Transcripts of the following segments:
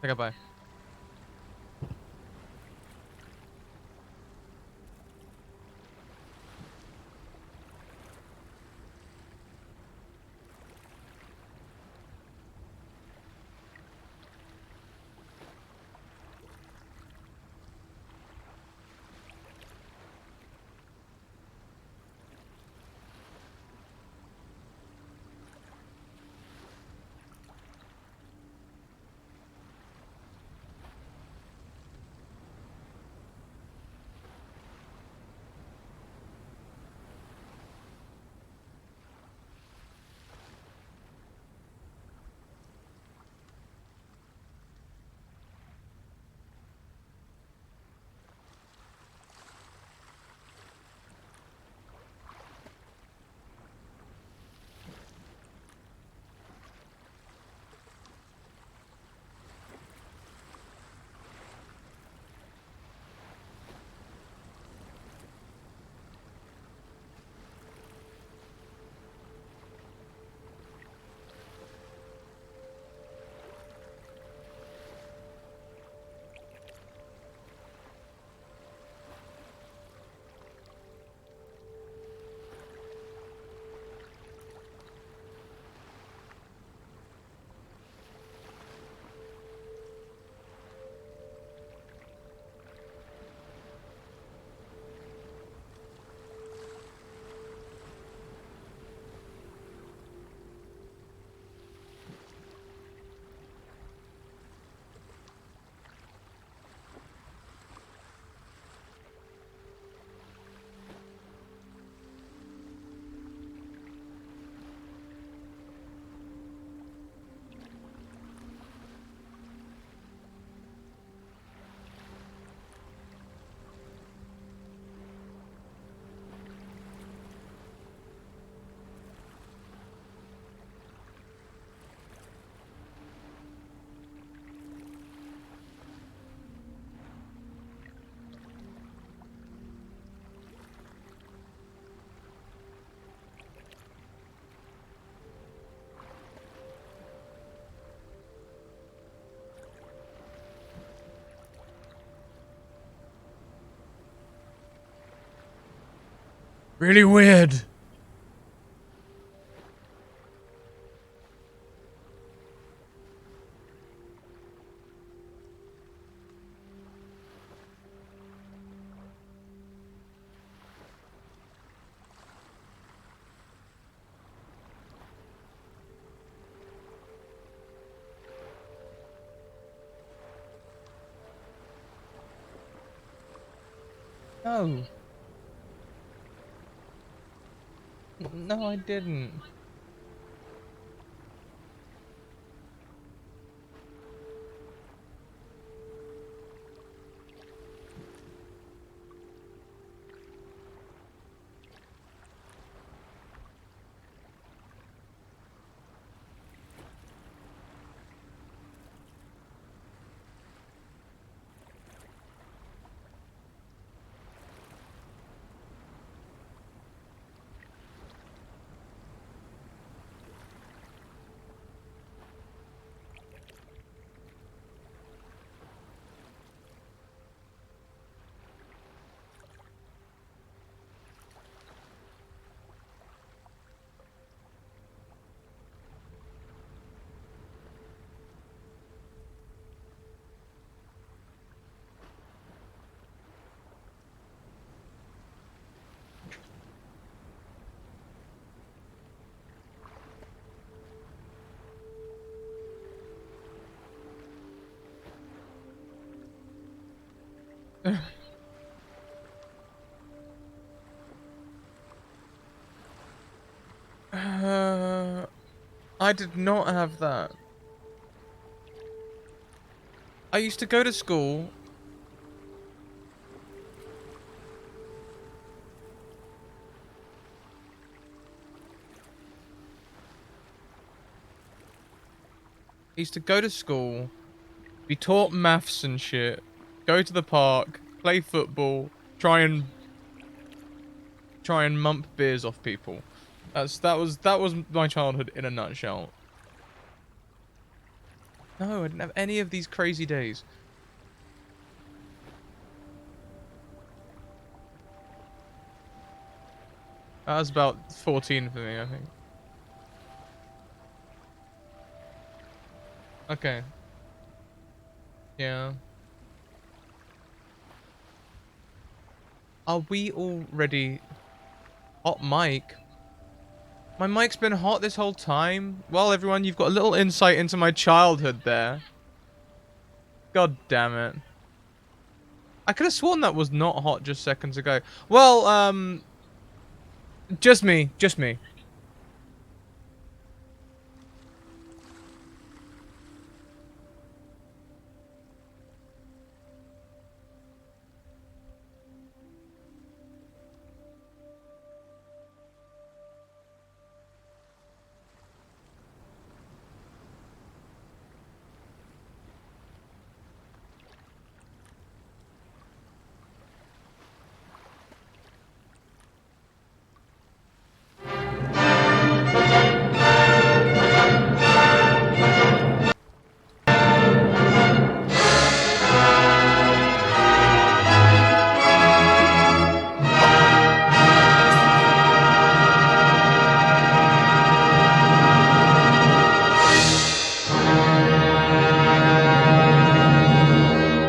Okay, bye. Really weird. No. No, I didn't. I did not have that. I used to go to school. I used to go to school, be taught maths and shit, go to the park, play football, try and mump beers off people. That was my childhood in a nutshell. No, I didn't have any of these crazy days. That was about 14 for me, I think. Okay. Yeah. Are we already... Hot mic? My mic's been hot this whole time? Well, everyone, you've got a little insight into my childhood there. God damn it. I could have sworn that was not hot just seconds ago. Well, just me. Just me.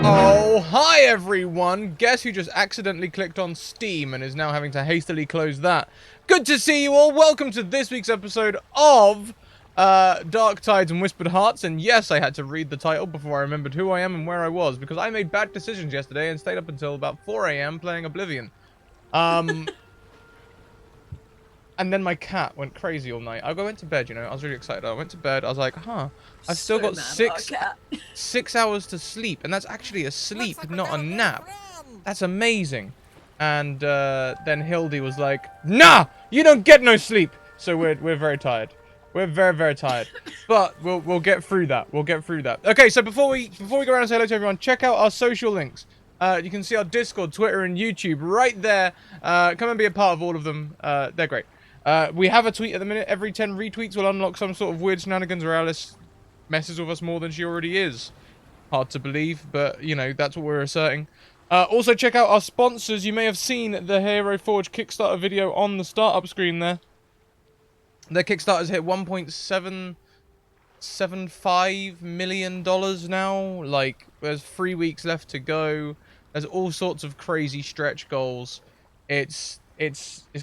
Oh, hi everyone! Guess who just accidentally clicked on Steam and is now having to hastily close that? Good to see you all! Welcome to this week's episode of Dark Tides and Whispered Hearts. And yes, I had to read the title before I remembered who I am and where I was, because I made bad decisions yesterday and stayed up until about 4 AM playing Oblivion. And then my cat went crazy all night. I went to bed, you know. I was really excited. I went to bed. I was like, huh. I've still got six hours to sleep. And that's actually a sleep, like not a nap. That's amazing. And then Hildy was like, nah, you don't get no sleep. So we're very tired. We're very, very tired. But we'll get through that. We'll get through that. Okay, so before we go around and say hello to everyone, check out our social links. You can see our Discord, Twitter, and YouTube right there. Come and be a part of all of them. They're great. We have a tweet at the minute. Every 10 retweets will unlock some sort of weird shenanigans where Alice messes with us more than she already is. Hard to believe, but, you know, that's what we're asserting. Also, check out our sponsors. You may have seen the Hero Forge Kickstarter video on the startup screen there. Their Kickstarter's hit $1.775 million now. Like, there's 3 weeks left to go. There's all sorts of crazy stretch goals. It's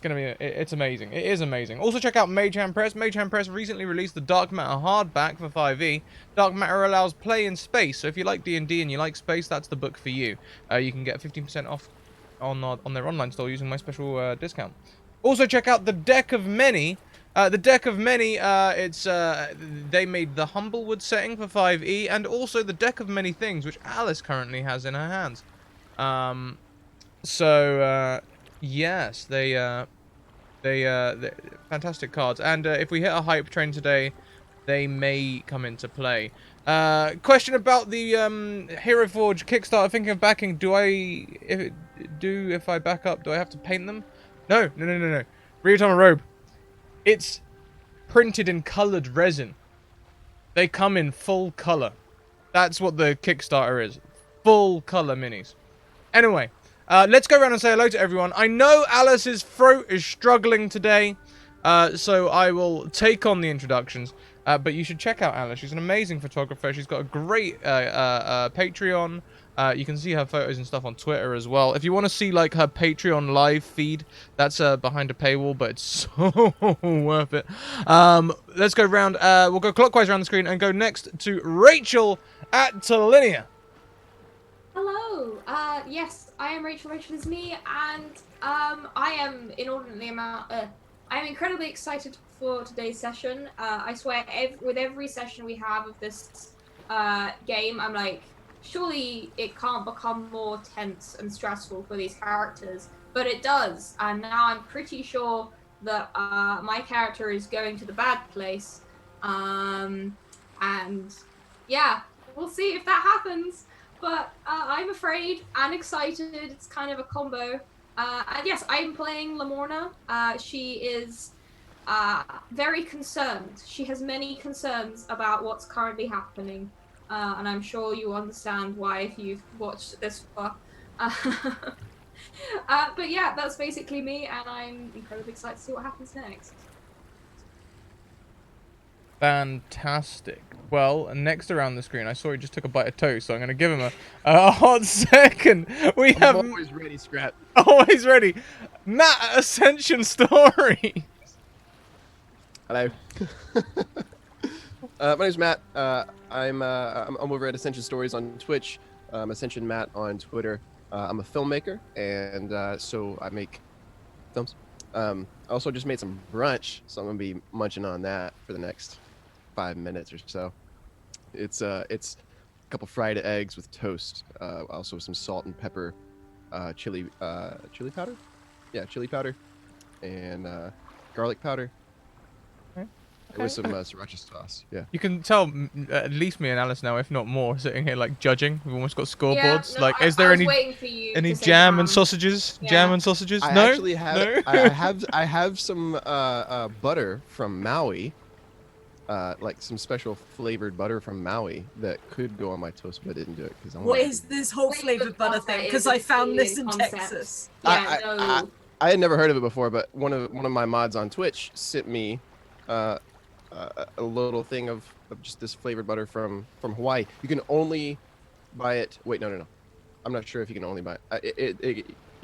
gonna be it's amazing. It is amazing. Also check out Mage Hand Press. Mage Hand Press recently released the Dark Matter hardback for 5e. Dark Matter allows play in space, so if you like D&D and you like space, that's the book for you. You can get 15% off on their online store using my special discount. Also check out the Deck of Many. The Deck of Many, they made the Humblewood setting for 5e, and also the Deck of Many Things, which Alice currently has in her hands. Yes, they're fantastic cards. And if we hit a hype train today, they may come into play. Question about the Hero Forge Kickstarter. Thinking of backing, if I back up, do I have to paint them? No. Ryutama Robe. It's printed in colored resin. They come in full color. That's what the Kickstarter is. Full color minis. Anyway, let's go around and say hello to everyone. I know Alice's throat is struggling today, so I will take on the introductions. But you should check out Alice. She's an amazing photographer. She's got a great Patreon. You can see her photos and stuff on Twitter as well. If you want to see like her Patreon live feed, that's behind a paywall, but it's so worth it. Let's go round. We'll go clockwise around the screen and go next to Rachel at Talinia. Hello. Yes, I am Rachel. Rachel is me, and I am I am incredibly excited for today's session. I swear, with every session we have of this game, I'm like, surely it can't become more tense and stressful for these characters, but it does. And now I'm pretty sure that my character is going to the bad place. And yeah, we'll see if that happens. But I'm afraid and excited. It's kind of a combo. And yes, I'm playing Lamorna. She is very concerned. She has many concerns about what's currently happening. and I'm sure you'll understand why if you've watched this far. But yeah, that's basically me, and I'm incredibly excited to see what happens next. Fantastic. Well, next around the screen, I saw he just took a bite of toast, so I'm going to give him a hot second. I'm always ready, Scrat. Always ready. Matt at Ascension Story. Hello. My name's Matt. I'm over at Ascension Stories on Twitch. Ascension Matt on Twitter. I'm a filmmaker, and so I make films. I also just made some brunch, so I'm gonna be munching on that for the next 5 minutes or so. It's a couple fried eggs with toast. Also some salt and pepper, chili powder. Yeah, chili powder, and garlic powder. With some sriracha sauce. Yeah. You can tell at least me and Alice now, if not more, sitting here like judging. We've almost got scoreboards. Yeah, no, like, is there any jam and sausages? Yeah. Jam and sausages? I no. actually have. No? I have some butter from Maui. Like some special flavored butter from Maui that could go on my toast, but I didn't do it because I'm. What is this whole flavored butter thing? Because I found this in Texas. Yeah, I had never heard of it before, but one of my mods on Twitch sent me a little thing of just this flavored butter from Hawaii. You can only buy it. Wait, no. I'm not sure if you can only buy it. You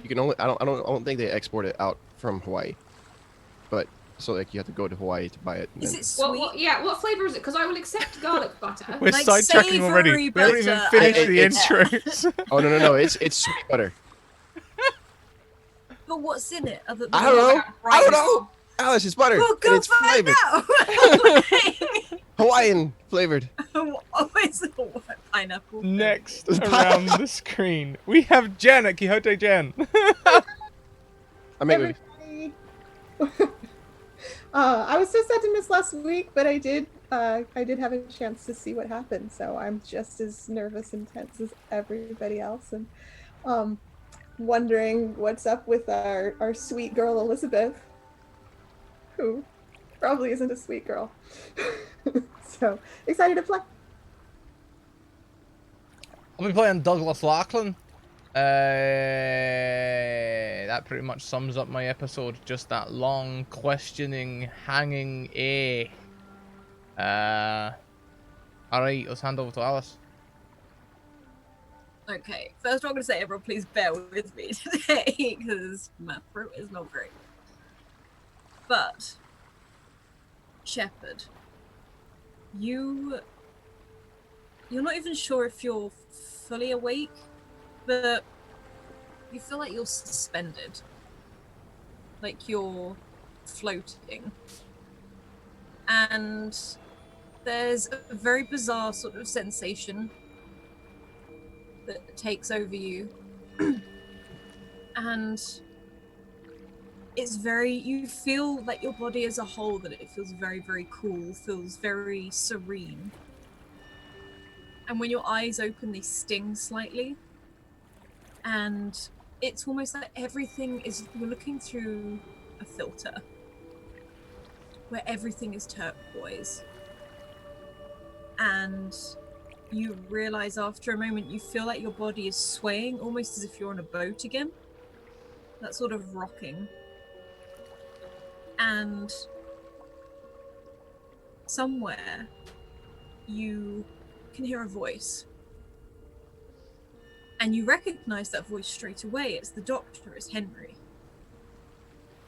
can only. I don't think they export it out from Hawaii, but. So like you have to go to Hawaii to buy it. Is it sweet? What flavor is it? Because I will accept garlic butter. We're like sidetracking already. We haven't even finished the intros. Oh no! It's sweet butter. But what's in it other than I don't know. Alice, it's butter. Well, go and it's find flavored. out. Hawaiian flavored. Oh, is it pineapple? Next around the screen, we have Jen at Quixote Jen. I make movies. I was so sad to miss last week, but I did have a chance to see what happened, so I'm just as nervous and tense as everybody else, and wondering what's up with our sweet girl Elizabeth, who probably isn't a sweet girl. So excited to play. I'll be playing Douglas Lachlan. That pretty much sums up my episode. Just that long, questioning, hanging A. Alright, let's hand over to Alice. Okay, first I'm going to say, everyone, please bear with me today, because my throat is not great. But, Shepard, you're not even sure if you're fully awake, but you feel like you're suspended. Like you're floating. And there's a very bizarre sort of sensation that takes over you. And it's you feel like your body as a whole, that it feels very, very cool, feels very serene. And when your eyes open, they sting slightly. And it's almost like everything is, you're looking through a filter where everything is turquoise. And you realize after a moment, you feel like your body is swaying almost as if you're on a boat again. That sort of rocking. And somewhere you can hear a voice. And you recognize that voice straight away. It's the doctor, it's Henry.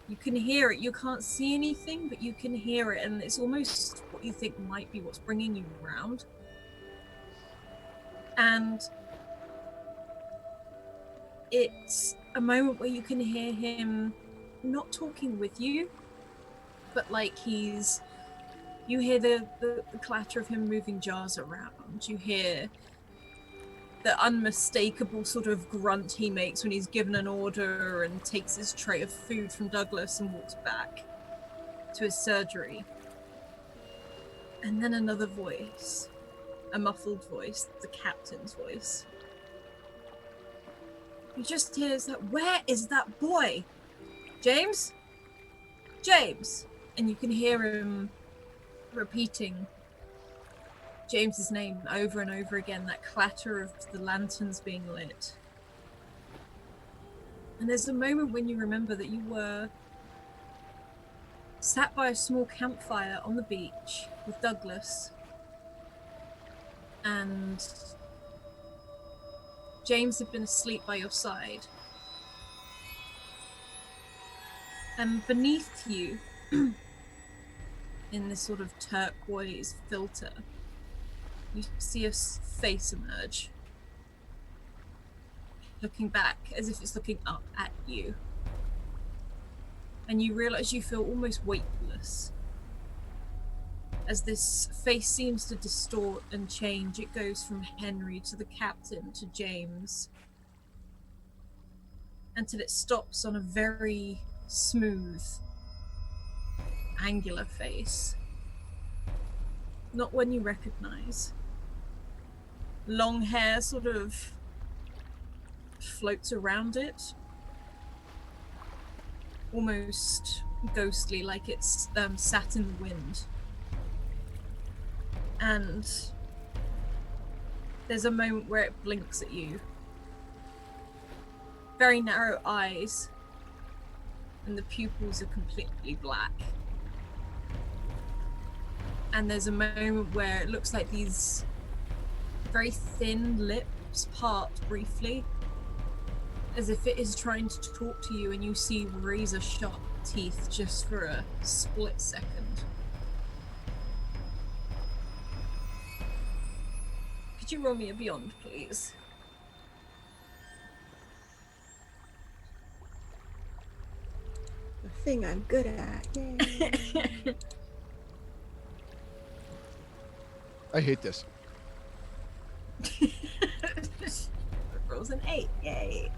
You can hear it. You can't see anything, but you can hear it. And it's almost what you think might be what's bringing you around. And it's a moment where you can hear him not talking with you, but like you hear the clatter of him moving jars around. You hear the unmistakable sort of grunt he makes when he's given an order and takes his tray of food from Douglas and walks back to his surgery. And then another voice, a muffled voice, the captain's voice. You just hear that, where is that boy? James? James! And you can hear him repeating, James's name over and over again, that clatter of the lanterns being lit. And there's a moment when you remember that you were sat by a small campfire on the beach with Douglas, and James had been asleep by your side. And beneath you, in this sort of turquoise filter, you see a face emerge, looking back as if it's looking up at you. And you realize you feel almost weightless. As this face seems to distort and change, it goes from Henry to the captain to James, until it stops on a very smooth, angular face. Not one you recognize. Long hair sort of floats around it, almost ghostly, like it's sat in the wind. And there's a moment where it blinks at you. Very narrow eyes, and the pupils are completely black. And there's a moment where it looks like these very thin lips part briefly, as if it is trying to talk to you, and you see razor-sharp teeth just for a split second. Could you roll me a beyond, please? The thing I'm good at. Yay. I hate this. Rolls an 8. Yay.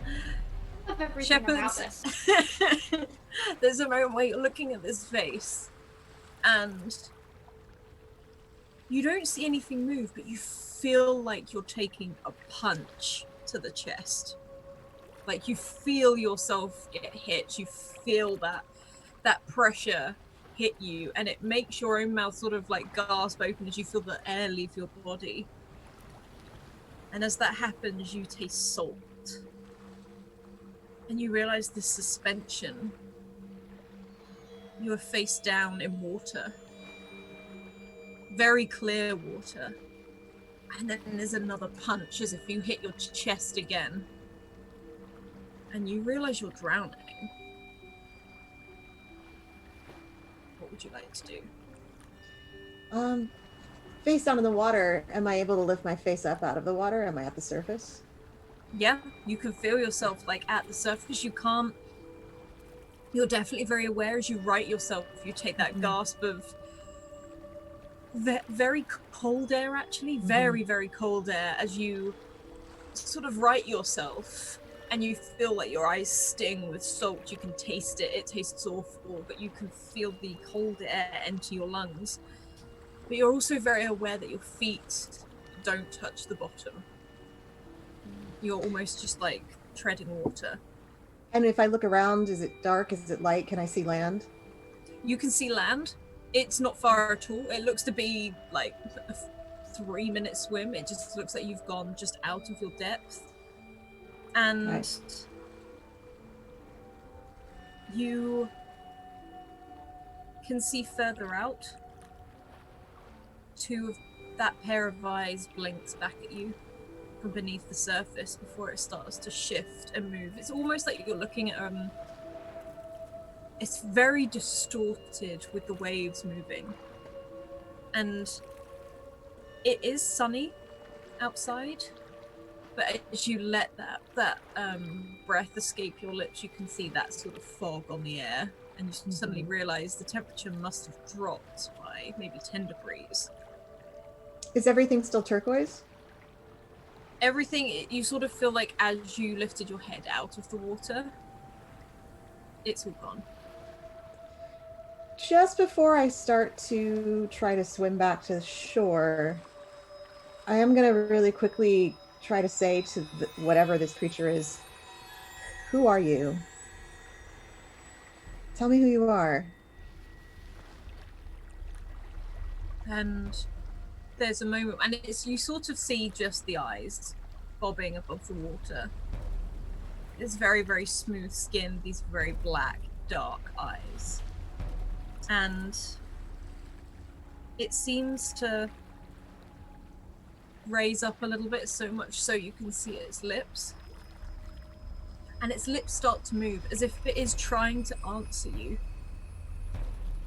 I love everything about Shepherds. this. There's a moment where you're looking at this face and you don't see anything move, but you feel like you're taking a punch to the chest. Like you feel yourself get hit. You feel that pressure hit you, and it makes your own mouth sort of like gasp open as you feel the air leave your body. And as that happens, you taste salt. And you realize this suspension. You are face down in water. Very clear water. And then there's another punch as if you hit your chest again. And you realize you're drowning. What would you like to do? Face down in the water. Am I able to lift my face up out of the water? Am I at the surface? Yeah, you can feel yourself like at the surface. You can't. You're definitely very aware as you right yourself. You take that gasp of very cold air, actually. Very, very cold air as you sort of right yourself. And you feel like your eyes sting with salt. You can taste it. It tastes awful, but you can feel the cold air enter your lungs. But you're also very aware that your feet don't touch the bottom. You're almost just like treading water. And if I look around, is it dark? Is it light? Can I see land? You can see land. It's not far at all. It looks to be like a 3-minute swim. It just looks like you've gone just out of your depth. And Right. You can see further out. That pair of eyes blinks back at you from beneath the surface before it starts to shift and move. It's almost like you're looking at it's very distorted with the waves moving. And it is sunny outside, but as you let that breath escape your lips, you can see that sort of fog on the air, and you suddenly realize the temperature must have dropped by maybe 10 degrees. Is everything still turquoise? Everything, you sort of feel like as you lifted your head out of the water, it's all gone. Just before I start to try to swim back to the shore, I am going to really quickly try to say to whatever this creature is, who are you? Tell me who you are. And there's a moment, and it's you sort of see just the eyes bobbing above the water. It's very, very smooth skin, these very black, dark eyes. And it seems to raise up a little bit, so much so you can see its lips. And its lips start to move as if it is trying to answer you.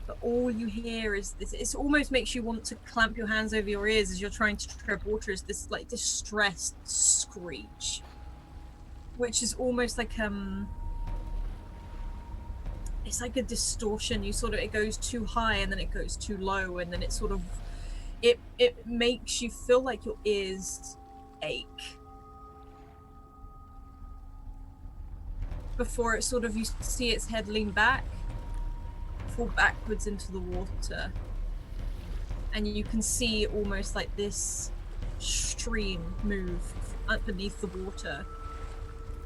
But all you hear is this. It almost makes you want to clamp your hands over your ears as you're trying to tread water, is this like distressed screech. Which is almost like it's like a distortion. You sort of, it goes too high and then it goes too low, and then it sort of it makes you feel like your ears ache. Before it sort of, you see its head lean back, fall backwards into the water, and you can see almost like this stream move underneath the water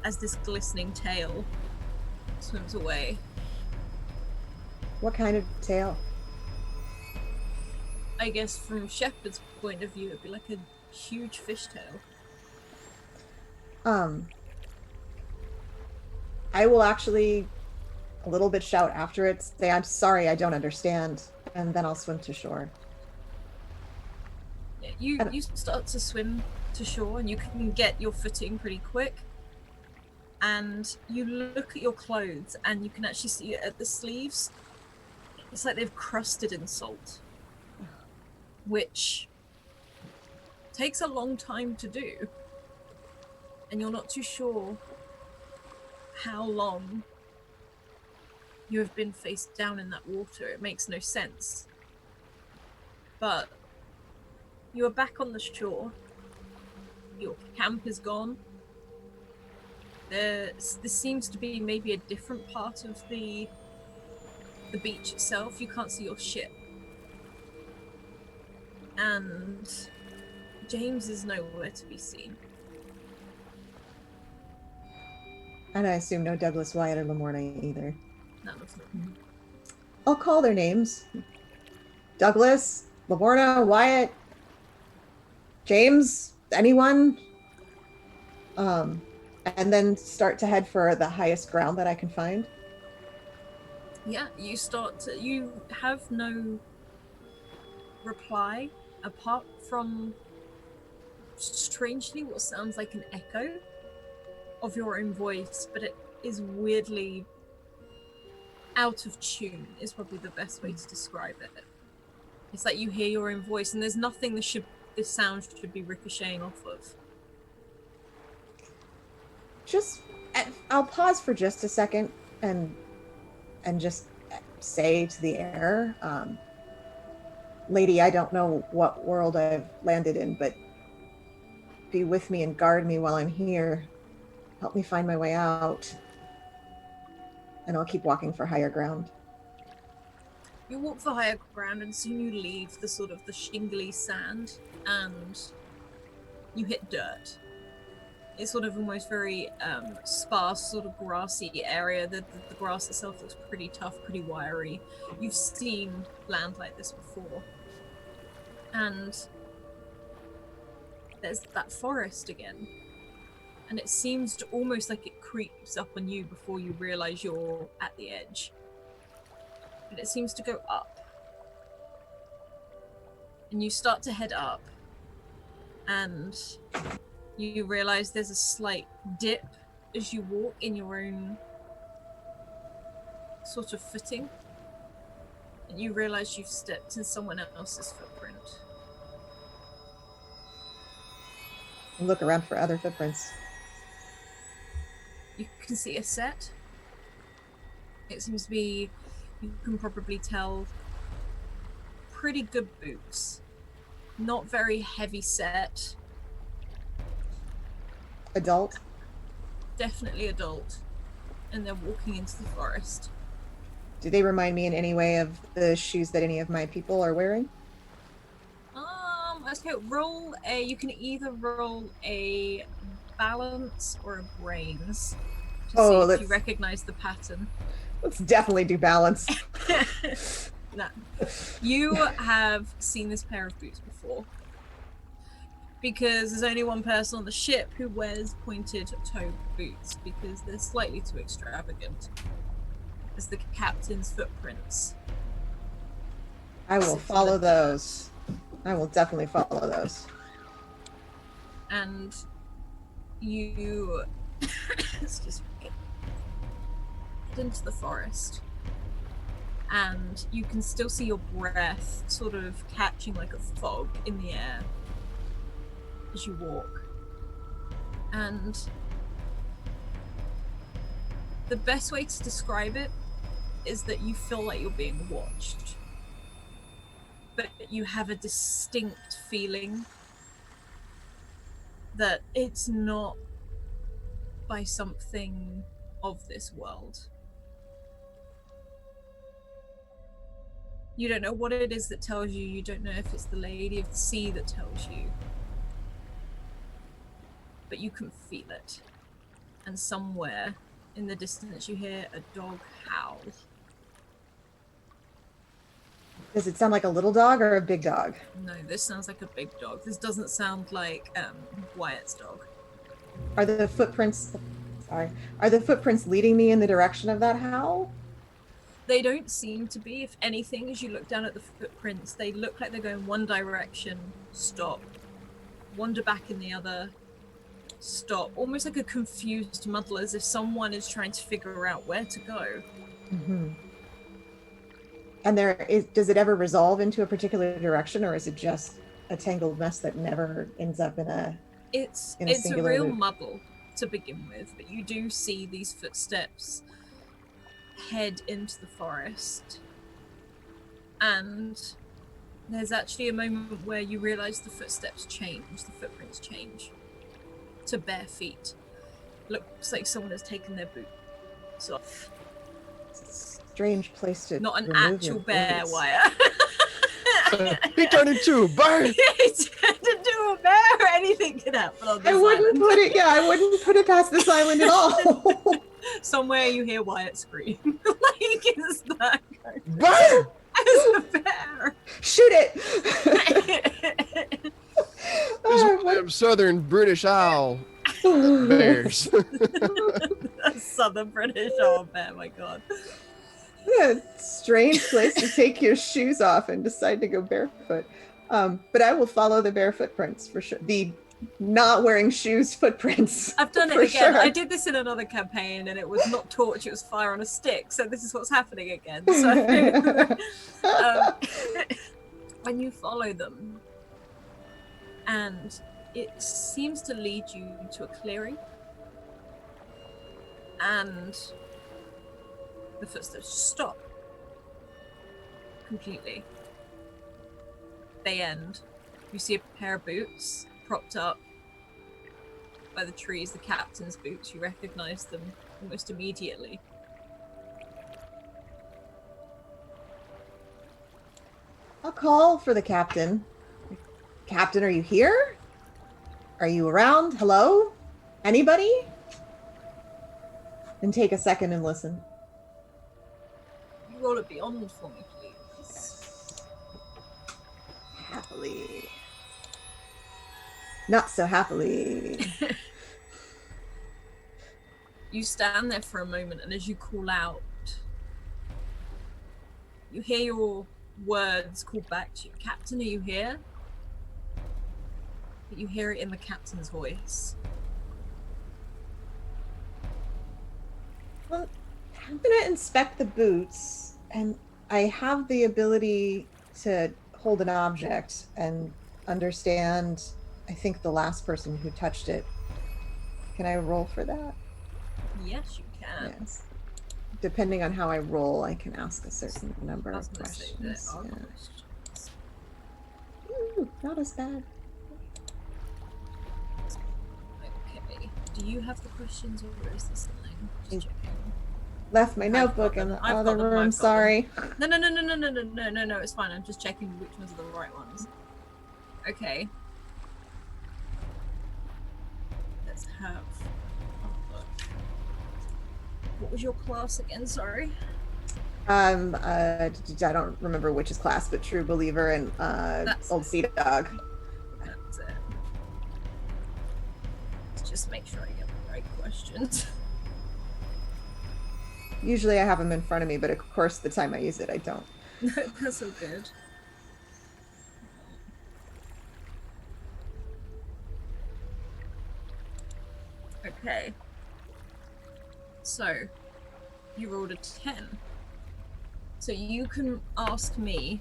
as this glistening tail swims away. What kind of tail? I guess from Shepard's point of view, it'd be like a huge fishtail. I will actually a little bit shout after it, say, I'm sorry, I don't understand, and then I'll swim to shore. Yeah, you start to swim to shore, and you can get your footing pretty quick. And you look at your clothes, and you can actually see it at the sleeves. It's like they've crusted in salt, which takes a long time to do. And you're not too sure how long you have been face down in that water. It makes no sense. But you are back on the shore. Your camp is gone. This seems to be maybe a different part of the beach itself. You can't see your ship. And James is nowhere to be seen. And I assume no Douglas, Wyatt, or Lamorna either. None of them. I'll call their names. Douglas, Lamorna, Wyatt, James, anyone? And then start to head for the highest ground that I can find. Yeah, you have no reply apart from strangely what sounds like an echo of your own voice, but it is weirdly out of tune is probably the best way to describe it. It's like you hear your own voice and there's nothing this sound should be ricocheting off of. I'll pause for just a second and just say to the air, Lady, I don't know what world I've landed in, but be with me and guard me while I'm here. Help me find my way out. And I'll keep walking for higher ground. You walk for higher ground and soon you leave the sort of the shingly sand and you hit dirt. It's sort of almost very sparse, sort of grassy area. The grass itself looks pretty tough, pretty wiry. You've seen land like this before. And there's that forest again. And it seems to almost like it creeps up on you before you realise you're at the edge. And it seems to go up. And you start to head up. And you realise there's a slight dip as you walk in your own sort of footing. And you realise you've stepped in someone else's footprint. Look around for other footprints. You can see a set. It seems to be, you can probably tell, pretty good boots. Not very heavy set. Adult? Definitely adult. And they're walking into the forest. Do they remind me in any way of the shoes that any of my people are wearing? Okay, you can either roll a balance or a brains to see if you recognize the pattern. Let's definitely do balance. No. You have seen this pair of boots before. because there's only one person on the ship who wears pointed toe boots because they're slightly too extravagant. It's the captain's footprints. I will follow those. I will definitely follow those. And you excuse me, head into the forest, and you can still see your breath sort of catching like a fog in the air as you walk. And the best way to describe it is that you feel like you're being watched, but you have a distinct feeling that it's not by something of this world. You don't know what it is that tells you. You don't know if it's the Lady of the Sea that tells you. But you can feel it. And somewhere in the distance you hear a dog howl. Does it sound like a little dog or a big dog? No, this sounds like a big dog. This doesn't sound like Wyatt's dog. Are the footprints leading me in the direction of that howl? They don't seem to be. If anything, as you look down at the footprints, they look like they're going one direction, stop, wander back in the other, stop. Almost like a confused muddle, as if someone is trying to figure out where to go. Mm-hmm. And does it ever resolve into a particular direction, or is it just a tangled mess that never ends up in a It's a singular real loop? muddle to begin with, but you do see these footsteps head into the forest, and there's actually a moment where you realize the footsteps change, the footprints change to bare feet. Looks like someone has taken their boots off. Strange place to Not an remove actual your bear, boots. Wyatt. He turned into a bear. He turned into a bear. Anything can happen on this I wouldn't put it past this island at all. Somewhere you hear Wyatt scream. Like, is that Bear! as a bear? Shoot it! It's one of them southern British owl bears. Southern British owl bear, my god. A strange place to take your shoes off and decide to go barefoot. But I will follow the bare footprints for sure. The not wearing shoes footprints. I've done it for again. sure. I did this in another campaign and it was not torch, it was fire on a stick. So this is what's happening again. So when you follow them, and it seems to lead you to a clearing, and the footsteps stop completely. They end. You see a pair of boots propped up by the trees, the captain's boots. You recognize them almost immediately. I'll call for the captain. Captain, are you here? Are you around? Hello? Anybody? And take a second and listen. You roll it beyond for me, please. Happily. Not so happily. You stand there for a moment, and as you call out, you hear your words called back to you. Captain, are you here? But you hear it in the captain's voice. Well, I'm gonna inspect the boots, and I have the ability to hold an object and understand, I think, the last person who touched it. Can I roll for that? Yes, you can. Yes. Depending on how I roll, I can ask a certain number I was of gonna say that questions. are Yeah. questions. Ooh, not as bad. Okay. Do you have the questions, or is this something? Just checking. Left my I've notebook got in them. the I've got other them. room. I've got Sorry. No, it's fine. I'm just checking which ones are the right ones. Okay. Let's have a look. What was your class again? Sorry. I don't remember which is class, but True Believer and That's Old Sea Dog. That's it. just make sure I get the right questions. Usually I have them in front of me, but of course the time I use it, I don't. That's all good. Okay. So, you rolled a 10. So you can ask me,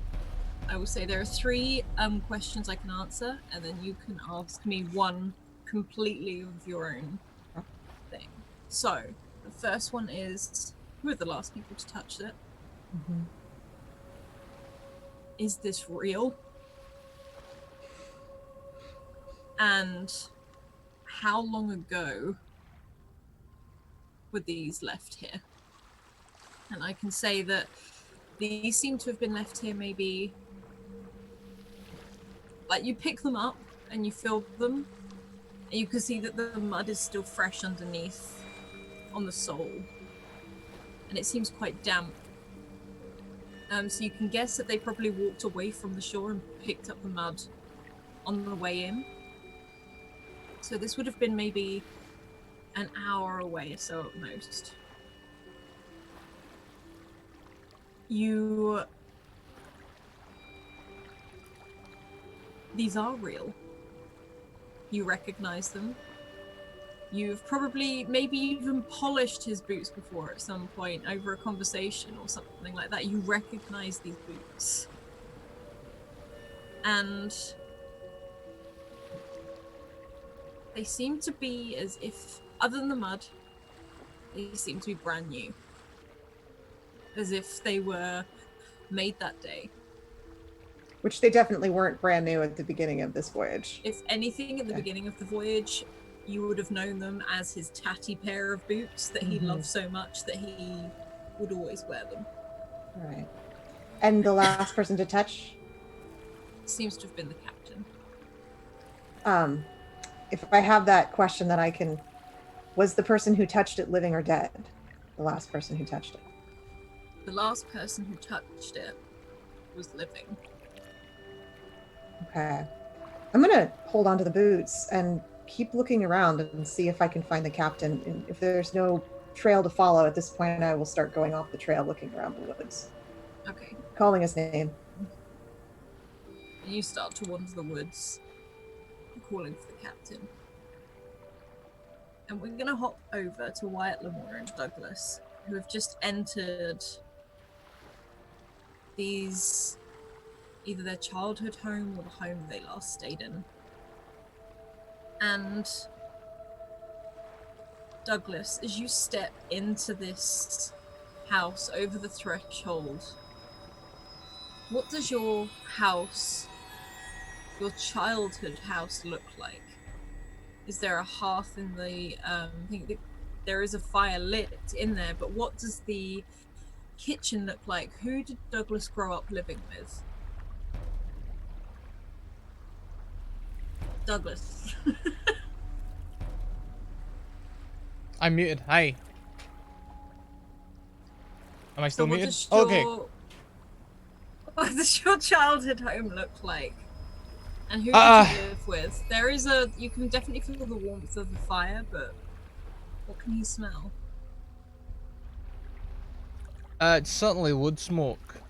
I will say there are 3 questions I can answer, and then you can ask me one completely of your own thing. So, the first one is, who are the last people to touch it? Mm-hmm. Is this real? And how long ago were these left here? And I can say that these seem to have been left here maybe, like, you pick them up and you fill them, and you can see that the mud is still fresh underneath on the sole, and it seems quite damp. So you can guess that they probably walked away from the shore and picked up the mud on the way in. So this would have been maybe an hour away or so at most. These are real. You recognize them. You've probably maybe even polished his boots before at some point over a conversation or something like that. You recognize these boots. And they seem to be as if, other than the mud, they seem to be brand new. As if they were made that day. Which they definitely weren't brand new at the beginning of this voyage. If anything, at the beginning of the voyage, you would have known them as his tatty pair of boots that he loved so much that he would always wear them. All right. And the last person to touch? Seems to have been the captain. If I have that question that I can... Was the person who touched it living or dead? The last person who touched it. The last person who touched it was living. Okay. I'm going to hold on to the boots and keep looking around and see if I can find the captain. And if there's no trail to follow at this point, I will start going off the trail looking around the woods. Okay. Calling his name. And you start to wander the woods, calling for the captain. And we're going to hop over to Wyatt, Lamora, and Douglas, who have just entered these, either their childhood home or the home they last stayed in. And Douglas, as you step into this house over the threshold, what does your house, your childhood house, look like? Is there a hearth in the, I think that there is a fire lit in there, but what does the kitchen look like? Who did Douglas grow up living with? Douglas. I'm muted. Hi. Am I still So muted? Okay. What does your childhood home look like? And who did you live with? There is you can definitely feel the warmth of the fire, but what can you smell? It's certainly wood smoke.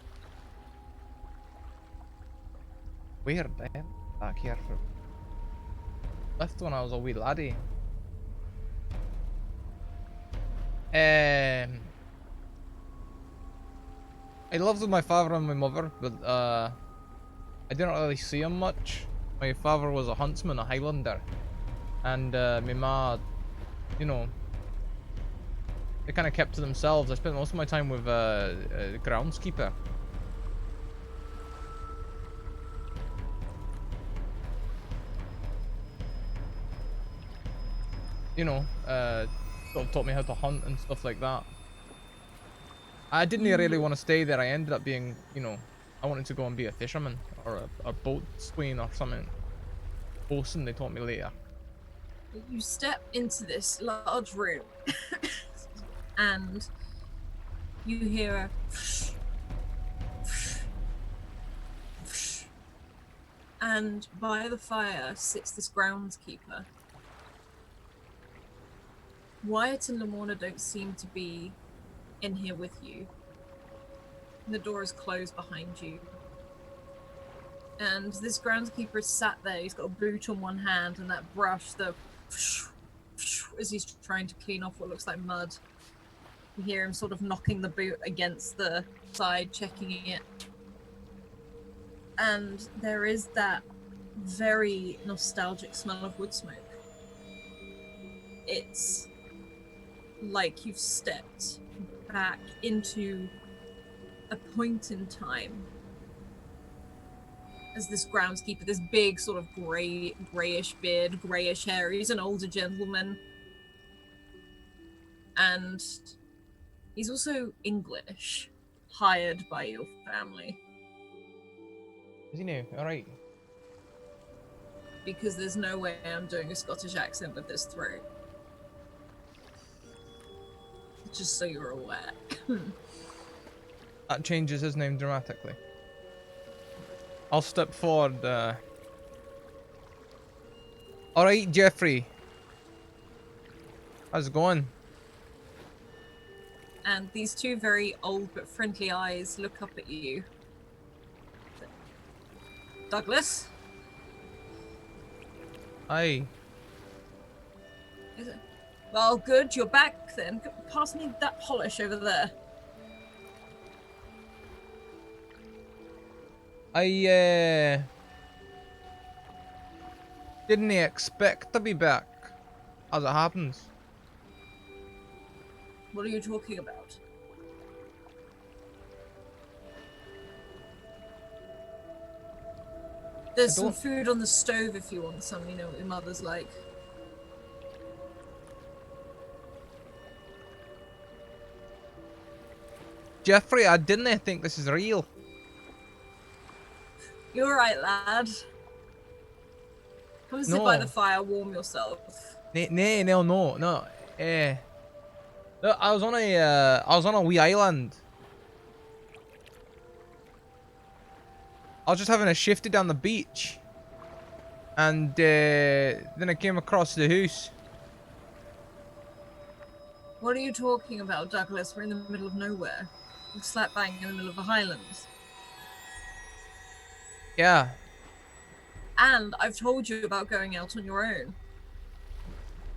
Weird, eh? Back here for... Left when I was a wee laddie. I lived with my father and my mother, but I didn't really see him much. My father was a huntsman, a Highlander, and my ma, you know, they kind of kept to themselves. I spent most of my time with a groundskeeper. You know, sort of taught me how to hunt and stuff like that. I didn't really want to stay there. I ended up being, you know, I wanted to go and be a fisherman or a boatswain or something. Bosun, they taught me later. You step into this large room and you hear a and by the fire sits this groundskeeper. Wyatt and Lamorna don't seem to be in here with you. The door is closed behind you. And this groundskeeper is sat there. He's got a boot on one hand and that brush, as he's trying to clean off what looks like mud. You hear him sort of knocking the boot against the side, checking it. And there is that very nostalgic smell of wood smoke. It's like you've stepped back into a point in time as this groundskeeper, this big sort of grayish beard, grayish hair. He's an older gentleman. And he's also English, hired by your family. Is he new? Alright. Because there's no way I'm doing a Scottish accent with this throat. Just so you're aware. That changes his name dramatically. I'll step forward. Alright, Jeffrey. How's it going? And these two very old but friendly eyes look up at you. Douglas? Aye. Is it? Well, good, you're back then. Pass me that polish over there. I didn't expect to be back, as it happens. What are you talking about? There's some food on the stove if you want some. You know what your mother's like. Jeffrey, I didn't think this is real. You're right, lad. Come sit by the fire, warm yourself. No. No, I was on a wee island. I was just having a shifty down the beach, and then I came across the house. What are you talking about, Douglas? We're in the middle of nowhere. We're slap bang in the middle of the Highlands. Yeah. And I've told you about going out on your own.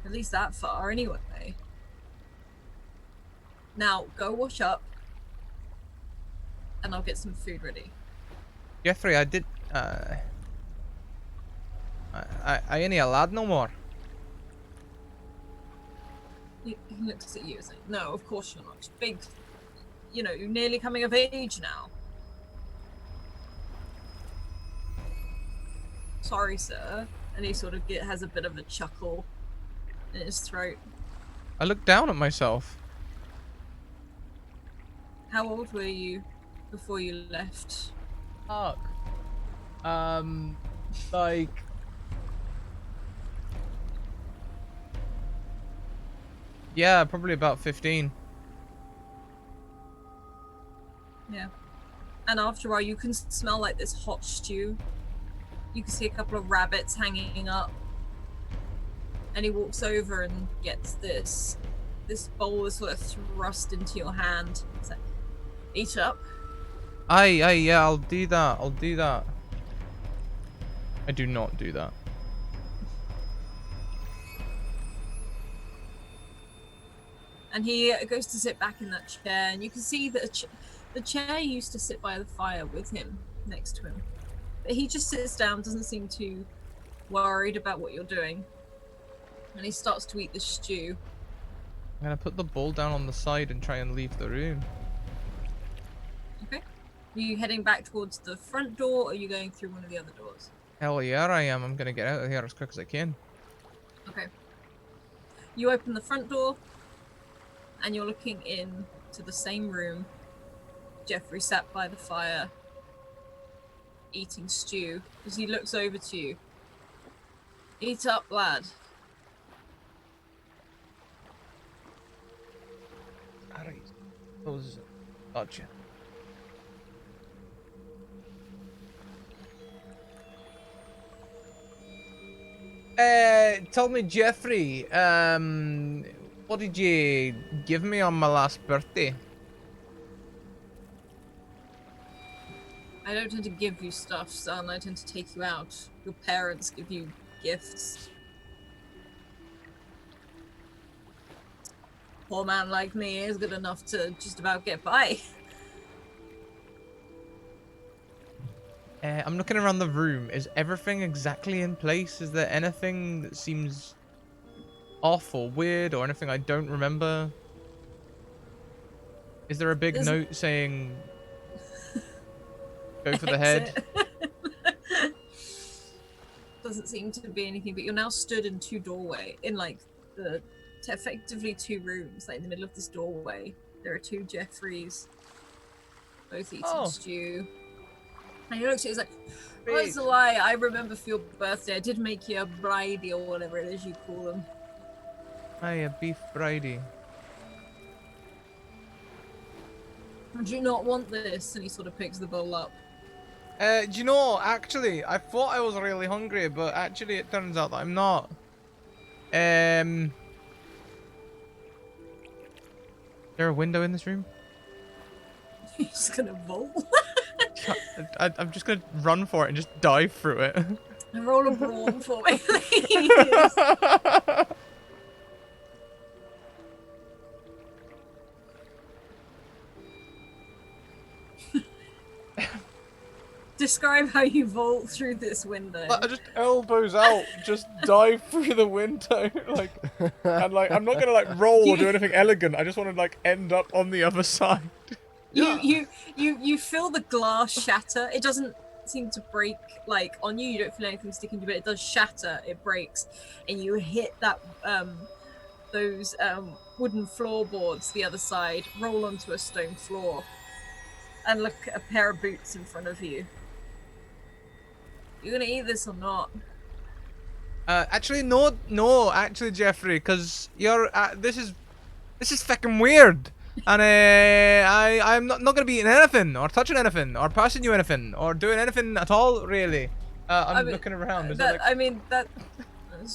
At least that far, anyway. Now, go wash up, and I'll get some food ready. Jeffrey, I did. I ain't a lad no more. He looks at you and says, "No, of course you're not. Big, you know, you're nearly coming of age now." Sorry, sir. And he sort of has a bit of a chuckle in his throat. I looked down at myself. How old were you before you left? Fuck. Like. Yeah, probably about 15. Yeah. And after a while, you can smell like this hot stew. You can see a couple of rabbits hanging up. And he walks over and gets this bowl is sort of thrust into your hand. He's like, eat up. Aye, yeah, I'll do that. I do not do that. And he goes to sit back in that chair, and you can see that the chair used to sit by the fire with him, next to him. But he just sits down, doesn't seem too worried about what you're doing. And he starts to eat the stew. I'm gonna put the bowl down on the side and try and leave the room. Okay. Are you heading back towards the front door, or are you going through one of the other doors? Hell yeah, I am. I'm gonna get out of here as quick as I can. Okay. You open the front door, and you're looking in to the same room. Jeffrey sat by the fire, eating stew, as he looks over to you. Eat up, lad. Alright. Those. Gotcha. Tell me, Jeffrey, What did you give me on my last birthday? I don't tend to give you stuff, son. I tend to take you out. Your parents give you gifts. Poor man like me is good enough to just about get by. I'm looking around the room. Is everything exactly in place? Is there anything that seems off or weird or anything I don't remember? Is there a big There's- note saying go for the Exit. head? Doesn't seem to be anything, but you're now stood in effectively two rooms, like in the middle of this doorway. There are two Jeffreys, both eating Oh. stew. And he looks at you, he's like, oh, Great. it's a lie. I remember for your birthday, I did make you a bridie or whatever it is you call them. Aye, a beef bridie. Do you not want this? And he sort of picks the bowl up. Do you know, actually, I thought I was really hungry, but actually it turns out that I'm not. Is there a window in this room? He's just gonna vault. I'm just gonna run for it and just dive through it. Roll a brawn for me, please. Describe how you vault through this window. I just elbows out, just dive through the window, and I'm not gonna roll or do anything elegant. I just want to end up on the other side. You feel the glass shatter. It doesn't seem to break on you. You don't feel anything sticking to you, but it does shatter. It breaks, and you hit that those wooden floorboards the other side. Roll onto a stone floor, and look at a pair of boots in front of you. You gonna eat this or not? Actually, no, actually, Jeffrey, because you're. This is fucking weird, and I'm not gonna be eating anything or touching anything or passing you anything or doing anything at all, really. I'm looking around. Is there,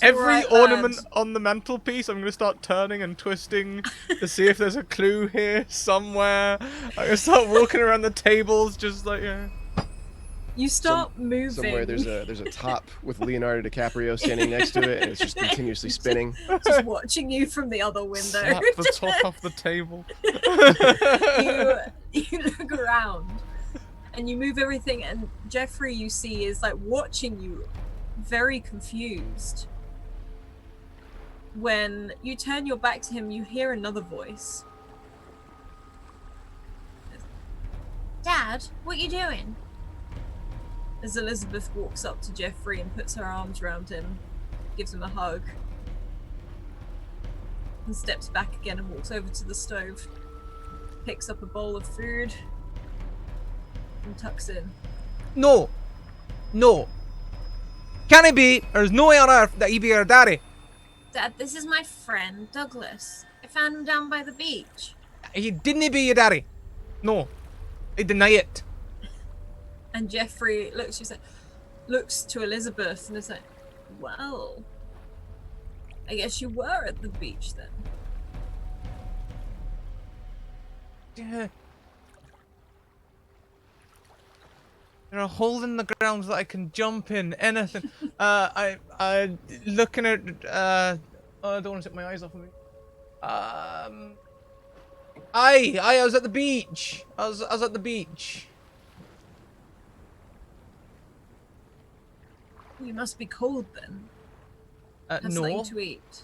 every ornament on the mantelpiece, I'm gonna start turning and twisting to see if there's a clue here somewhere. I'm gonna start walking around the tables, just yeah. You start moving. Somewhere there's a top with Leonardo DiCaprio standing next to it, and it's just continuously spinning. Just watching you from the other window. Slap the top off the table. You look around, and you move everything, and Jeffrey, you see, is watching you, very confused. When you turn your back to him, you hear another voice. Dad, what are you doing? As Elizabeth walks up to Jeffrey and puts her arms around him, gives him a hug, and steps back again and walks over to the stove, picks up a bowl of food, and tucks in. No. Can it be? There's no way on earth that he be your daddy. Dad, this is my friend, Douglas. I found him down by the beach. He didn't be your daddy. No. I deny it. And Jeffrey looks to Elizabeth and is like, well, I guess you were at the beach then. Yeah. There are holes in the ground that I can jump in. Anything. I looking at. I don't want to take my eyes off of me. I was at the beach. I was at the beach. You must be cold then. Have No. something to eat.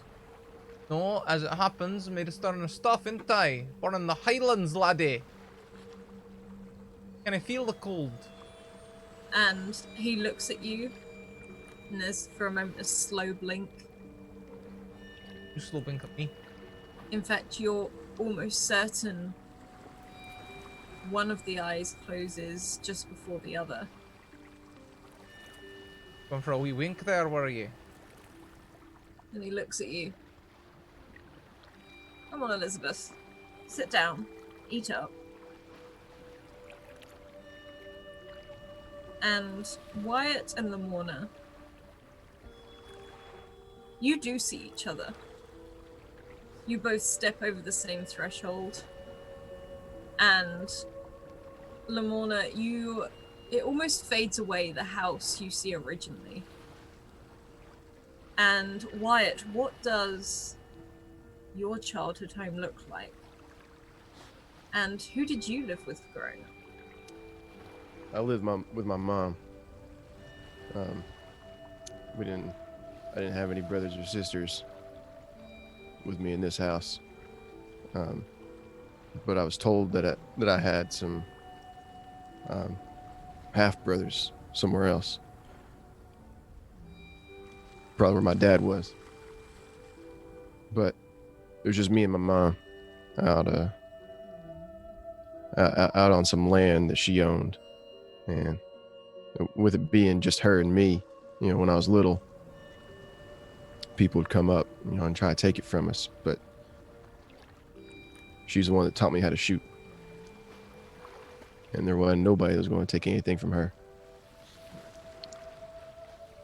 No, as it happens, I made a stirring of stuff, ain't I? Born in the Highlands, laddie. Can I feel the cold? And he looks at you, and there's for a moment a slow blink. You slow blink at me. In fact, you're almost certain one of the eyes closes just before the other. Going for a wee wink there, were you? And he looks at you. Come on, Elizabeth. Sit down. Eat up. And Wyatt and the Mourner, you do see each other. You both step over the same threshold. And Lamorna, it almost fades away, the house you see originally. And Wyatt, what does your childhood home look like? And who did you live with growing up? I lived with my mom. I didn't have any brothers or sisters with me in this house. But I was told that I had some half brothers somewhere else. Probably where my dad was. But it was just me and my mom out on some land that she owned, and with it being just her and me, when I was little, people would come up, and try to take it from us. But she's the one that taught me how to shoot, and there wasn't nobody that was going to take anything from her.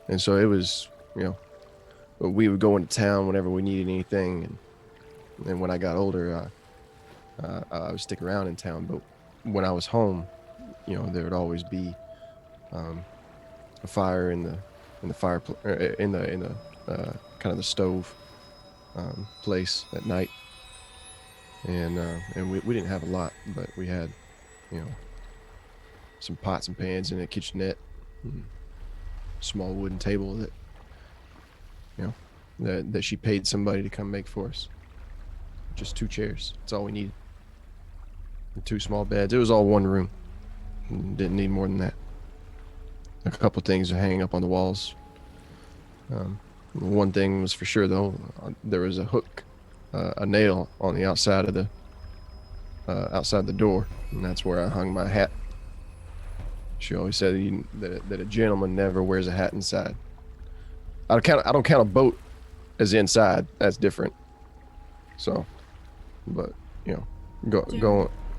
And so it was, we would go into town whenever we needed anything, and then when I got older, I would stick around in town. But when I was home, there would always be a fire in the fireplace, in the kind of the stove place at night, and we didn't have a lot, but we had some pots and pans in a kitchenette, and small wooden table that she paid somebody to come make for us. Just 2 chairs. That's all we needed. And 2 small beds. It was all one room. Didn't need more than that. A couple things hanging up on the walls. One thing was for sure though, there was a hook, a nail on the outside of the door, and that's where I hung my hat. She always said that a gentleman never wears a hat inside. I don't count a boat as inside. That's different. So, but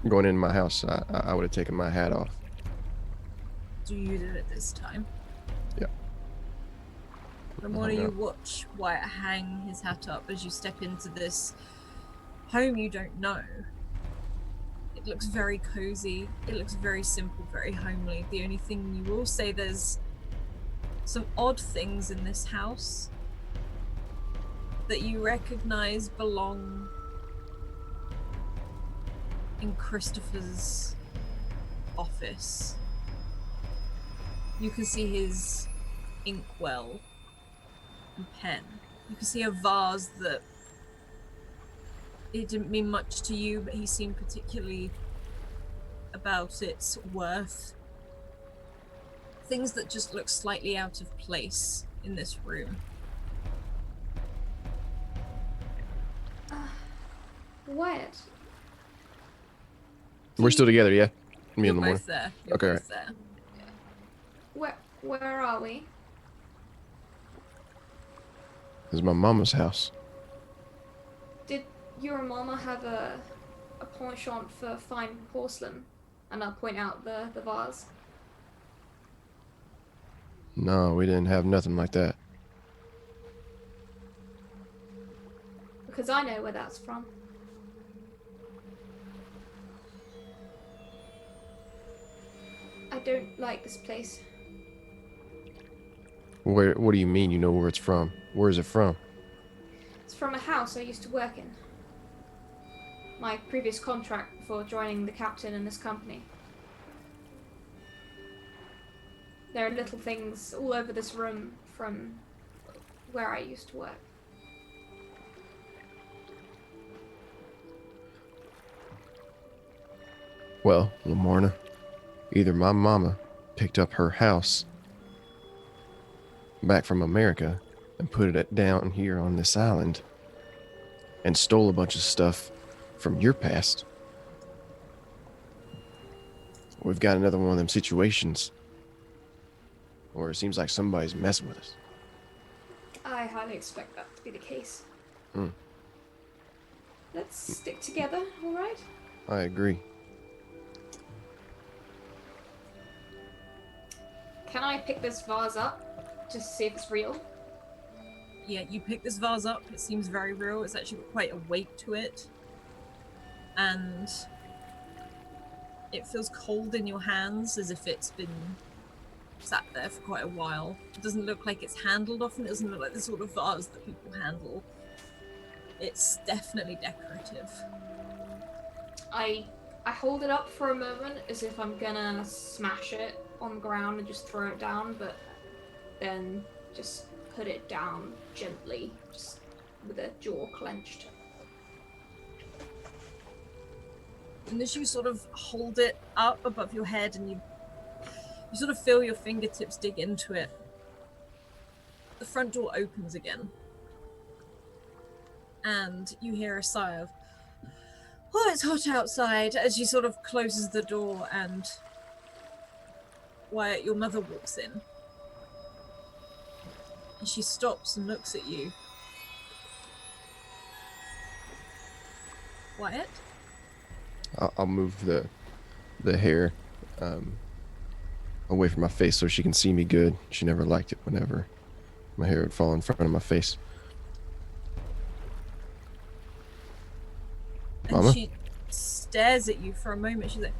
going in my house, I would have taken my hat off. Do you do it this time? Yeah. The more you watch Wyatt hang his hat up as you step into this home you don't know. It looks very cozy. It looks very simple, very homely. The only thing you will say, there's some odd things in this house that you recognize belong in Christopher's office. You can see his inkwell and pen. You can see a vase that it didn't mean much to you, but he seemed particularly about its worth. Things that just look slightly out of place in this room. Wyatt. We're still together, yeah? Me You're and the morning. both there. You're Okay, both there. Where are we? This is my mama's house. Did your mama have a penchant for fine porcelain? And I'll point out the vase. No, we didn't have nothing like that. Because I know where that's from. I don't like this place. What do you mean you know where it's from? Where is it from? It's from a house I used to work in. My previous contract before joining the captain in this company. There are little things all over this room from where I used to work. Well, Lamorna, either my mama picked up her house back from America and put it down here on this island and stole a bunch of stuff from your past. We've got another one of them situations where it seems like somebody's messing with us. I highly expect that to be the case. Hmm. Let's stick together, alright? I agree. Can I pick this vase up just to see if it's real? yeah, you pick this vase up. It seems very real. It's actually got quite a weight to it. And it feels cold in your hands, as if it's been sat there for quite a while. It doesn't look like it's handled often. It doesn't look like the sort of vase that people handle. It's definitely decorative. I hold it up for a moment as if I'm gonna smash it on the ground and just throw it down, but then just put it down gently, just with a jaw clenched. And as you sort of hold it up above your head and you sort of feel your fingertips dig into it, the front door opens again. And you hear a sigh of, "Oh, it's hot outside," as she sort of closes the door, and Wyatt, your mother, walks in. And she stops and looks at you. Wyatt? I'll move the hair away from my face so she can see me good. She never liked it whenever my hair would fall in front of my face. And Mama? she stares at you for a moment. She's like,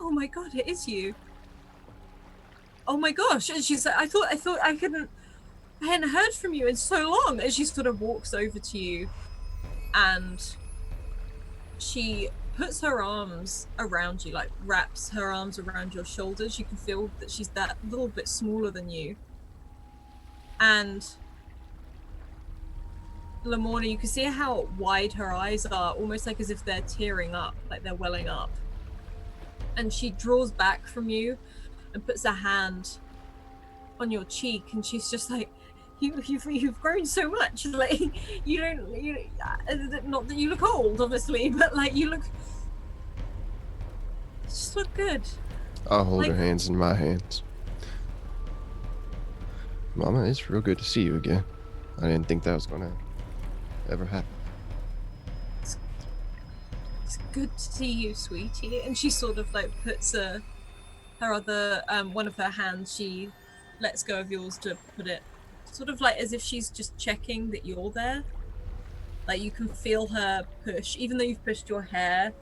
"Oh my god, it is you. Oh my gosh." And she's like, I thought I hadn't heard from you in so long. And she sort of walks over to you and she puts her arms around you, like wraps her arms around your shoulders. You can feel that she's that little bit smaller than you. And Lamorna, you can see how wide her eyes are, almost like as if they're tearing up, like they're welling up. And she draws back from you and puts a hand on your cheek, and she's just like, you've grown so much. Like, not that you look old, obviously, but like you just look good. I'll hold Like- her hands in my hands. Mama, it's real good to see you again. I didn't think that was gonna ever happen. It's good to see you, sweetie. And she sort of like puts her other one of her hands, she lets go of yours to put it sort of like as if she's just checking that you're there. Like you can feel her push, even though you've pushed your hair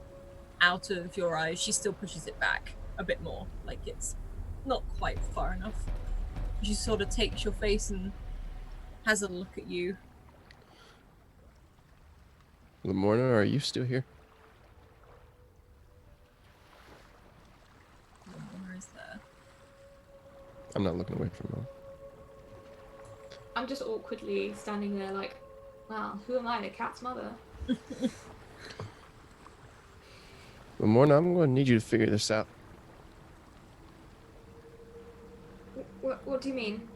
out of your eyes, she still pushes it back a bit more. Like it's not quite far enough. She sort of takes your face and has a look at you. Lamorna, are you still here? Where is there? I'm not looking away from her. I'm just awkwardly standing there like, wow, who am I, the cat's mother? Lamorna, I'm going to need you to figure this out. What do you mean?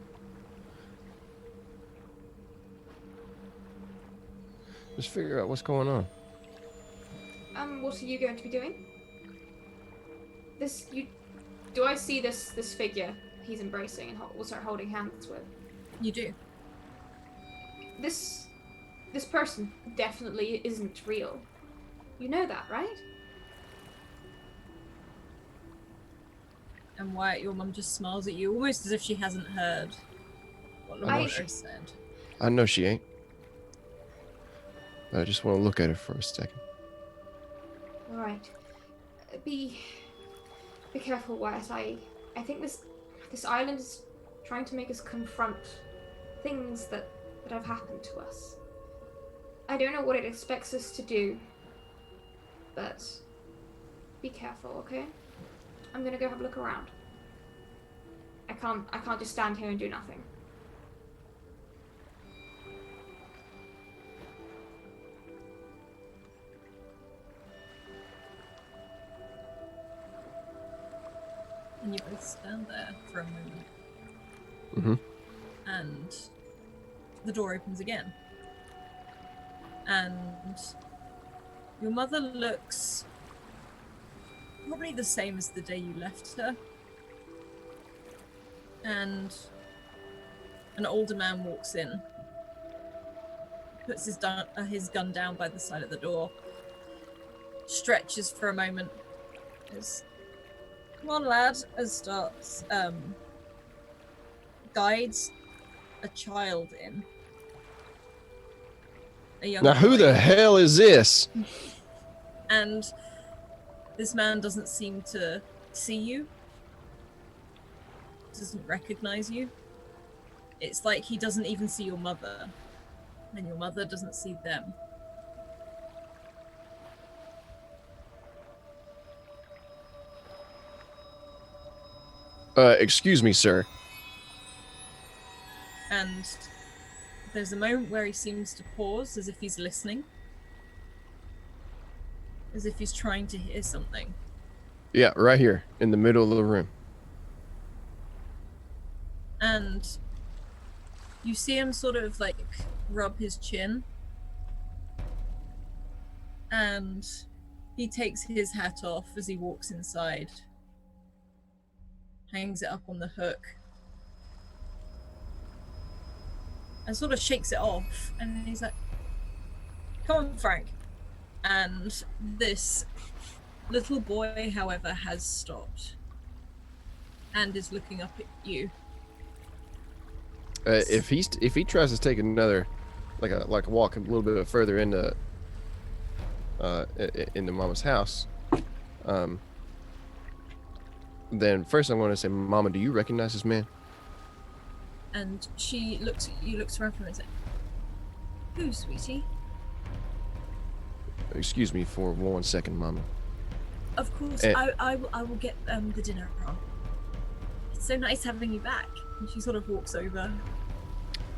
Just figure out what's going on. What are you going to be doing? Do I see this figure he's embracing and also holding hands with? You do. This person definitely isn't real. You know that, right? And Wyatt, your mum just smiles at you, almost as if she hasn't heard what Lamorna said. I know she ain't. But I just want to look at her for a second. All right. Be careful, Wyatt. I think this island is trying to make us confront things that have happened to us. I don't know what it expects us to do, but be careful, okay? I'm gonna go have a look around. I can't just stand here and do nothing. And you both stand there for a moment. Mm-hmm. And the door opens again. And your mother looks probably the same as the day you left her. And an older man walks in, puts his gun down by the side of the door, stretches for a moment, goes, "Come on, lad," and starts guides a child in. A young Now, who boy. the hell is this? And this man doesn't seem to see you, doesn't recognize you. It's like he doesn't even see your mother, and your mother doesn't see them. Excuse me, sir. And there's a moment where he seems to pause as if he's listening, as if he's trying to hear something. Yeah, right here in the middle of the room. And you see him sort of like rub his chin, and he takes his hat off as he walks inside, hangs it up on the hook, and sort of shakes it off, and he's like, "Come on, Frank." And this little boy, however, has stopped and is looking up at you. If he tries to take another, like a walk a little bit further into Mama's house, then first I'm going to say, Mama, do you recognize this man? And she looks at you, looks around for him and says, "Who, sweetie?" Excuse me for 1 second, Mama. Of course, I will get the dinner on. It's so nice having you back. And she sort of walks over.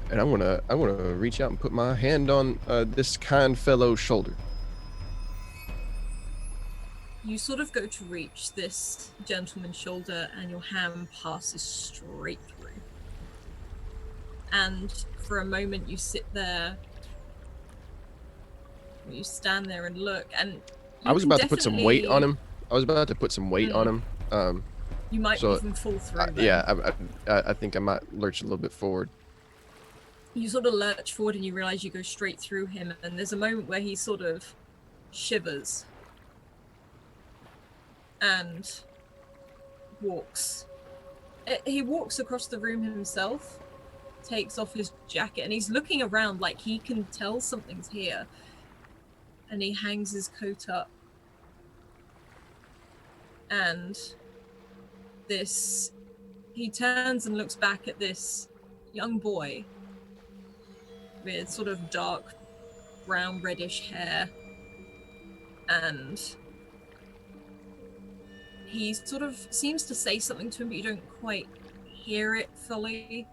And I wanna reach out and put my hand on this kind fellow's shoulder. You sort of go to reach this gentleman's shoulder, and your hand passes straight through. And for a moment, you sit there. You stand there and look, and I was about to put some weight on him. You might so, even fall through. Yeah, I think I might lurch a little bit forward. You sort of lurch forward, and you realize you go straight through him. And there's a moment where he sort of shivers and walks. He walks across the room himself, takes off his jacket, and he's looking around like he can tell something's here. And he hangs his coat up. And he turns and looks back at this young boy with sort of dark brown reddish hair, and he sort of seems to say something to him, but you don't quite hear it fully.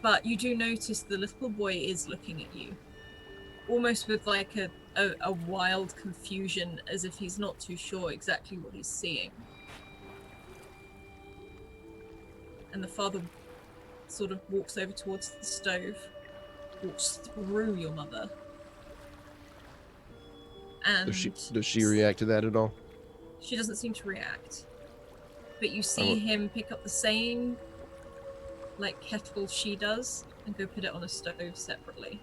But you do notice the little boy is looking at you, almost with like a wild confusion, as if he's not too sure exactly what he's seeing. And the father sort of walks over towards the stove, walks through your mother. And Does she react to that at all? She doesn't seem to react. But you see him pick up the same like kettle she does and go put it on a stove separately.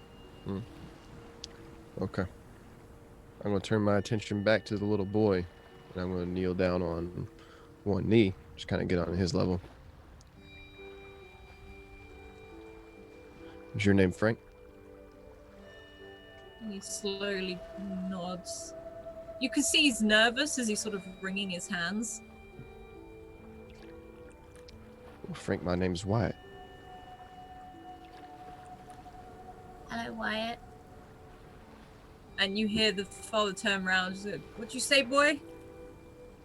Okay. I'm going to turn my attention back to the little boy, and I'm going to kneel down on one knee, just kind of get on his level. Is your name Frank? And he slowly nods. You can see he's nervous as he's sort of wringing his hands. Well, Frank, my name's Wyatt. Hello, Wyatt. And you hear the father turn around and say, "What'd you say, boy?"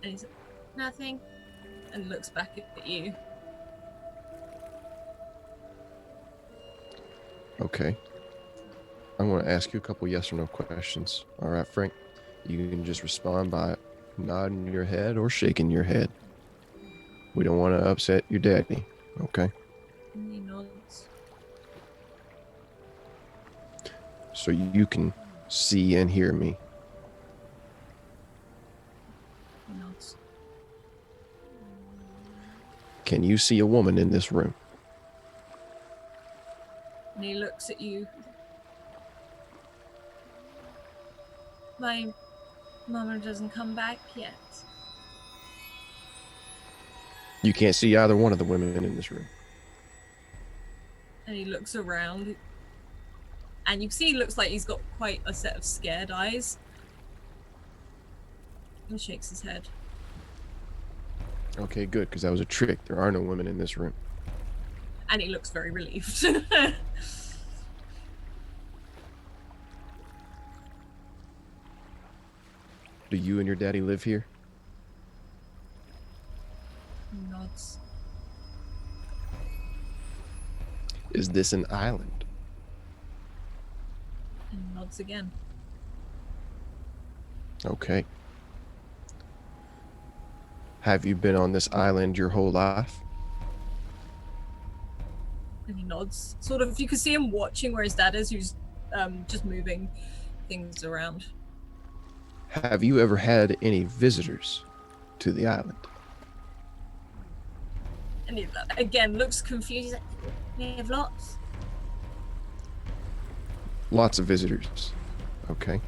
And he's like, Nothing. and looks back at you. Okay. I'm going to ask you a couple yes or no questions. All right, Frank? You can just respond by nodding your head or shaking your head. We don't want to upset your daddy, okay? And he nods. So you can see and hear me. He nods. Can you see a woman in this room? And he looks at you. My mama doesn't come back yet. You can't see either one of the women in this room. And he looks around. And you can see he looks like he's got quite a set of scared eyes. And shakes his head. Okay, good, because that was a trick. There are no women in this room. And he looks very relieved. Do you and your daddy live here? He nods. Is this an island? And nods again. Okay. Have you been on this island your whole life? And he nods. Sort of, you can see him watching where his dad is, who's just moving things around. Have you ever had any visitors to the island? And he, again, looks confused. He's like, We have lots. Lots of visitors. Okay.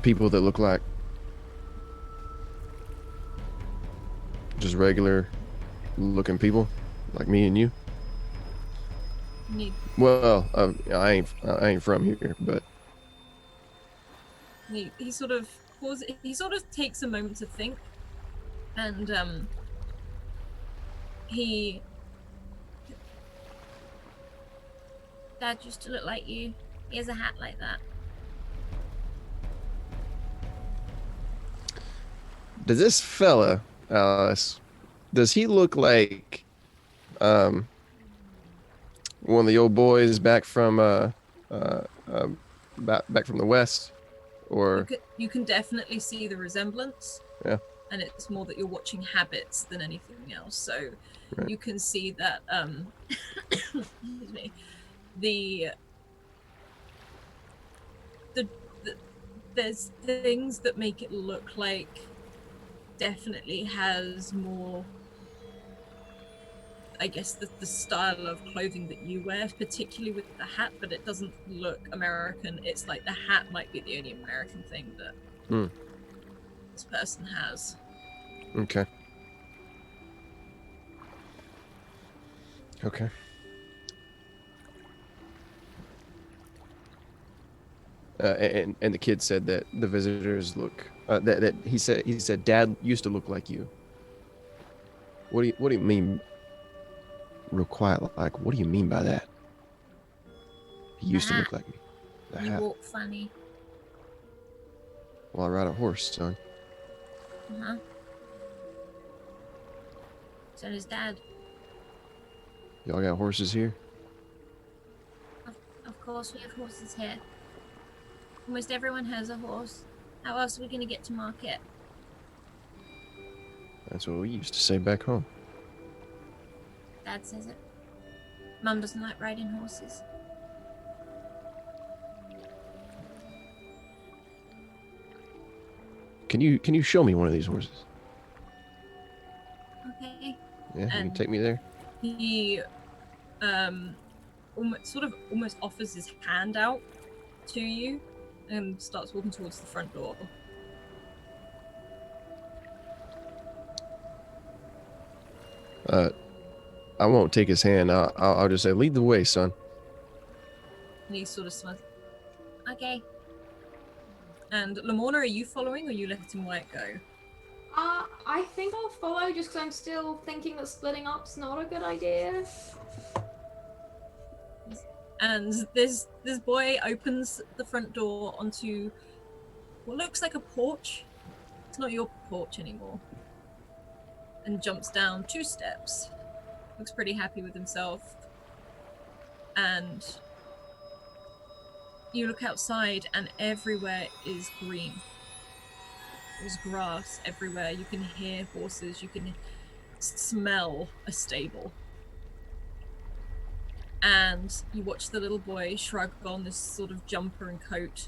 People that look like just regular looking people, like me and you. and Well, I ain't from here, but he sort of pauses. He sort of takes a moment to think, and he. Dad used to look like you. He has a hat like that. does this fella, Alice, does he look like one of the old boys back from back from the West, or You can definitely see the resemblance. Yeah. And it's more that you're watching habits than anything else. So Right. you can see that excuse me, the there's things that make it look like definitely has more, I guess, the style of clothing that you wear, particularly with the hat, but it doesn't look American. It's like the hat might be the only American thing that this person has. okay. Okay. And the kid said that the visitors look that he said Dad used to look like you. What do you mean? Real quiet, like what do you mean by that? He used to hat. look like me. The You hat. walk funny. Well, I ride a horse, son. Uh-huh. So does Dad. Y'all got horses here? Of course, we have horses here. Almost everyone has a horse. How else are we going to get to market? That's what we used to say back home. Dad says it. Mum doesn't like riding horses. Can you show me one of these horses? Okay. Yeah, you can And- take me there. He almost offers his hand out to you and starts walking towards the front door. I won't take his hand. I'll just say, lead the way, son. And he sort of smiles. Okay. And Lamorna, are you following, or are you letting Wyatt go? I think I'll follow just because I'm still thinking that splitting up's not a good idea. And this boy opens the front door onto what looks like a porch. It's not your porch anymore. And jumps down 2 steps. Looks pretty happy with himself. And you look outside and everywhere is green. There's grass everywhere. You can hear horses. You can smell a stable. And you watch the little boy shrug on this sort of jumper and coat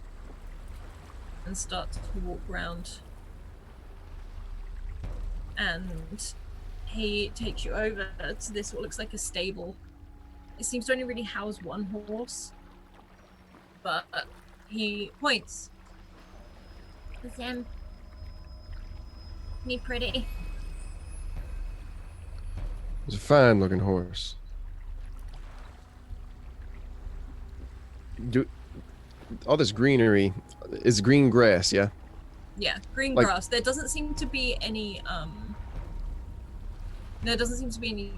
and start to walk around. And he takes you over to this what looks like a stable. It seems to only really house one horse, but he points. Is me pretty? It's a fine looking horse. do all this greenery is green grass, yeah? Yeah, green Like- grass. There doesn't seem to be any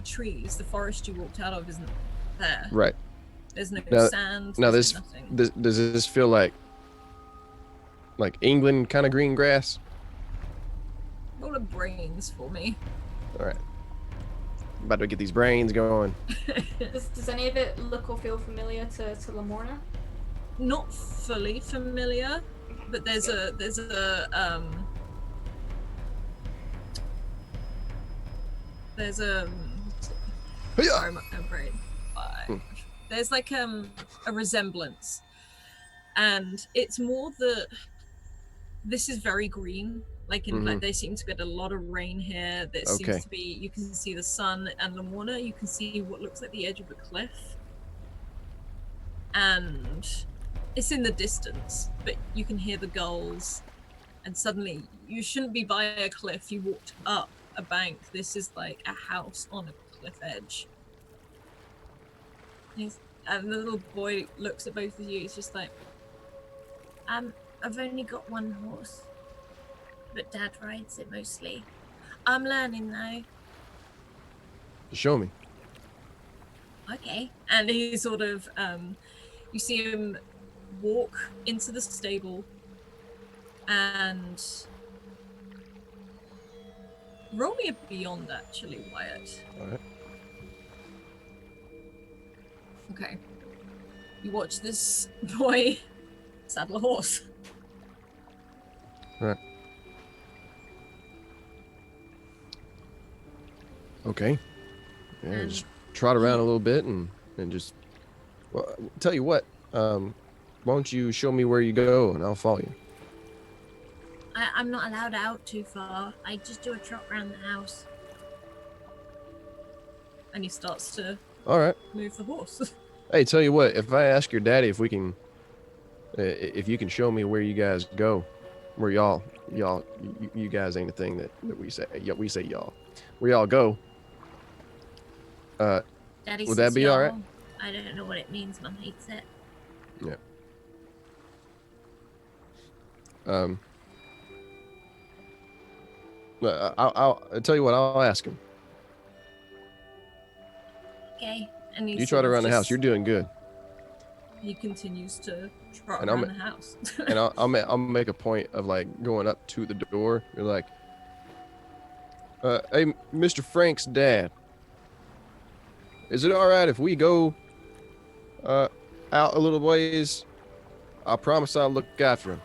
trees. The forest you walked out of isn't there. Right. There's no Now- sand. Now there's this, nothing. does this feel like England kind of green grass? Roll of brains for me. All right. About to get these brains going. Does any of it look or feel familiar to Lamorna? Not fully familiar, but there's a sorry, my brain. There's like a resemblance, and it's more that this is very green. Like in like they seem to get a lot of rain here. There seems to be, you can see the sun and Lamorna. You can see what looks like the edge of a cliff, and it's in the distance, but you can hear the gulls. And suddenly, you shouldn't be by a cliff. You walked up a bank. This is like a house on a cliff edge. And the little boy looks at both of you. He's just like, I've only got one horse, but Dad rides it mostly. I'm learning though. Show me. Okay. and he sort of, you see him walk into the stable and roll me a beyond, actually, Wyatt. All right. Okay. You watch this boy saddle a horse. All right. Okay. Yeah, just trot around a little bit and just. Well, tell you what. Why don't you show me where you go and I'll follow you. I'm not allowed out too far. I just do a trot around the house. And he starts to All right. move the horse. Hey, tell you what. If I ask your daddy if we can, if you can show me where you guys go, where y'all, you guys ain't a thing that we say. Yeah, we say y'all. Where y'all go. Daddy Would says that be all right? y'all. I don't know what it means. Mum hates it. Yeah. I'll tell you what. I'll ask him. Okay. And You trot around the house. You're doing good. He continues to trot And around the house. And I'll make a point of like going up to the door. You're like, hey, Mr. Frank's dad. Is it all right if we go out a little ways? I promise I'll look after him.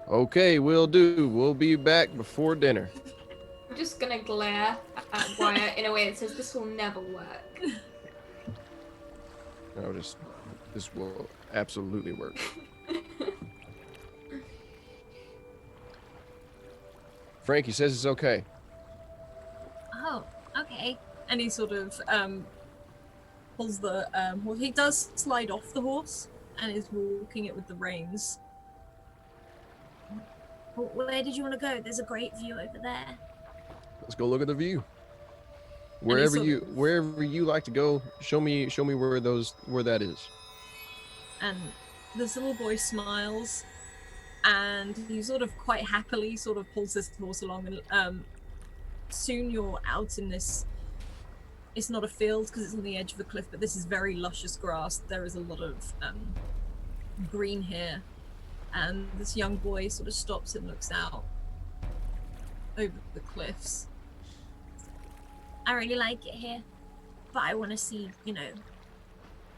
Okay, will do. We'll be back before dinner. I'm just gonna glare at Wyatt in a way that says this will never work. This will absolutely work. Frankie says it's okay. Oh, okay. And he sort of pulls the well, he does slide off the horse and is walking it with the reins. Where did you want to go? There's a great view over there. Let's go look at the view. he Wherever sort you like to go, show me where that is. And this little boy smiles, and he sort of quite happily sort of pulls this horse along, and soon you're out in this. It's not a field because it's on the edge of the cliff, but this is very luscious grass. There is a lot of green here, and this young boy sort of stops and looks out over the cliffs. I really like it here, but I want to see,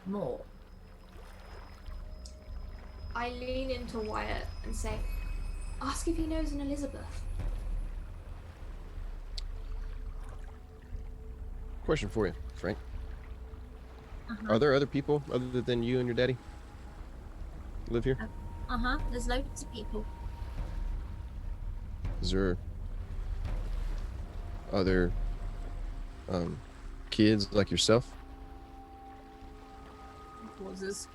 more. I lean into Wyatt and say, ask if he knows an Elizabeth. Question for you, Frank. Are there other people other than you and your daddy live here? There's loads of people. Is there other kids like yourself? Pauses.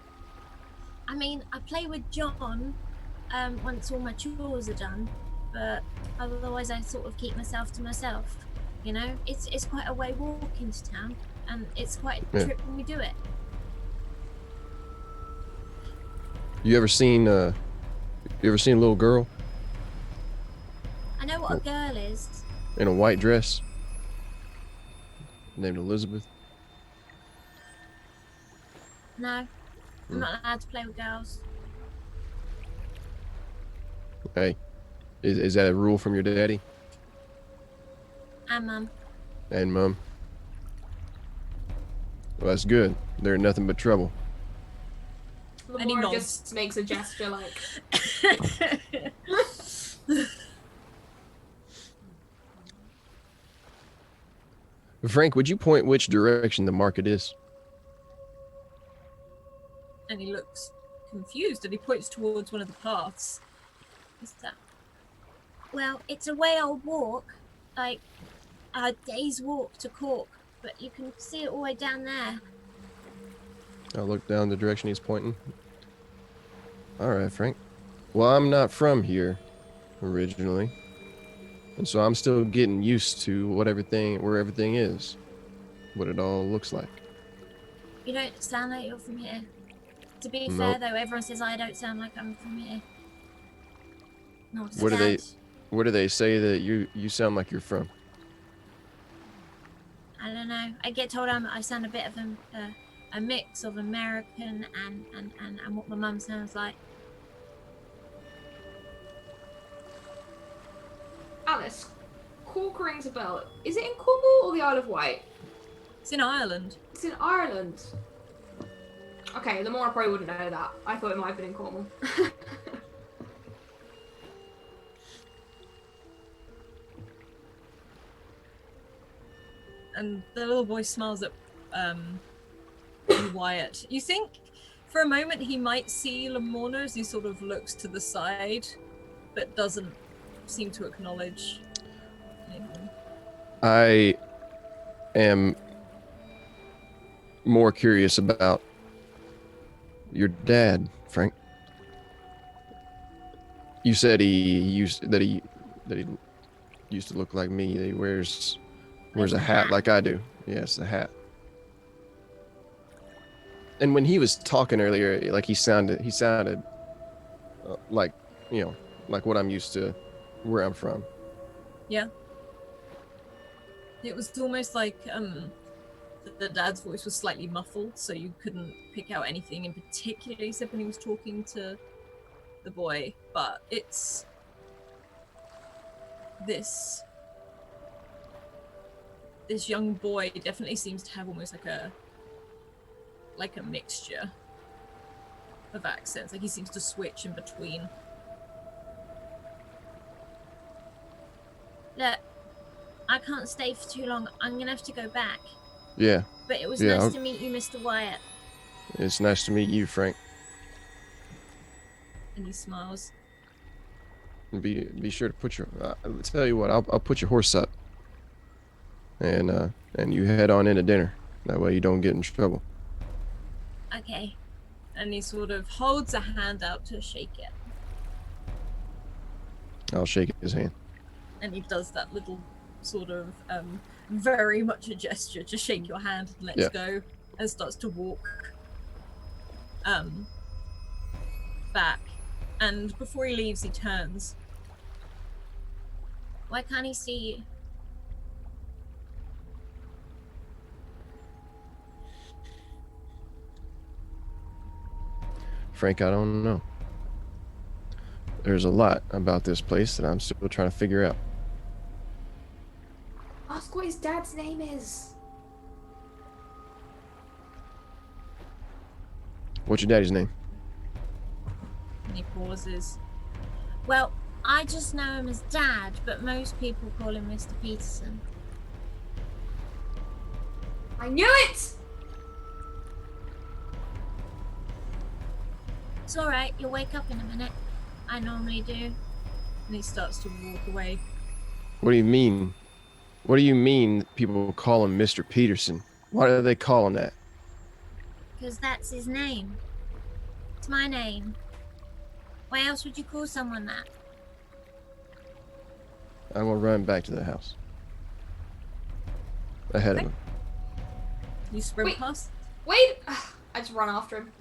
I mean, I play with John once all my chores are done, but otherwise I sort of keep myself to myself. It's quite a way walk into town, and it's quite a trip when we do it. You ever seen a little girl I know what a girl is. in a white dress named Elizabeth? No, I'm not allowed to play with girls. Hey, is that a rule from your daddy And mum. and mom? Well, that's good. They're nothing but trouble. And he Lamora nods. just makes a gesture like. Frank, would you point which direction the market is? And he looks confused and he points towards one of the paths. What's that? Well, it's a way old walk, like a day's walk to Cork, but you can see it all the way down there. I'll look down the direction he's pointing. All right, Frank. Well, I'm not from here originally, and so I'm still getting used to where everything is, what it all looks like. You don't sound like you're from here. To be Nope. fair, though, everyone says I don't sound like I'm from here. Nor does Where do they- Dad. Where do they say that you sound like you're from? I don't know. I get told I sound a bit of a mix of American and what my mum sounds like. Alice, Cork rings a bell. Is it in Cornwall or the Isle of Wight? It's in Ireland. It's in Ireland. Okay, Lamora probably wouldn't know that. I thought it might have been in Cornwall. And the little boy smiles at Wyatt. You think for a moment he might see Lamorna as he sort of looks to the side, but doesn't seem to acknowledge anything. I am more curious about your dad, Frank. You said he used to look like me. That he wears a hat like I do. Yes, a hat. And when he was talking earlier, like he sounded like, like what I'm used to, where I'm from. Yeah. It was almost like the dad's voice was slightly muffled, so you couldn't pick out anything in particular except when he was talking to the boy. But it's this young boy definitely seems to have almost like a mixture of accents. Like he seems to switch in between. Look, I can't stay for too long. I'm gonna have to go back. Yeah, But it was Yeah, nice I'll- to meet you, Mr. Wyatt. it's nice to meet you, Frank. And he smiles. And be sure to put your. I'll tell you what. I'll put your horse up. And you head on into dinner. That way you don't get in trouble. Okay. And he sort of holds a hand out to shake it. I'll shake his hand. And he does that little sort of very much a gesture to shake your hand and lets Yeah. go and starts to walk back. And before he leaves, he turns. Why can't he see you? Frank, I don't know. There's a lot about this place that I'm still trying to figure out. Ask what his dad's name is. What's your daddy's name? And he pauses. Well, I just know him as Dad, but most people call him Mr. Peterson. I knew it! It's alright, you'll wake up in a minute. I normally do. And he starts to walk away. What do you mean? What do you mean people call him Mr. Peterson? Why do they call him that? Because that's his name. It's my name. Why else would you call someone that? I'm gonna run back to the house. Ahead of him. You sprint Wait. past. Wait! I just run after him.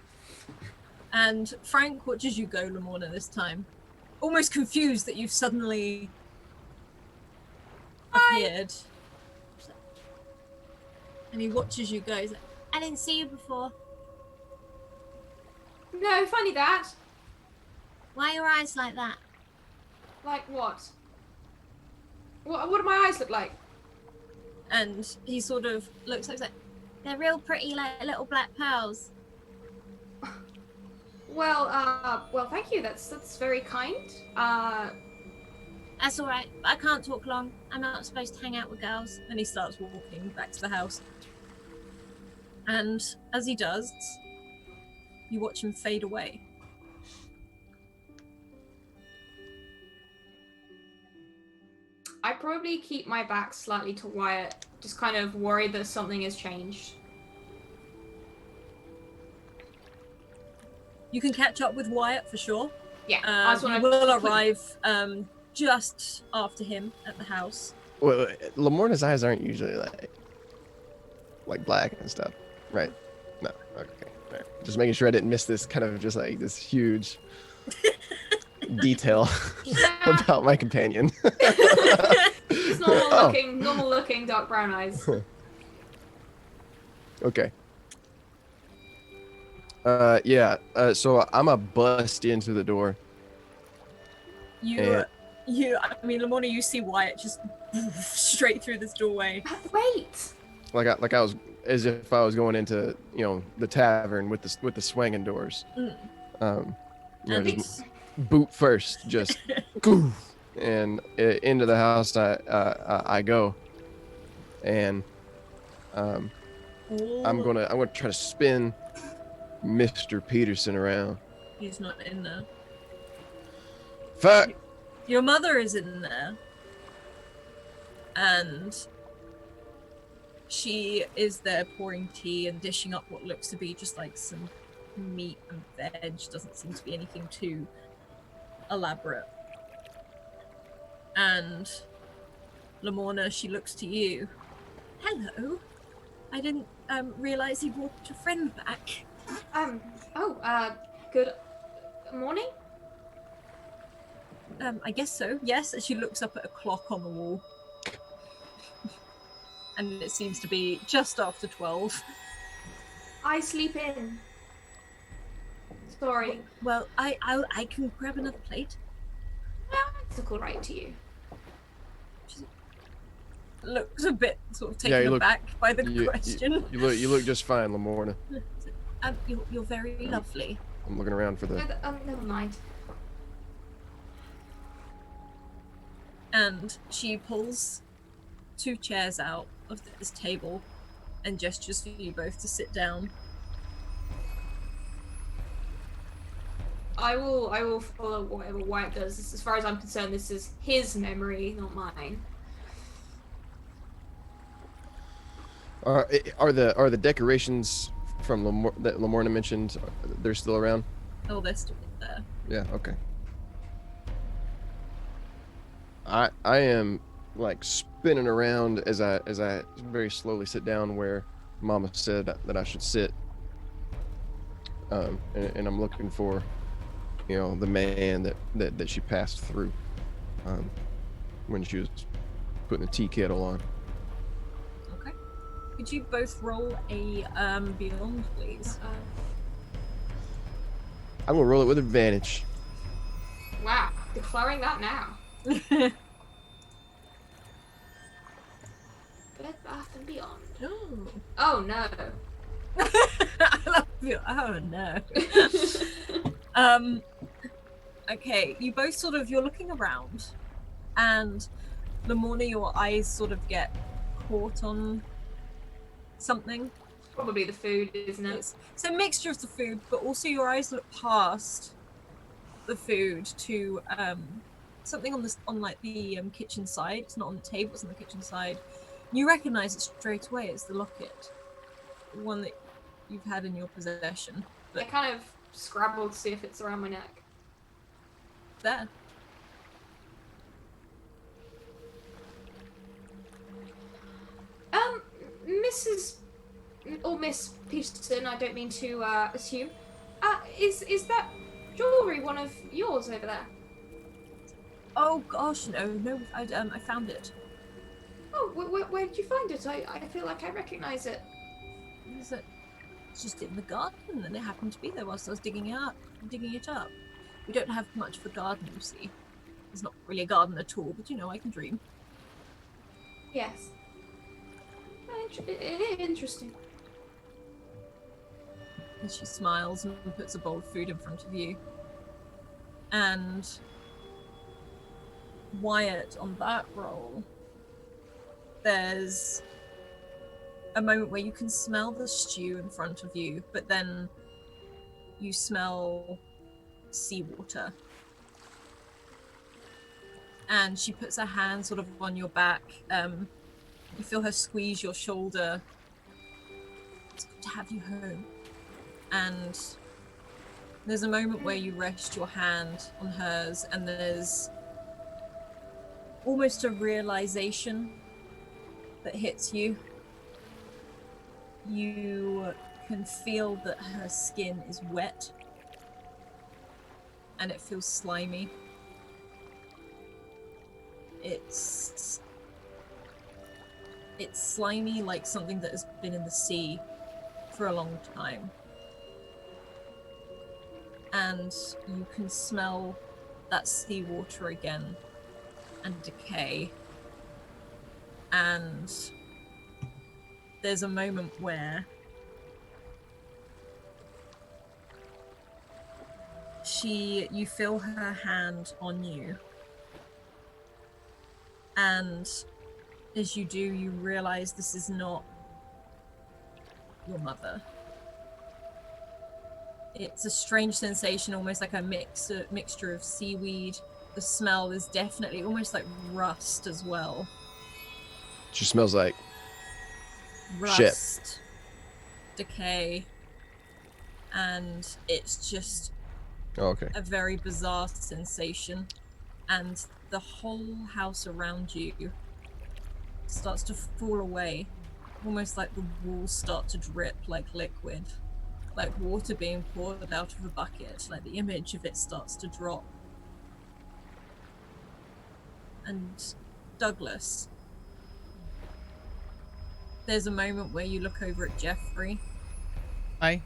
And Frank watches you go, Lamorna, this time. Almost confused that you've suddenly appeared. And he watches you go. He's like, I didn't see you before. No, funny that. Why are your eyes like that? Like what? What do my eyes look like? and he sort of looks like, They're real pretty, like little black pearls. Well, thank you. That's very kind. That's all right. I can't talk long. I'm not supposed to hang out with girls. and he starts walking back to the house. And as he does, you watch him fade away. I probably keep my back slightly to Wyatt, just kind of worried that something has changed. You can catch up with Wyatt for sure. Yeah, I just You want will arrive just after him at the house. Well, Lamorna's eyes aren't usually like black and stuff, right? No, okay. All right. Just making sure I didn't miss this kind of just like this huge detail about my companion. It's normal looking dark brown eyes. Okay. Yeah. So I'm a bust into the door. I mean, Lamorna, you see Wyatt just straight through this doorway. Wait. Like I was as if I was going into the tavern with the swinging doors. Just boot first, just goof, and into the house I go, and I'm gonna try to spin Mr. Peterson around. He's not in there. Fuck. Your mother is in there, and she is there pouring tea and dishing up what looks to be just like some meat and veg. Doesn't seem to be anything too elaborate. And Lamorna, she looks to you. Hello. I didn't realize you brought your friend back. Good morning. I guess so, yes. As she looks up at a clock on the wall. And it seems to be just after 12. I sleep in. Sorry. Well, I can grab another plate. That's a cool right to you. She looks a bit sort of taken aback by the question. You look just fine, Lamorna. You're very lovely. I'm looking around for the. Never mind. And she pulls 2 chairs out of this table and gestures for you both to sit down. I will follow whatever Wyatt does. As far as I'm concerned, this is his memory, not mine. Are the decorations from that Lamorna mentioned? They're still around? Oh, they're still there. Yeah. Okay. I am like spinning around as I very slowly sit down where Mama said that I should sit. And I'm looking for, the man that she passed through, when she was putting the tea kettle on. Okay. Could you both roll a Beyond, please? I'm gonna roll it with advantage. Wow, declaring that now. Bed Bath and Beyond. Oh. Oh no. I love you. Oh no. Okay, you both you're looking around, and Lamorna, your eyes sort of get caught on something. Probably the food, isn't it? It's a mixture of the food, but also your eyes look past the food to something on the kitchen side. It's not on the table, it's on the kitchen side. You recognize it straight away. It's the locket, the one that you've had in your possession. But I kind of scrabble to see if it's around my neck. There. Mrs. or Miss Peterson, I don't mean to assume. Is that jewelry one of yours over there? Oh gosh, no, I found it. Oh, where did you find it? I feel like I recognize it. It's just in the garden, and it happened to be there whilst I was digging it up. We don't have much of a garden, you see. It's not really a garden at all, but I can dream. Yes. Interesting. And she smiles and puts a bowl of food in front of you. And Wyatt, on that roll, there's a moment where you can smell the stew in front of you, but then you smell seawater. And she puts her hand sort of on your back. You feel her squeeze your shoulder. It's good to have you home. And there's a moment where you rest your hand on hers, and there's almost a realization that hits you. You can feel that her skin is wet, and it feels slimy. It's slimy, like something that has been in the sea for a long time. And you can smell that seawater again and decay. And there's a moment where you feel her hand on you. And as you do, you realize this is not your mother. It's a strange sensation, almost like a mixture of seaweed. The smell is definitely almost like rust as well. She smells like Rust, shit. Decay, and it's just a very bizarre sensation. And the whole house around you starts to fall away, almost like the walls start to drip like liquid, like water being poured out of a bucket, like the image of it starts to drop. And Douglas, there's a moment where you look over at Jeffrey. Hi.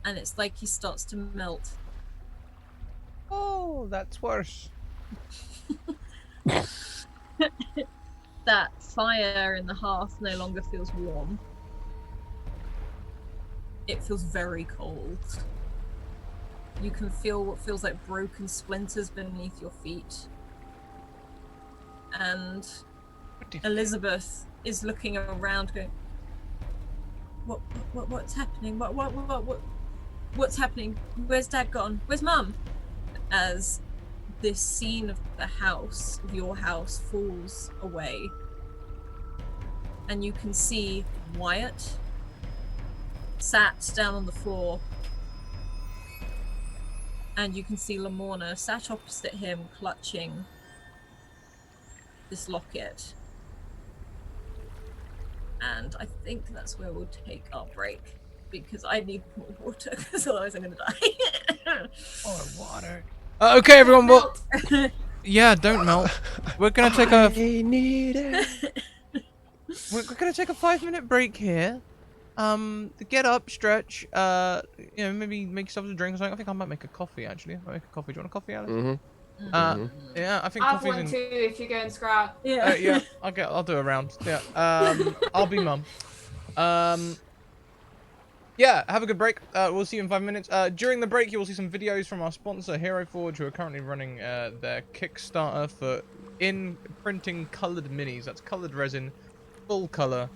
And it's like he starts to melt. Oh, that's worse. That fire in the hearth no longer feels warm. It feels very cold. You can feel what feels like broken splinters beneath your feet. And Elizabeth is looking around going, what's happening? What's happening? Where's Dad gone? Where's Mum? As this scene of the house, of your house, falls away. And you can see Wyatt sat down on the floor. And you can see Lamorna sat opposite him, clutching this locket. And I think that's where we'll take our break, because I need more water, because otherwise I'm going to die. More water. Okay, everyone. Well, yeah, don't melt. We're gonna take a. We're gonna take a 5-minute break here. Get up, stretch. Maybe make yourself a drink or something. I think I might make a coffee actually. I might make a coffee. Do you want a coffee, Alice? Yeah, I think I've coffee's one too. If you're going scrap. Yeah. yeah, I'll do a round. Yeah. I'll be mum. Yeah, have a good break. We'll see you in 5 minutes. During the break, you will see some videos from our sponsor, Hero Forge, who are currently running their Kickstarter for printing colored minis. That's colored resin, full color.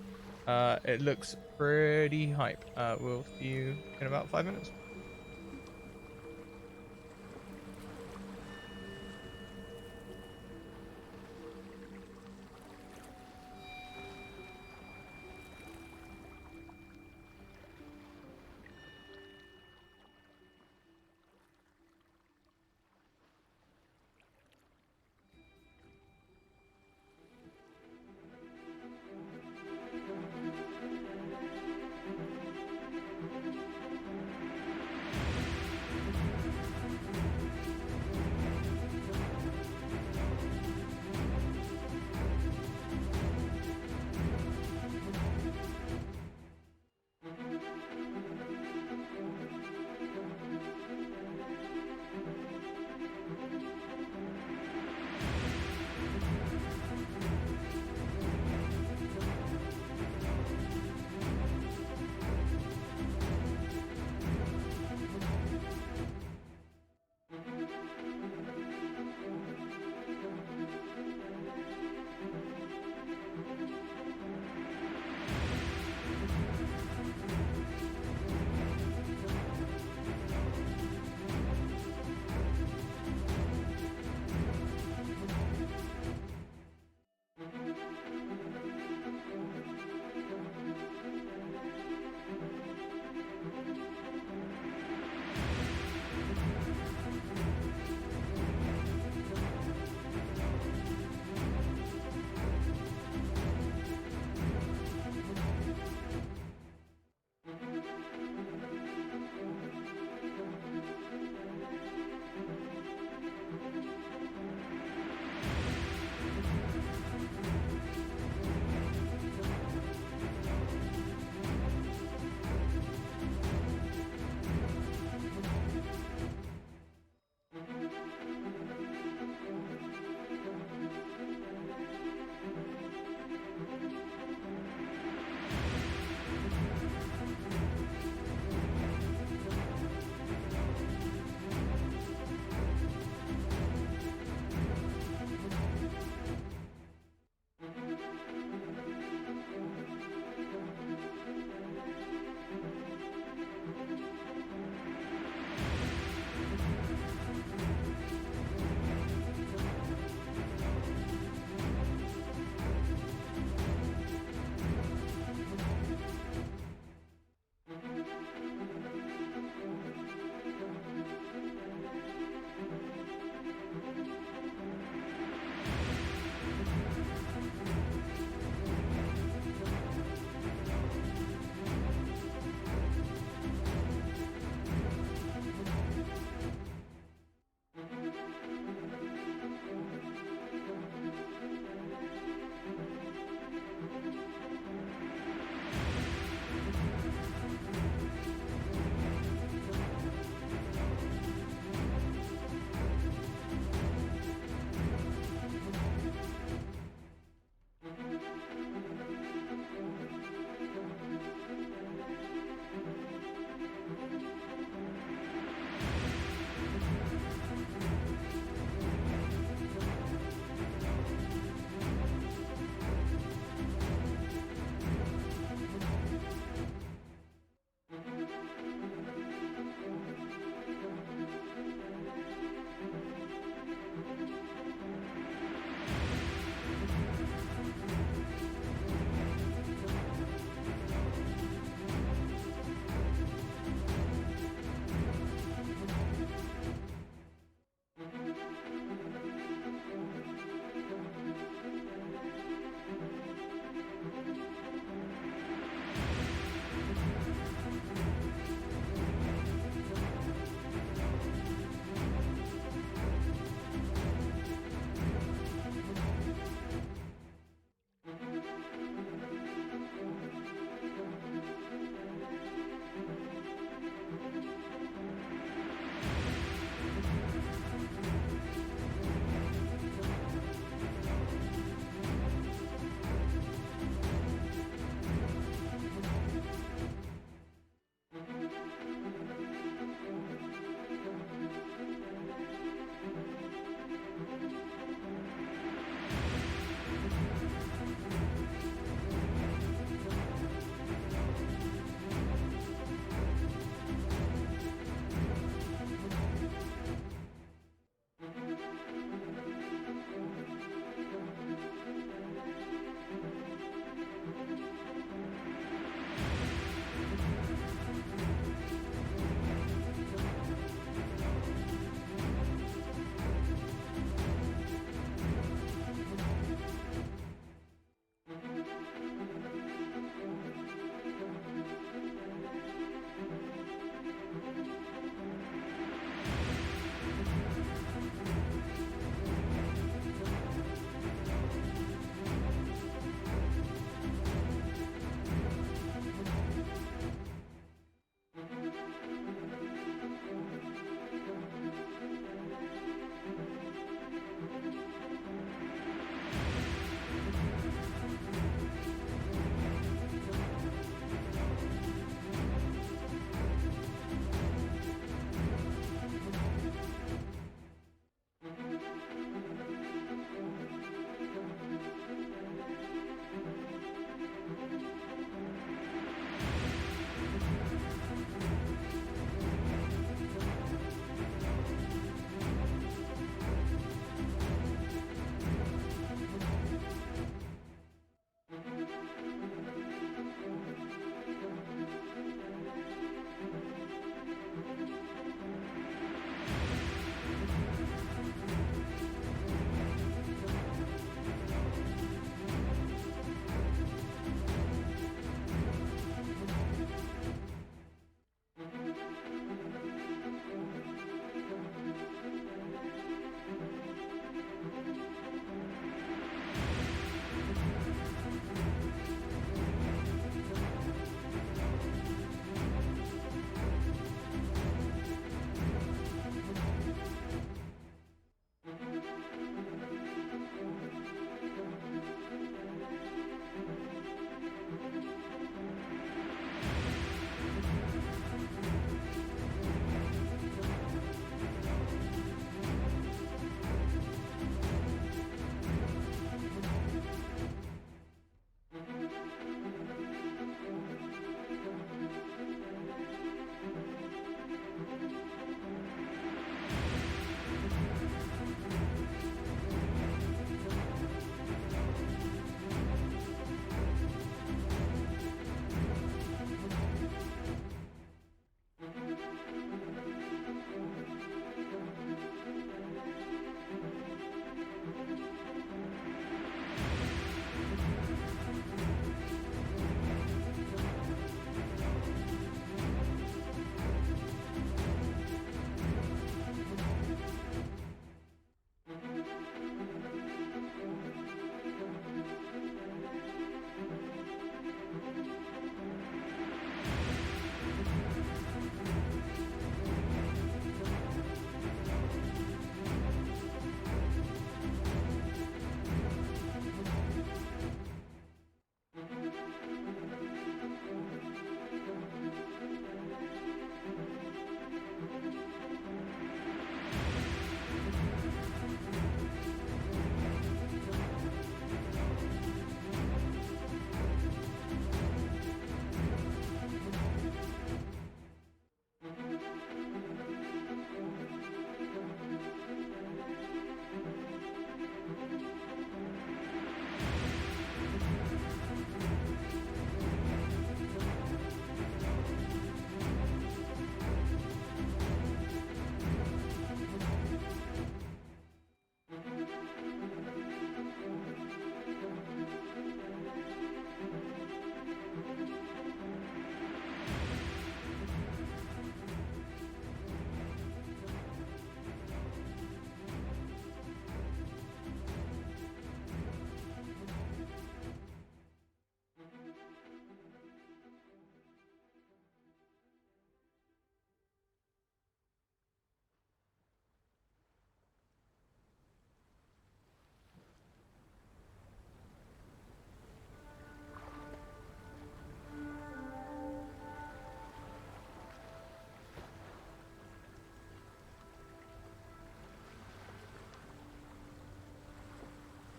It looks pretty hype. We'll see you in about 5 minutes.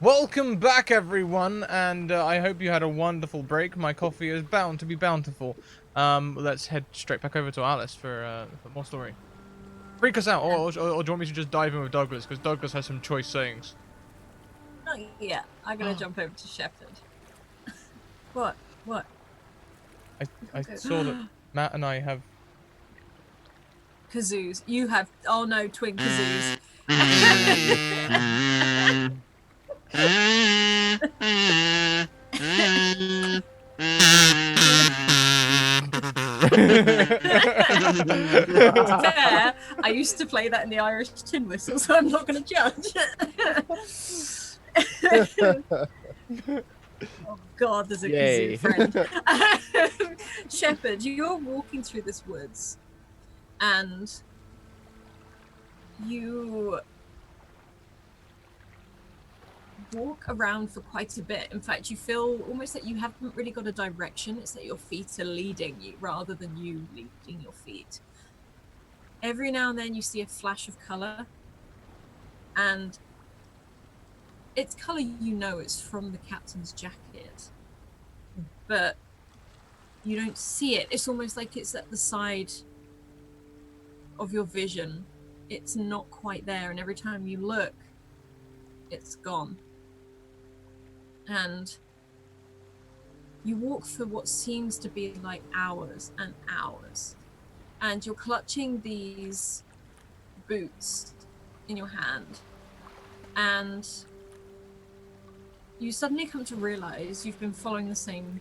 Welcome back, everyone, and I hope you had a wonderful break. My coffee is bound to be bountiful. Let's head straight back over to Alice for more story. Freak us out, or do you want me to just dive in with Douglas? Because Douglas has some choice sayings. Not yet. I'm gonna jump over to Shepherd. What? What? I saw that Matt and I have... Kazoos. You have. Oh no, twin kazoos. Fair. I used to play that in the Irish tin whistle, so I'm not going to judge. Oh God, there's a Yay. kazoo friend. Shepherd, you're walking through this woods, and you walk around for quite a bit. In fact, you feel almost like you haven't really got a direction. It's that your feet are leading you rather than you leading your feet. Every now and then you see a flash of color, and it's color you know it's from the captain's jacket, but you don't see it. It's almost like it's at the side of your vision. It's not quite there, and every time you look, it's gone. And you walk for what seems to be like hours and hours, and you're clutching these boots in your hand, and you suddenly come to realize you've been following the same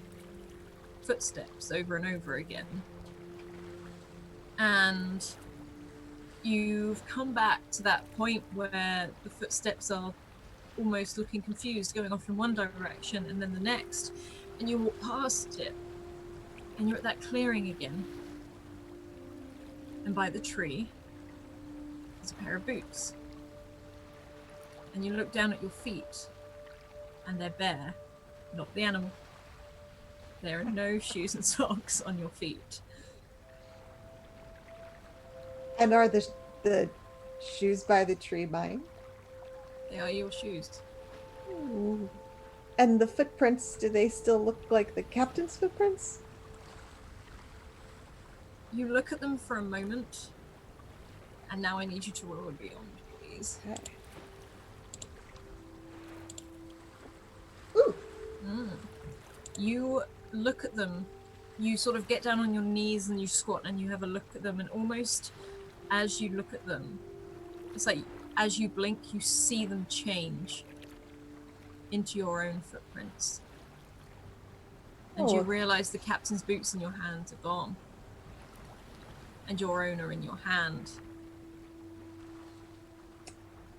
footsteps over and over again. And you've come back to that point where the footsteps are almost looking confused, going off in one direction and then the next, and you walk past it, and you're at that clearing again. And by the tree, there's a pair of boots. And you look down at your feet, and they're bare, not the animal. There are no shoes and socks on your feet. And are the shoes by the tree mine? They are your shoes. Ooh. And the footprints, do they still look like the captain's footprints? You look at them for a moment, and now I need you to roll a beyond, please. Okay. Ooh. You look at them, you sort of get down on your knees and you squat and you have a look at them, and almost as you look at them, it's like as you blink, you see them change into your own footprints. And you realize the captain's boots in your hands are gone. And your own are in your hand.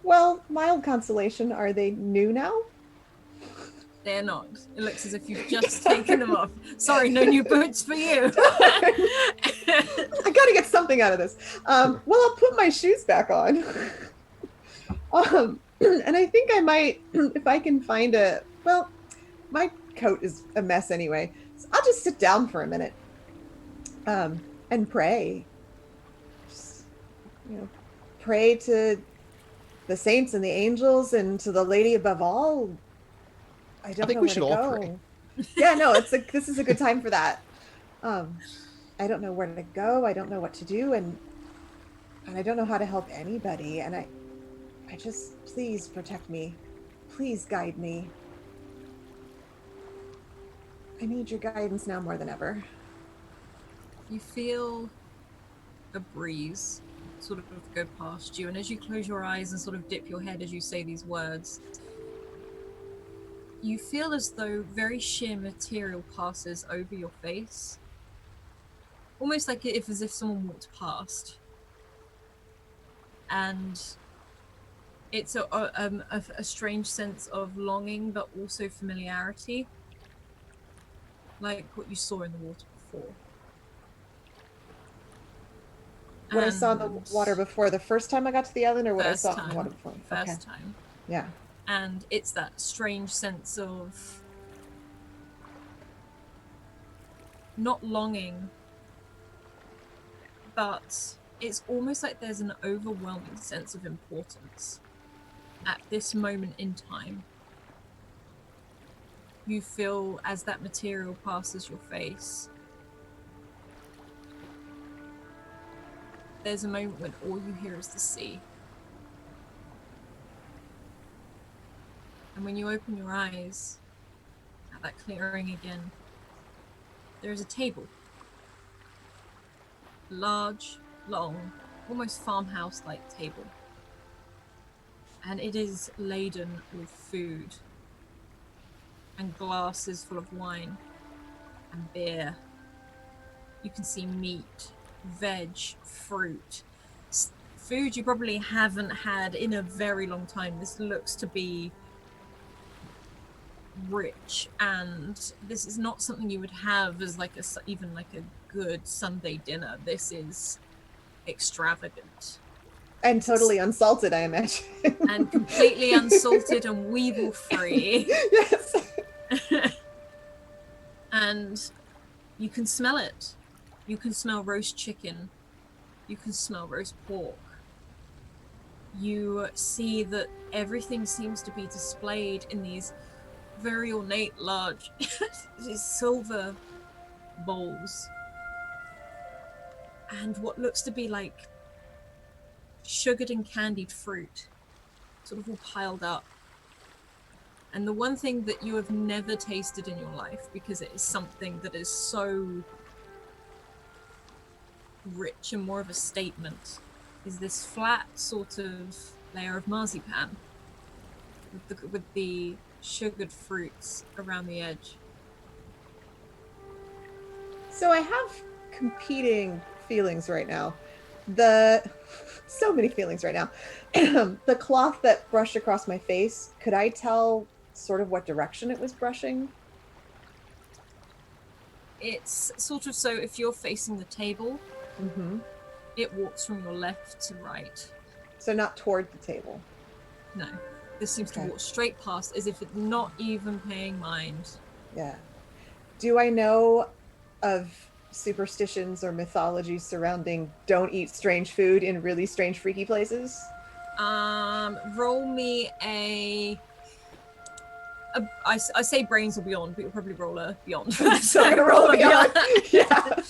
Well, mild consolation. Are they new now? They're not. It looks as if you've just taken them off. Sorry, no new boots for you. I gotta get something out of this. Well, I'll put my shoes back on. And I think I might, if I can find well, my coat is a mess anyway. So I'll just sit down for a minute and pray. Just, pray to the saints and the angels and to the lady above all. I think know we where should to all go. pray. Yeah, no, this is a good time for that. I don't know where to go. I don't know what to do, and I don't know how to help anybody. And I just, please protect me. Please guide me. I need your guidance now more than ever. You feel a breeze sort of go past you, and as you close your eyes and sort of dip your head as you say these words, you feel as though very sheer material passes over your face. Almost like as if someone walked past. And it's a strange sense of longing, but also familiarity. Like what you saw in the water before. What I saw in the water before, the first time I got to the island, or what I saw in the water before? First time. Yeah. And it's that strange sense of not longing, but it's almost like there's an overwhelming sense of importance at this moment in time you feel as that material passes your face, there's a moment when all you hear is the sea. And when you open your eyes at that clearing again, there is a table. Large, long, almost farmhouse-like table. And it is laden with food and glasses full of wine and beer. You can see meat, veg, fruit, food you probably haven't had in a very long time. This looks to be rich, and this is not something you would have as like even like a good Sunday dinner. This is extravagant. And totally unsalted, I imagine. And completely unsalted and weevil free. Yes. And you can smell it. You can smell roast chicken. You can smell roast pork. You see that everything seems to be displayed in these very ornate, large, these silver bowls. And what looks to be like sugared and candied fruit, sort of all piled up. And the one thing that you have never tasted in your life, because it is something that is so rich and more of a statement, is this flat sort of layer of marzipan with the sugared fruits around the edge. So I have competing feelings right now. So many feelings right now. The cloth that brushed across my face, could I tell sort of what direction it was brushing? It's sort of, so if you're facing the table, Mm-hmm. it walks from your left to right. So not toward the table. No, this seems to Okay. walk straight past as if it's not even paying mind. Yeah. Do I know of superstitions or mythology surrounding don't eat strange food in really strange, freaky places? Roll me I say brains or beyond, but you'll probably roll a beyond. I'm still gonna roll a beyond. Yeah.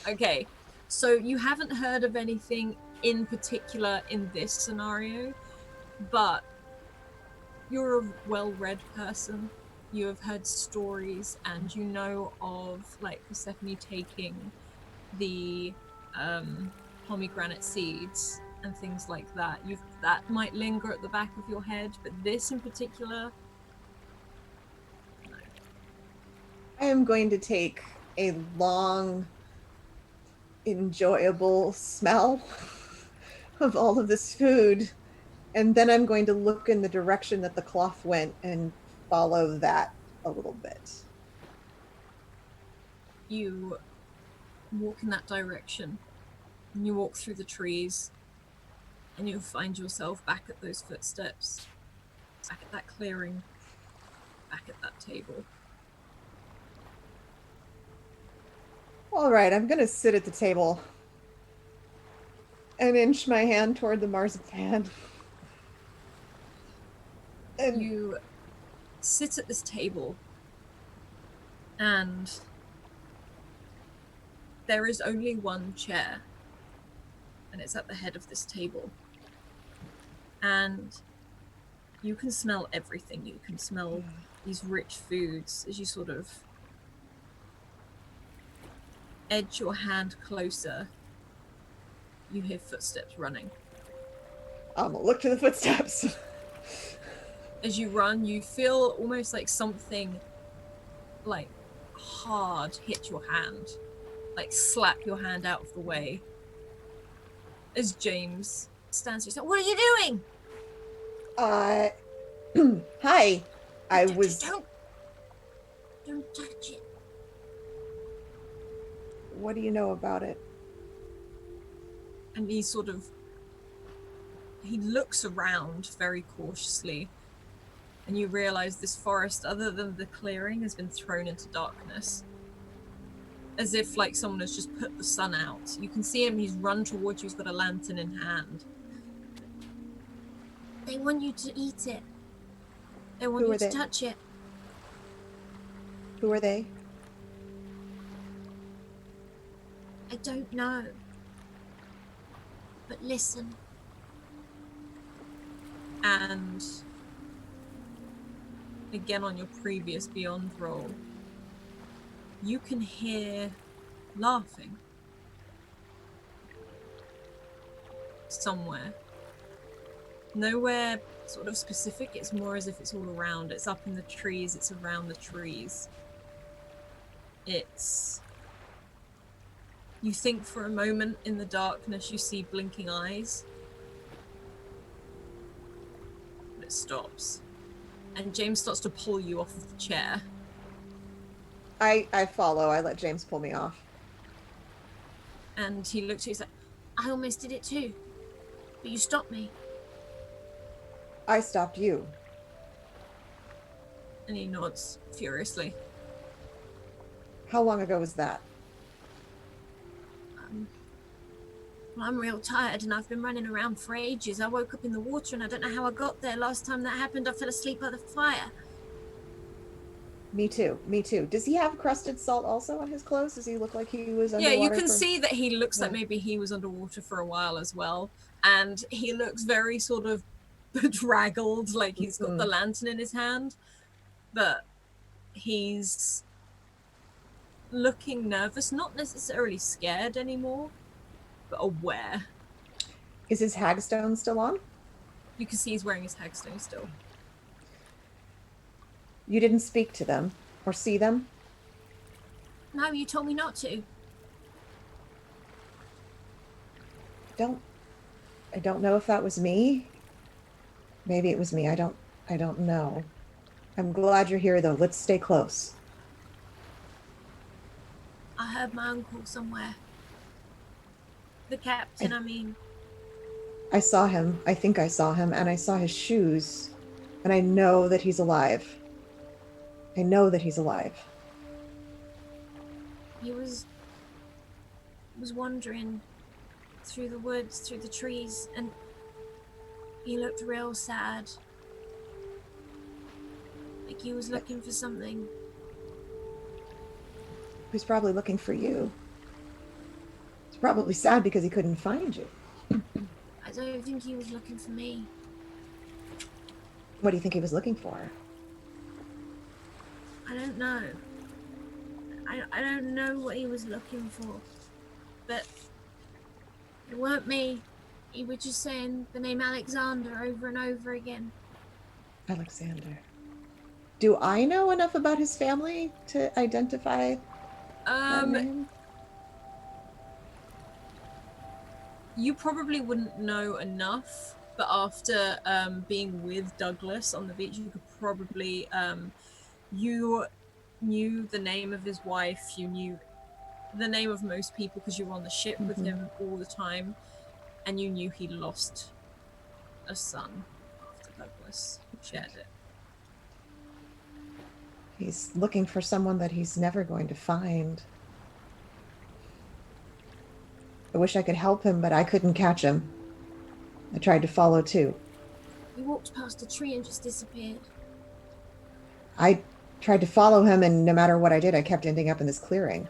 Okay, so you haven't heard of anything in particular in this scenario, but you're a well-read person. You have heard stories, and you know of like Persephone taking the pomegranate seeds and things like that. That might linger at the back of your head, but this in particular, no. I am going to take a long, enjoyable smell of all of this food, and then I'm going to look in the direction that the cloth went and follow that a little bit. You walk in that direction, and you walk through the trees, and you'll find yourself back at those footsteps, back at that clearing, back at that table. All right, I'm going to sit at the table and inch my hand toward the marzipan. And You sit at this table, and there is only one chair, and it's at the head of this table. And you can smell everything. You can smell these rich foods as you sort of edge your hand closer. You hear footsteps running. I'm gonna look to the footsteps. As you run, you feel almost like something like hard hit your hand, like slap your hand out of the way. As James stands there, what are you doing? Hi. Don't touch it. What do you know about it? And he looks around very cautiously, and you realize this forest, other than the clearing, has been thrown into darkness. As if like someone has just put the sun out. You can see him, he's run towards you, he's got a lantern in hand. They want you to eat it. They want Who you are to they? touch it. Who are they? I don't know. But listen. And again on your previous Beyond roll, you can hear laughing somewhere. Nowhere sort of specific, it's more as if it's all around. It's up in the trees, it's around the trees. It's... You think for a moment in the darkness you see blinking eyes. But it stops. And James starts to pull you off of the chair. I follow. I let James pull me off. And he looks at you, he's like, I almost did it too. But you stopped me. I stopped you. and he nods furiously. How long ago was that? Well, I'm real tired and I've been running around for ages. I woke up in the water and I don't know how I got there. Last time that happened, I fell asleep by the fire. Me too. Me too. Does he have crusted salt also on his clothes? Does he look like he was underwater? Yeah, you can see that he looks like maybe he was underwater for a while as well. And he looks very sort of bedraggled, like he's got the lantern in his hand. But he's looking nervous, not necessarily scared anymore, but aware. Is his hagstone still on? You can see he's wearing his hagstone still. You didn't speak to them or see them? No, you told me not to. I don't know if that was me. Maybe it was me. I don't know. I'm glad you're here though. Let's stay close. I heard my uncle somewhere. The captain, I mean. I saw him. I think I saw him, and I saw his shoes. And I know that he's alive. I know that he's alive. He was wandering through the woods, through the trees, and he looked real sad. Like he was looking for something. He's probably looking for you. He's probably sad because he couldn't find you. I don't think he was looking for me. What do you think he was looking for? I don't know. I don't know what he was looking for. But it weren't me. He was just saying the name Alexander over and over again. Alexander. Do I know enough about his family to identify that name? You probably wouldn't know enough, but after being with Douglas on the beach, you could probably you knew the name of his wife, you knew the name of most people because you were on the ship with him all the time, and you knew he lost a son after Douglas shared it. He's looking for someone that he's never going to find. I wish I could help him, but I couldn't catch him. I tried to follow too. He walked past a tree and just disappeared. I tried to follow him, and no matter what I did, I kept ending up in this clearing.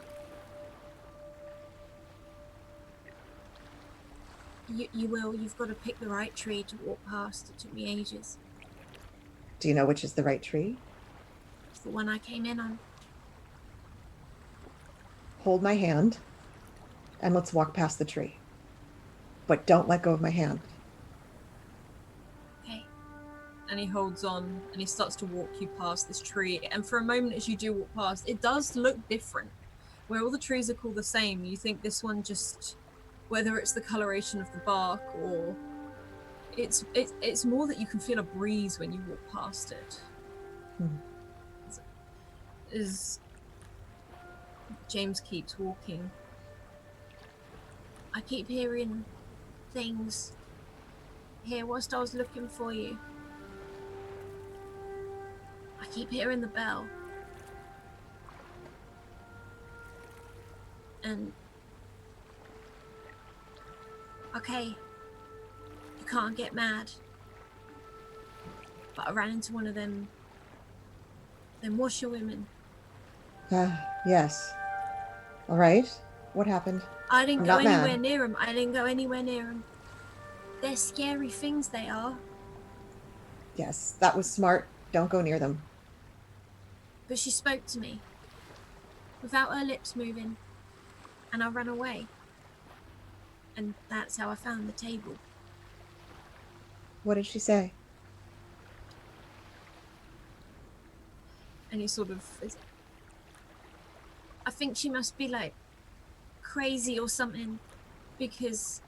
You will. You've got to pick the right tree to walk past. It took me ages. Do you know which is the right tree? It's the one I came in on. Hold my hand, and let's walk past the tree. But don't let go of my hand. Okay. And he holds on and he starts to walk you past this tree. And for a moment, as you do walk past, it does look different. Where all the trees are called the same, you think this one just, whether it's the coloration of the bark or it's more that you can feel a breeze when you walk past it. As James keeps walking, I keep hearing things here whilst I was looking for you. I keep hearing the bell. And okay, you can't get mad. But I ran into one of them washerwomen. Yes. All right. What happened? I didn't I'm go not anywhere mad. near them. I didn't go anywhere near them. They're scary things, they are. Yes, that was smart. Don't go near them. But she spoke to me without her lips moving, and I ran away. And that's how I found the table. What did she say? And he sort of, I think she must be like crazy or something, because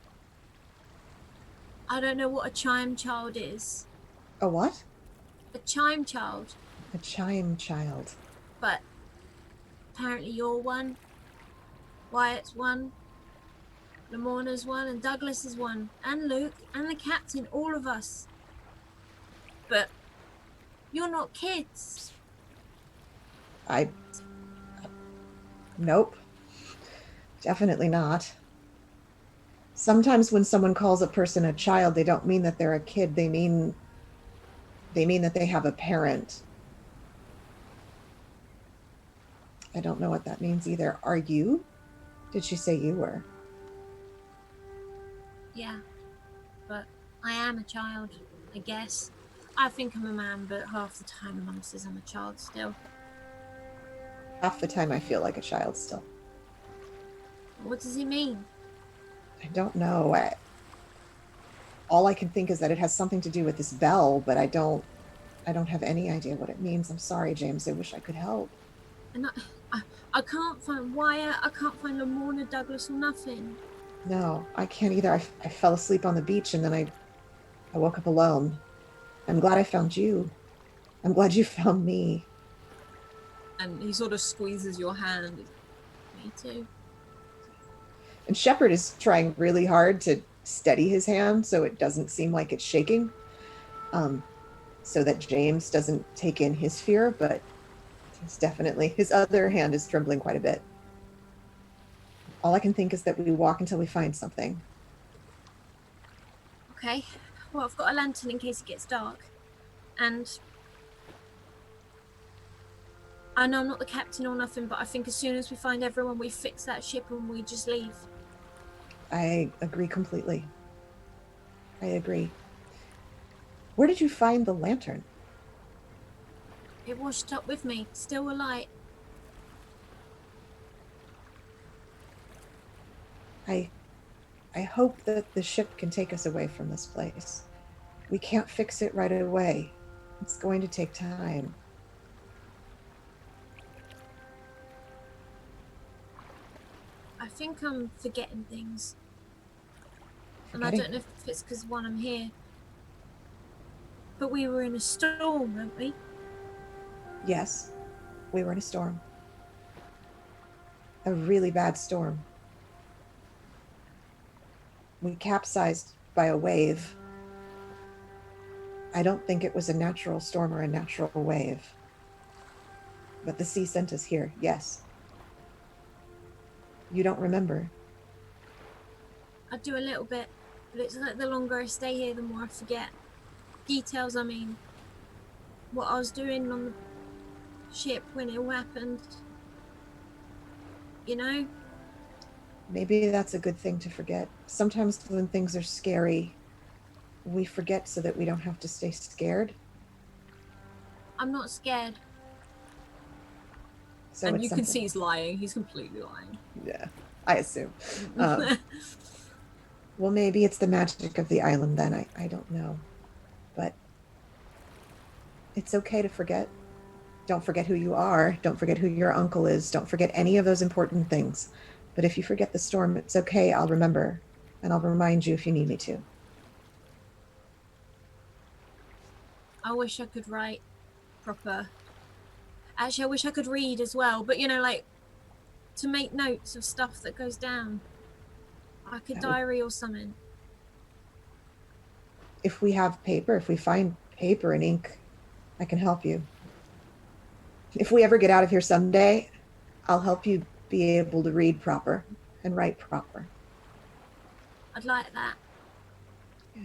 I don't know what a chime child is. A what? A chime child. A chime child. But apparently you're one, Wyatt's one, Lamorna's one, and Douglas is one, and Luke, and the captain, all of us. But you're not kids. Nope. Definitely not. Sometimes when someone calls a person a child, they don't mean that they're a kid. They mean that they have a parent. I don't know what that means either. Are you? Did she say you were? Yeah, but I am a child, I guess. I think I'm a man, but half the time Mum says I'm a child still. Half the time I feel like a child still. What does he mean? I don't know. All I can think is that it has something to do with this bell, but I don't have any idea what it means. I'm sorry, James. I wish I could help. And I can't find Wyatt, I can't find Lamorna, Douglas, or nothing. No, I can't either. I fell asleep on the beach and then I woke up alone. I'm glad I found you. I'm glad you found me. And he sort of squeezes your hand. Me too. And Shepard is trying really hard to steady his hand so it doesn't seem like it's shaking, so that James doesn't take in his fear, but it's definitely, his other hand is trembling quite a bit. All I can think is that we walk until we find something. Okay, well, I've got a lantern in case it gets dark. And I know I'm not the captain or nothing, but I think as soon as we find everyone, we fix that ship and we just leave. I agree completely. I agree. Where did you find the lantern? It washed up with me, still alight. I hope that the ship can take us away from this place. We can't fix it right away. It's going to take time. I think I'm forgetting things. And I Forgetting? don't know if it's because, one, I'm here. But we were in a storm, weren't we? Yes, we were in a storm. A really bad storm. We capsized by a wave. I don't think it was a natural storm or a natural wave. But the sea sent us here, yes. You don't remember? I do a little bit, but it's like the longer I stay here, the more I forget. Details, I mean. What I was doing on the ship when it all happened. You know? Maybe that's a good thing to forget. Sometimes when things are scary, we forget so that we don't have to stay scared. I'm not scared. So and it's you can something. see he's lying. He's completely lying. Yeah, I assume. Well, maybe it's the magic of the island then. I don't know. But it's okay to forget. Don't forget who you are. Don't forget who your uncle is. Don't forget any of those important things. But if you forget the storm, it's okay. I'll remember. And I'll remind you if you need me to. I wish I could write proper. Actually, I wish I could read as well. But, you know, like, to make notes of stuff that goes down. Like a diary or something. If we have paper, if we find paper and ink, I can help you. If we ever get out of here someday, I'll help you be able to read proper and write proper. I'd like that. Yeah.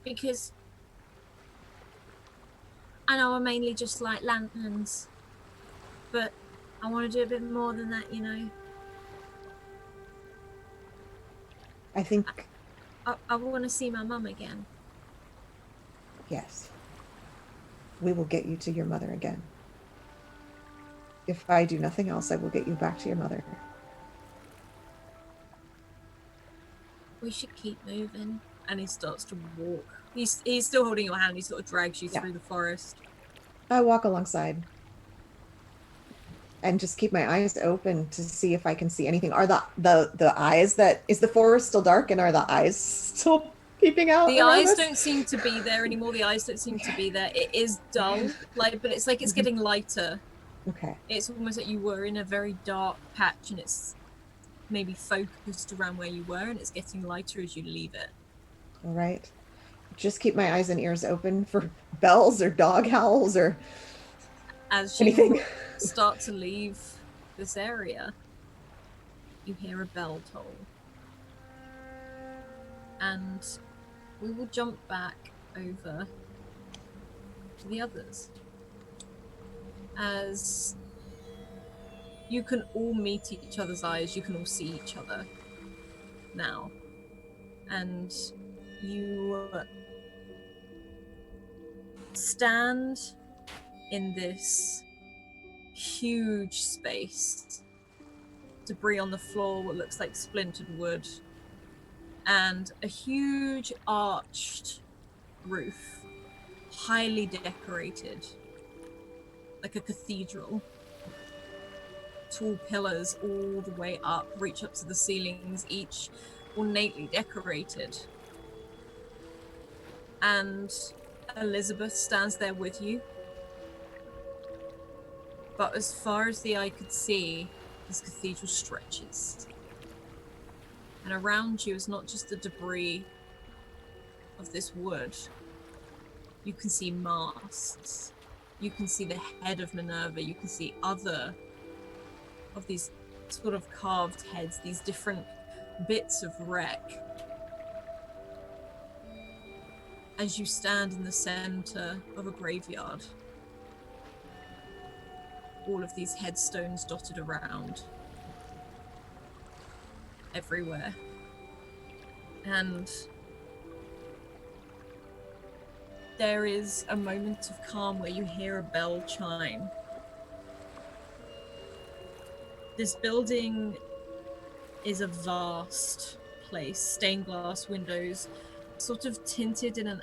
Because I know I mainly just like lanterns, but I want to do a bit more than that, you know. I think, I want to see my mum again. yes, we will get you to your mother again. If I do nothing else, I will get you back to your mother. We should keep moving. And he starts to walk. He's still holding your hand. He sort of drags you through the forest. I walk alongside and just keep my eyes open to see if I can see anything. Are the eyes that is the forest still dark, and are the eyes still peeping out? The eyes don't seem to be there anymore. The eyes don't seem to be there. It is dull, like, but it's like it's getting lighter. Okay. It's almost like you were in a very dark patch, and it's maybe focused around where you were, and it's getting lighter as you leave it. All right. Just keep my eyes and ears open for bells or dog howls or as you anything. Start to leave this area, you hear a bell toll. And we will jump back over to the others. As you can all meet each other's eyes, you can all see each other now. And you stand in this huge space. Debris on the floor, what looks like splintered wood, and a huge arched roof, highly decorated, like a cathedral. Tall pillars all the way up, reach up to the ceilings, each ornately decorated. And Elizabeth stands there with you. But as far as the eye could see, this cathedral stretches. And around you is not just the debris of this wood. You can see masts. You can see the head of Minerva. You can see other of these sort of carved heads, these different bits of wreck. As you stand in the center of a graveyard, all of these headstones dotted around everywhere. And there is a moment of calm where you hear a bell chime. This building is a vast place, stained glass windows, sort of tinted in an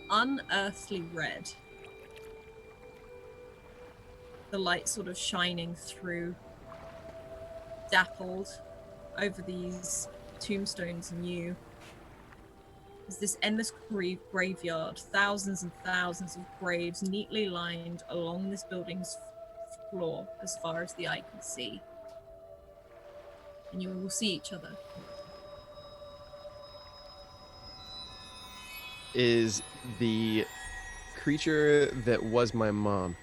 unearthly red. The light sort of shining through, dappled over these tombstones anew. There's this endless graveyard, thousands and thousands of graves neatly lined along this building's floor as far as the eye can see. And you will see each other. Is the creature that was my mom,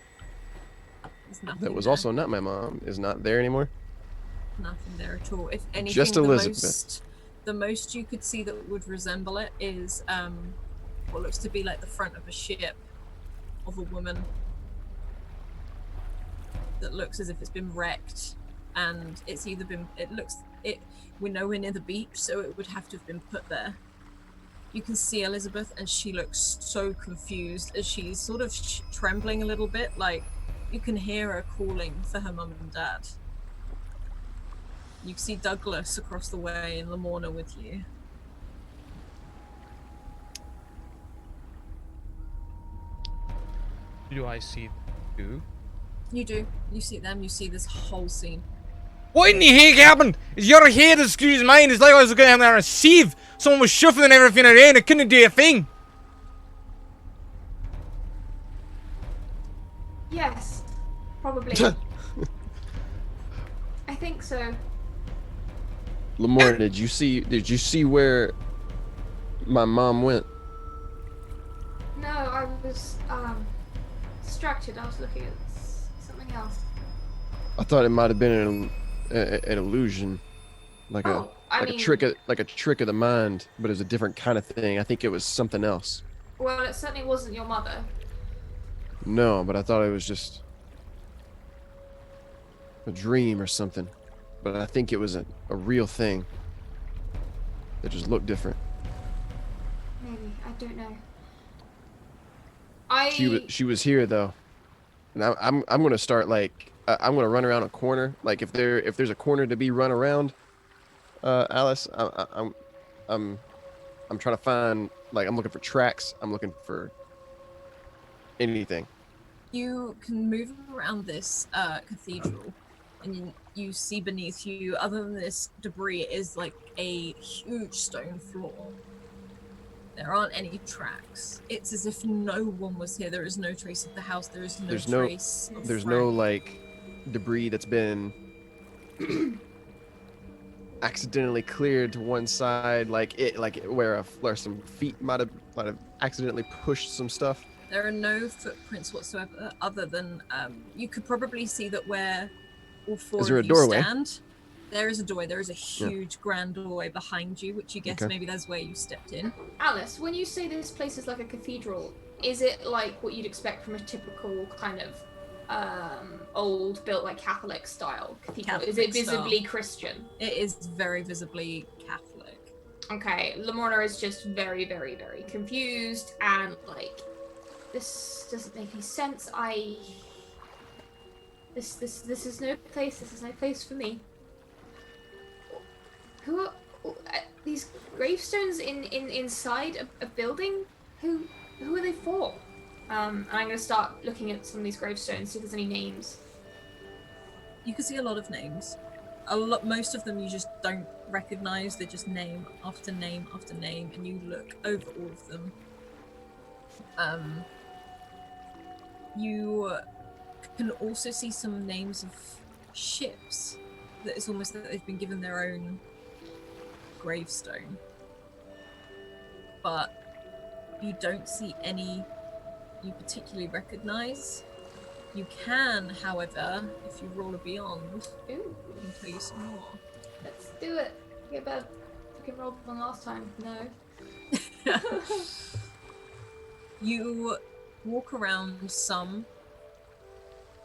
that was also not my mom, is not there anymore? Nothing there at all. If anything, Just Elizabeth. The most you could see that would resemble it is what looks to be like the front of a ship of a woman that looks as if it's been wrecked, and it's either been, we're nowhere near the beach, so it would have to have been put there. You can see Elizabeth, and she looks so confused as she's sort of trembling a little bit, like you can hear her calling for her mum and dad. You can see Douglas across the way and Lamorna with you. Do I see you? You do. You see them. You see this whole scene. What in the heck happened? Is your head as screwed as mine? It's like I was going down there and a sieve. Someone was shuffling everything around. I couldn't do a thing. Yes, probably. I think so. Lamorna, did you see where my mom went? No, I was distracted. I was looking at something else. I thought it might have been an illusion, like a trick of the mind, but it was a different kind of thing. I think it was something else. Well, it certainly wasn't your mother. No, but I thought it was just a dream or something, but I think it was a real thing that just looked different. Maybe, I don't know. She was here though, and I'm gonna start like I'm gonna run around a corner. Like if there's a corner to be run around, Alice, I'm trying to find, like, I'm looking for tracks. I'm looking for anything. You can move around this cathedral, and you see beneath you, other than this debris, is like a huge stone floor. There aren't any tracks. It's as if no one was here. There is no trace of the house. There is no trace of There's Frank. no like debris that's been accidentally cleared to one side, like where some feet might have accidentally pushed some stuff. There are no footprints whatsoever, other than you could probably see that where all four Is there of a you doorway? stand, there is a doorway. There is a huge grand doorway behind you, which you guess Okay. maybe that's where you stepped in. Alice, when you say this place is like a cathedral, is it like what you'd expect from a typical kind of old built like Catholic style cathedral? Is it visibly Christian? It is very visibly Catholic. Okay, Lamorna is just very, very, very confused and like, this doesn't make any sense. This is no place. This is no place for me. Who are these gravestones inside a building? Who are they for? And I'm gonna start looking at some of these gravestones, see if there's any names. You can see a lot of names. Most of them you just don't recognize. They're just name after name after name, and you look over all of them. You can also see some names of ships that it's almost that they've been given their own gravestone. But you don't see any you particularly recognize. You can, however, if you roll a beyond, Ooh, I can tell you some more. let's do it. Get better. Fucking rolled one last time. No. You walk around some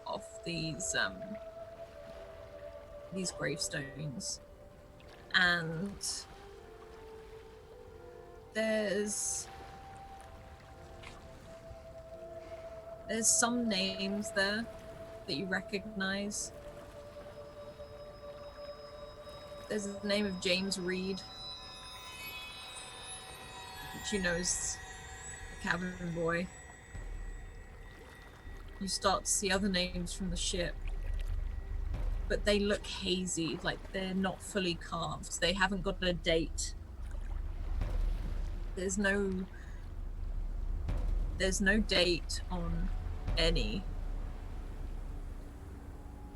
of these gravestones, and there's some names there that you recognize. There's the name of James Reed, which you know is the cabin boy. You start to see other names from the ship, but they look hazy, like they're not fully carved. They haven't got a date. There's no date on any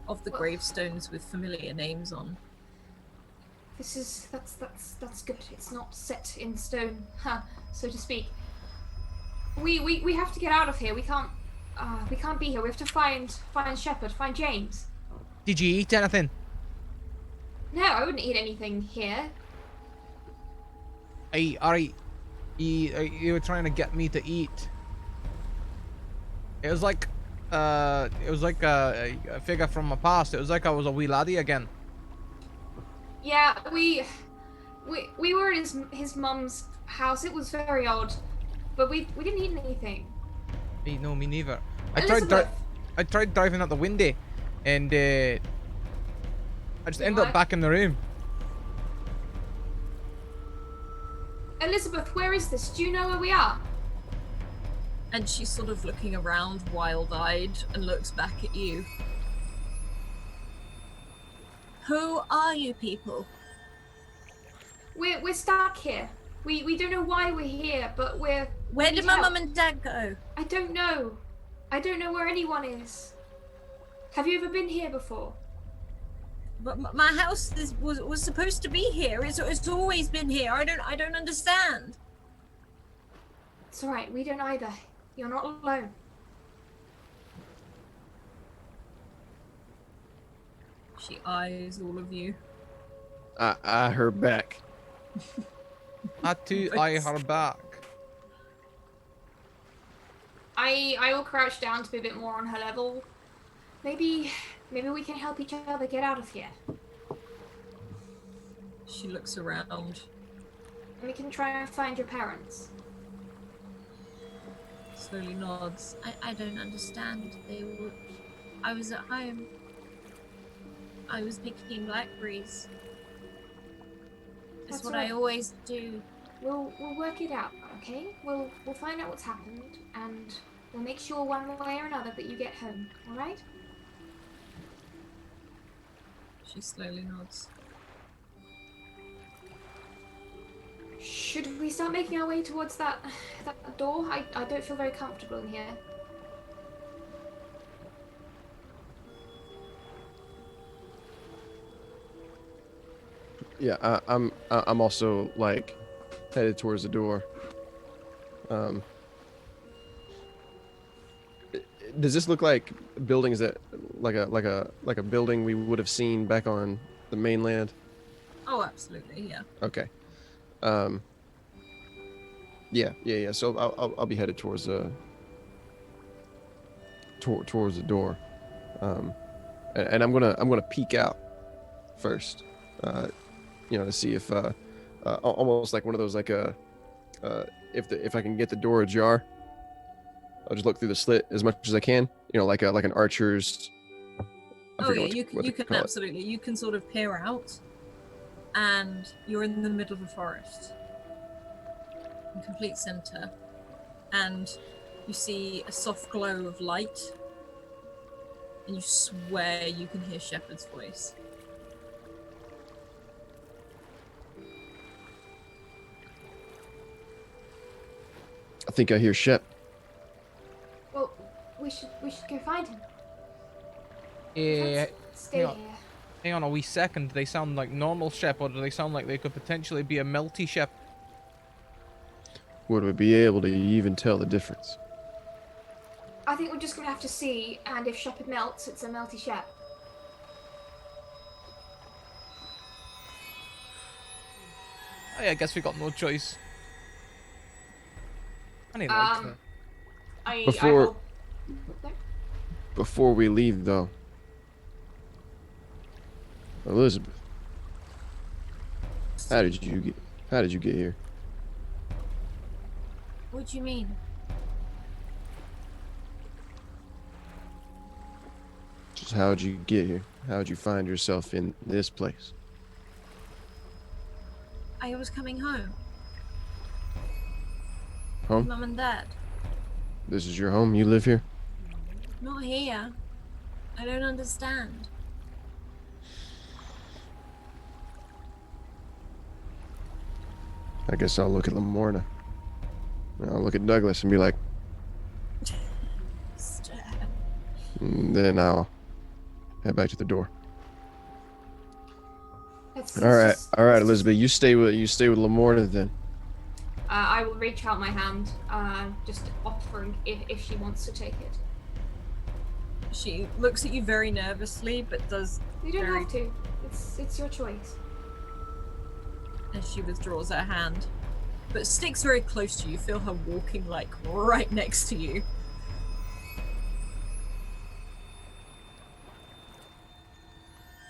of the gravestones with familiar names on. That's good. It's not set in stone, so to speak. We have to get out of here. We can't be here. We have to find Shepard, find James. Did you eat anything? No, I wouldn't eat anything here. You were trying to get me to eat. It was like a figure from my past. It was like I was a wee laddie again. Yeah, we were at his mum's house. It was very odd, but we didn't eat anything. No, me neither. I Elizabeth. tried driving out the window, and I just ended up back in the room. Elizabeth, where is this? Do you know where we are? And she's sort of looking around, wild-eyed, and looks back at you. Who are you people? We're stuck here. We don't know why we're here, but Where we did need my help. mum and dad go? I don't know. I don't know where anyone is. Have you ever been here before? But my house was supposed to be here. It's always been here. I don't understand. It's alright, we don't either. You're not alone. She eyes all of you. I her back. I too eye her back. I will crouch down to be a bit more on her level. Maybe Maybe we can help each other get out of here. She looks around. And we can try and find your parents. Slowly nods. I don't understand. I was at home. I was picking blackberries. That's what I always do. We'll work it out, okay? We'll find out what's happened, and we'll make sure one way or another that you get home. All right? She slowly nods. Should we start making our way towards that door? I don't feel very comfortable in here. Yeah, I'm also like headed towards the door. Does this look like buildings that like a building we would have seen back on the mainland? Oh, absolutely, yeah. Okay. Yeah. So I'll be headed towards the towards the door, and I'm gonna peek out first, to see if almost like one of those like if I can get the door ajar, I'll just look through the slit as much as I can, like an archer's. Oh yeah, you can absolutely. You can sort of peer out, and you're in the middle of a forest, in complete center, and you see a soft glow of light, and you swear you can hear Shepard's voice. I think I hear Shep. Well, we should go find him. Yeah. Stay hang on. here. Hang on a wee second. Do they sound like normal Shep, or do they sound like they could potentially be a melty Shep? Would we be able to even tell the difference? I think we're just gonna have to see, and if Shepard melts, it's a melty Shep. Oh, yeah, I guess we got no choice. I need like Before- No? Before we leave, though, Elizabeth, how did you get here? What do you mean? Just how'd you get here? How'd you find yourself in this place? I was coming home. Home? Mum and Dad. This is your home? You live here? Not here. I don't understand. I guess I'll look at Lamorna. And I'll look at Douglas and be like, and then I'll head back to the door. All right, Elizabeth, you stay with Lamorna then. I will reach out my hand, just offering if she wants to take it. She looks at you very nervously, but does. You don't have to. It's your choice. As she withdraws her hand, but sticks very close to you. Feel her walking like right next to you.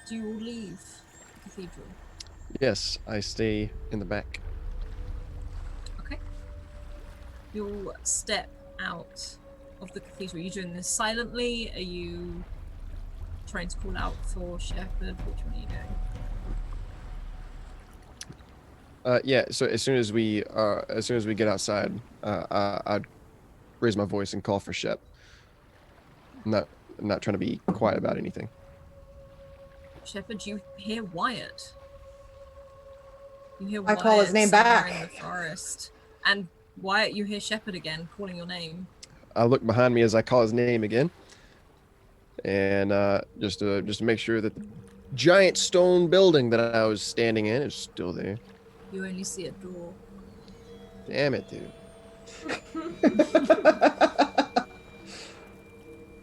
Do you leave the cathedral? Yes, I stay in the back. Okay. You'll step out of the cathedral. Are you doing this silently? Are you trying to call out for Shepard? Which one are you doing? Yeah. So as soon as we get outside, I'd raise my voice and call for Shep. I'm not trying to be quiet about anything. Shepard, you hear Wyatt. You hear I call his name somewhere back. in the forest, and Wyatt, you hear Shepard again calling your name. I look behind me as I call his name again, and just to make sure that the giant stone building that I was standing in is still there. You only see a door. Damn it, dude.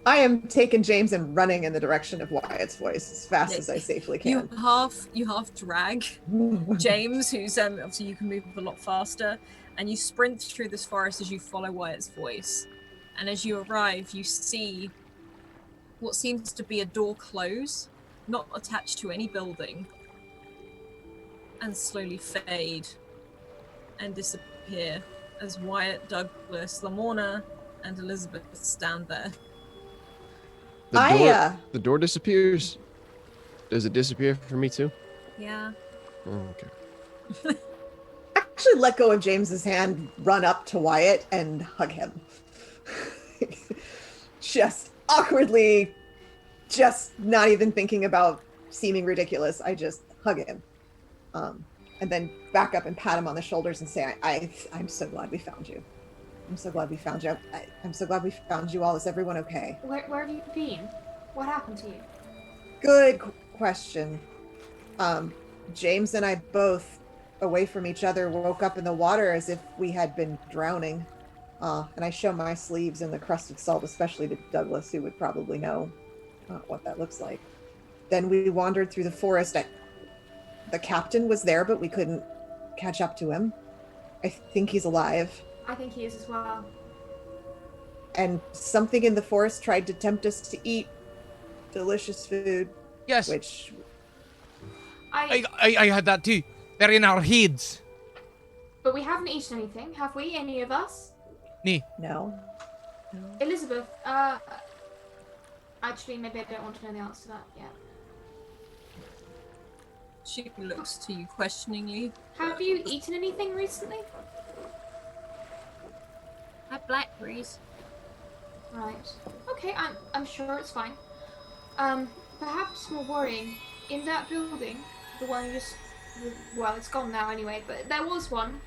I am taking James and running in the direction of Wyatt's voice as fast as I safely You can. half drag James, who's obviously you can move a lot faster, and you sprint through this forest as you follow Wyatt's voice. And as you arrive, you see what seems to be a door close, not attached to any building, and slowly fade and disappear as Wyatt, Douglas, Lamorna, and Elizabeth stand there. The door disappears. Does it disappear for me too? Yeah. Oh, okay. Actually let go of James's hand, run up to Wyatt, and hug him. Just awkwardly, just not even thinking about seeming ridiculous. I just hug him. And then back up and pat him on the shoulders and say, I'm so glad we found you. I'm so glad we found you. I'm so glad we found you all. Is everyone okay? Where have you been? What happened to you? Good question. James and I both, away from each other, woke up in the water as if we had been drowning. And I show my sleeves in the crusted salt, especially to Douglas, who would probably know what that looks like. Then we wandered through the forest. The captain was there, but we couldn't catch up to him. I think he's alive. I think he is as well. And something in the forest tried to tempt us to eat delicious food. Yes. Which I had that too. They're in our heads. But we haven't eaten anything, have we? Any of us? No. Elizabeth, actually, maybe I don't want to know the answer to that yet. She looks to you questioningly. Have you eaten anything recently? Had blackberries. Right. Okay, I'm sure it's fine. Perhaps more worrying, in that building, the one you just... Well, it's gone now anyway, but there was one.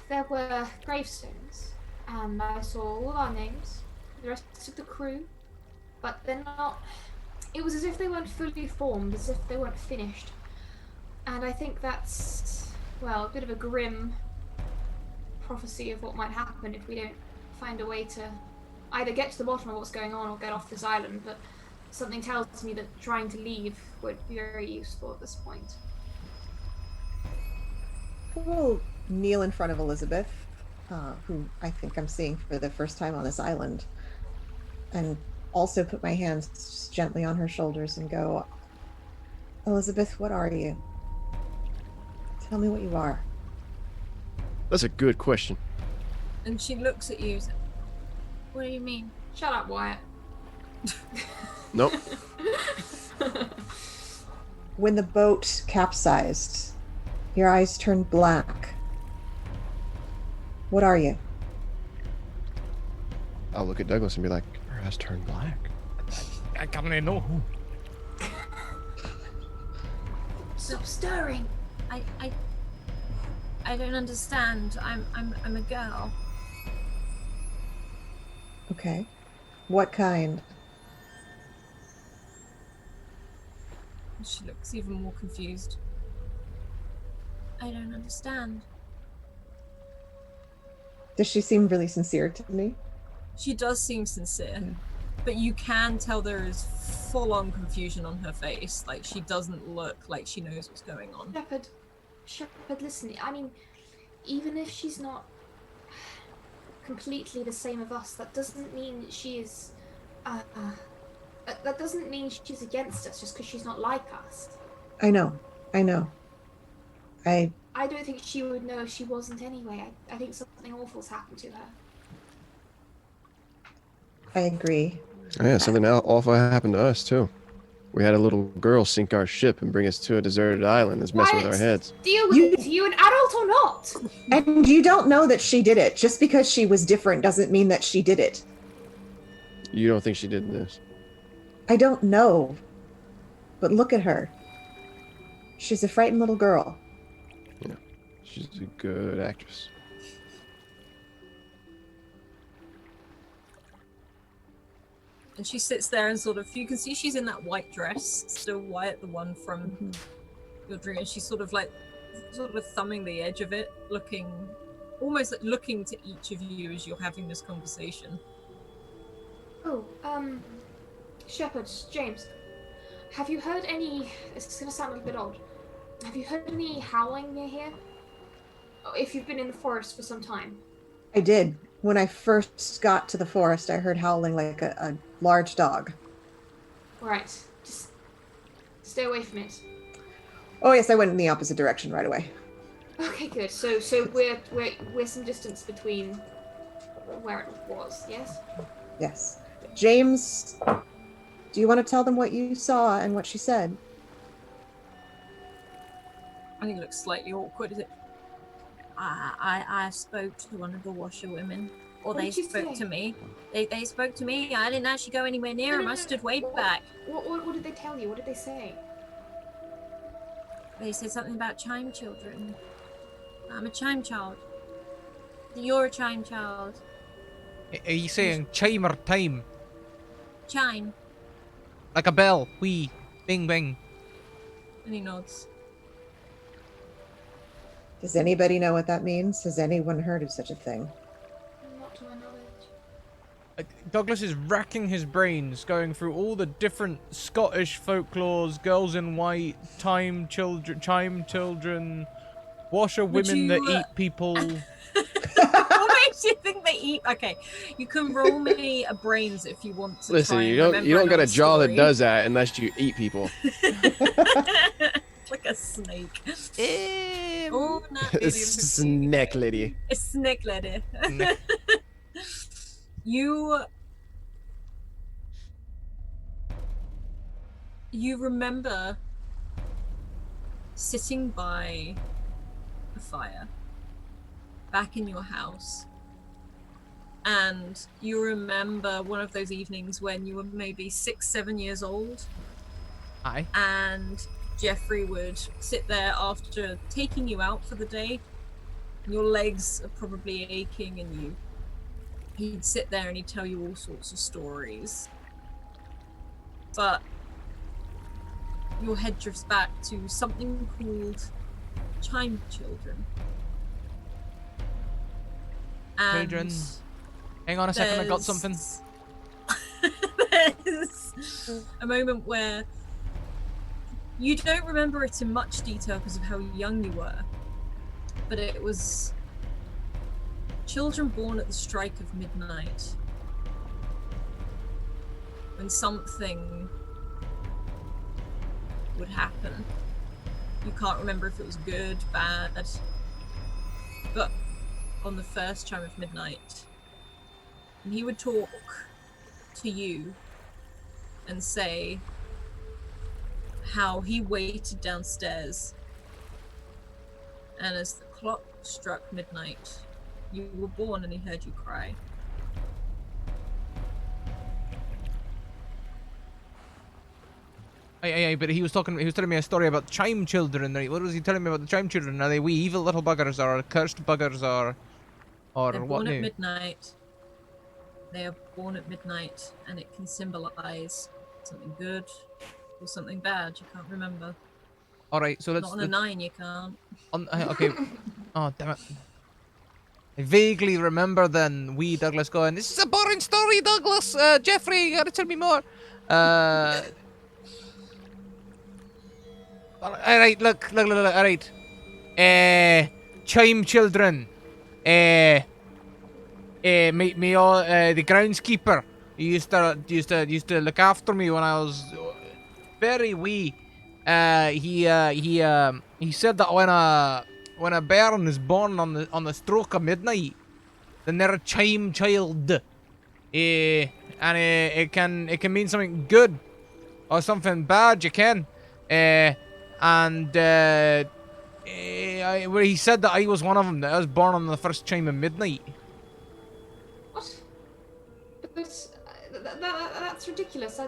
There were gravestones, and I saw all our names, the rest of the crew, but they're not... It was as if they weren't fully formed, as if they weren't finished. And I think that's, well, a bit of a grim prophecy of what might happen if we don't find a way to either get to the bottom of what's going on or get off this island, but something tells me that trying to leave would be very useful at this point. We'll kneel in front of Elizabeth, who I think I'm seeing for the first time on this island, and also put my hands just gently on her shoulders and go, Elizabeth, what are you? Tell me what you are. That's a good question. And she looks at you. What do you mean? Shut up, Wyatt. Nope. When the boat capsized, your eyes turned black. What are you? I'll look at Douglas and be like, her eyes turned black. I can't know. Stop stirring. I don't understand. I'm a girl. Okay. What kind? She looks even more confused. I don't understand. Does she seem really sincere to me? She does seem sincere, but you can tell there is full-on confusion on her face. Like, she doesn't look like she knows what's going on. Shepherd, listen, I mean, even if she's not completely the same as us, that doesn't mean she is, that doesn't mean she's against us just because she's not like us. I know. I don't think she would know if she wasn't anyway. I think something awful's happened to her. I agree. Oh, yeah, something awful happened to us too. We had a little girl sink our ship and bring us to a deserted island that's messing with our heads. Deal with it. Are you an adult or not? And you don't know that she did it. Just because she was different doesn't mean that she did it. You don't think she did this? I don't know. But look at her. She's a frightened little girl. Yeah, she's a good actress. And she sits there and sort of, you can see she's in that white dress, still white, the one from your dream. And she's sort of thumbing the edge of it, looking, almost like looking to each of you as you're having this conversation. Oh, Shepherd, James, have you heard any, it's gonna sound a little bit odd, have you heard any howling near here? If you've been in the forest for some time. I did. When I first got to the forest, I heard howling like a large dog. All right, just stay away from it. Oh yes, I went in the opposite direction right away. Okay, good. So we're some distance between where it was. Yes. Yes. James, do you want to tell them what you saw and what she said? I think it looks slightly awkward. Is it? I spoke to one of the washerwomen, or What they did she spoke say? to me. They spoke to me. I didn't actually go anywhere near them. I stood way back. What did they tell you? What did they say? They said something about chime children. I'm a chime child. You're a chime child. Are you saying chime or time? Chime. Like a bell. Wee. Bing bing. And he nods. Does anybody know what that means? Has anyone heard of such a thing? Not to my knowledge. Douglas is racking his brains, going through all the different Scottish folklores, girls in white, chime children, washerwomen that eat people. What makes you think they eat? Okay, you can roll me a brains if you want to. Listen, try and you don't remember got a another jaw story. that does that unless you eat people. Like a snake. Um, Oh, not It's snack lady. a snake lady. Snack. You remember sitting by a fire back in your house, and you remember one of those evenings when you were maybe 6-7 years old. Aye. And Jeffrey would sit there after taking you out for the day. Your legs are probably aching, and he'd sit there and he'd tell you all sorts of stories. But your head drifts back to something called chime children. And Children. Hang on a second, I got something. There's a moment where you don't remember it in much detail because of how young you were, but it was children born at the strike of midnight, when something would happen. You can't remember if it was good, bad, but on the first chime of midnight, and he would talk to you and say how he waited downstairs, and as the clock struck midnight, you were born and he heard you cry. Aye, but he was telling me a story about chime children. What was he telling me about the chime children? Are they wee evil little buggers, or cursed buggers, or They're what born at new? midnight. They are born at midnight, and it can symbolize something good or something bad. You can't remember. Alright, so let's... Not on a 9, you can't. Okay. Oh, damn it. I vaguely remember then wee Douglas going, "This is a boring story, Douglas! Jeffrey, you gotta tell me more!" Alright, look, alright. Chime children. The groundskeeper. He used to look after me when I was very wee. He said that when a bairn is born on the stroke of midnight, then they're a chime child. And it can mean something good or something bad. You can. Where he said that I was one of them, that I was born on the first chime of midnight. What? But that's ridiculous.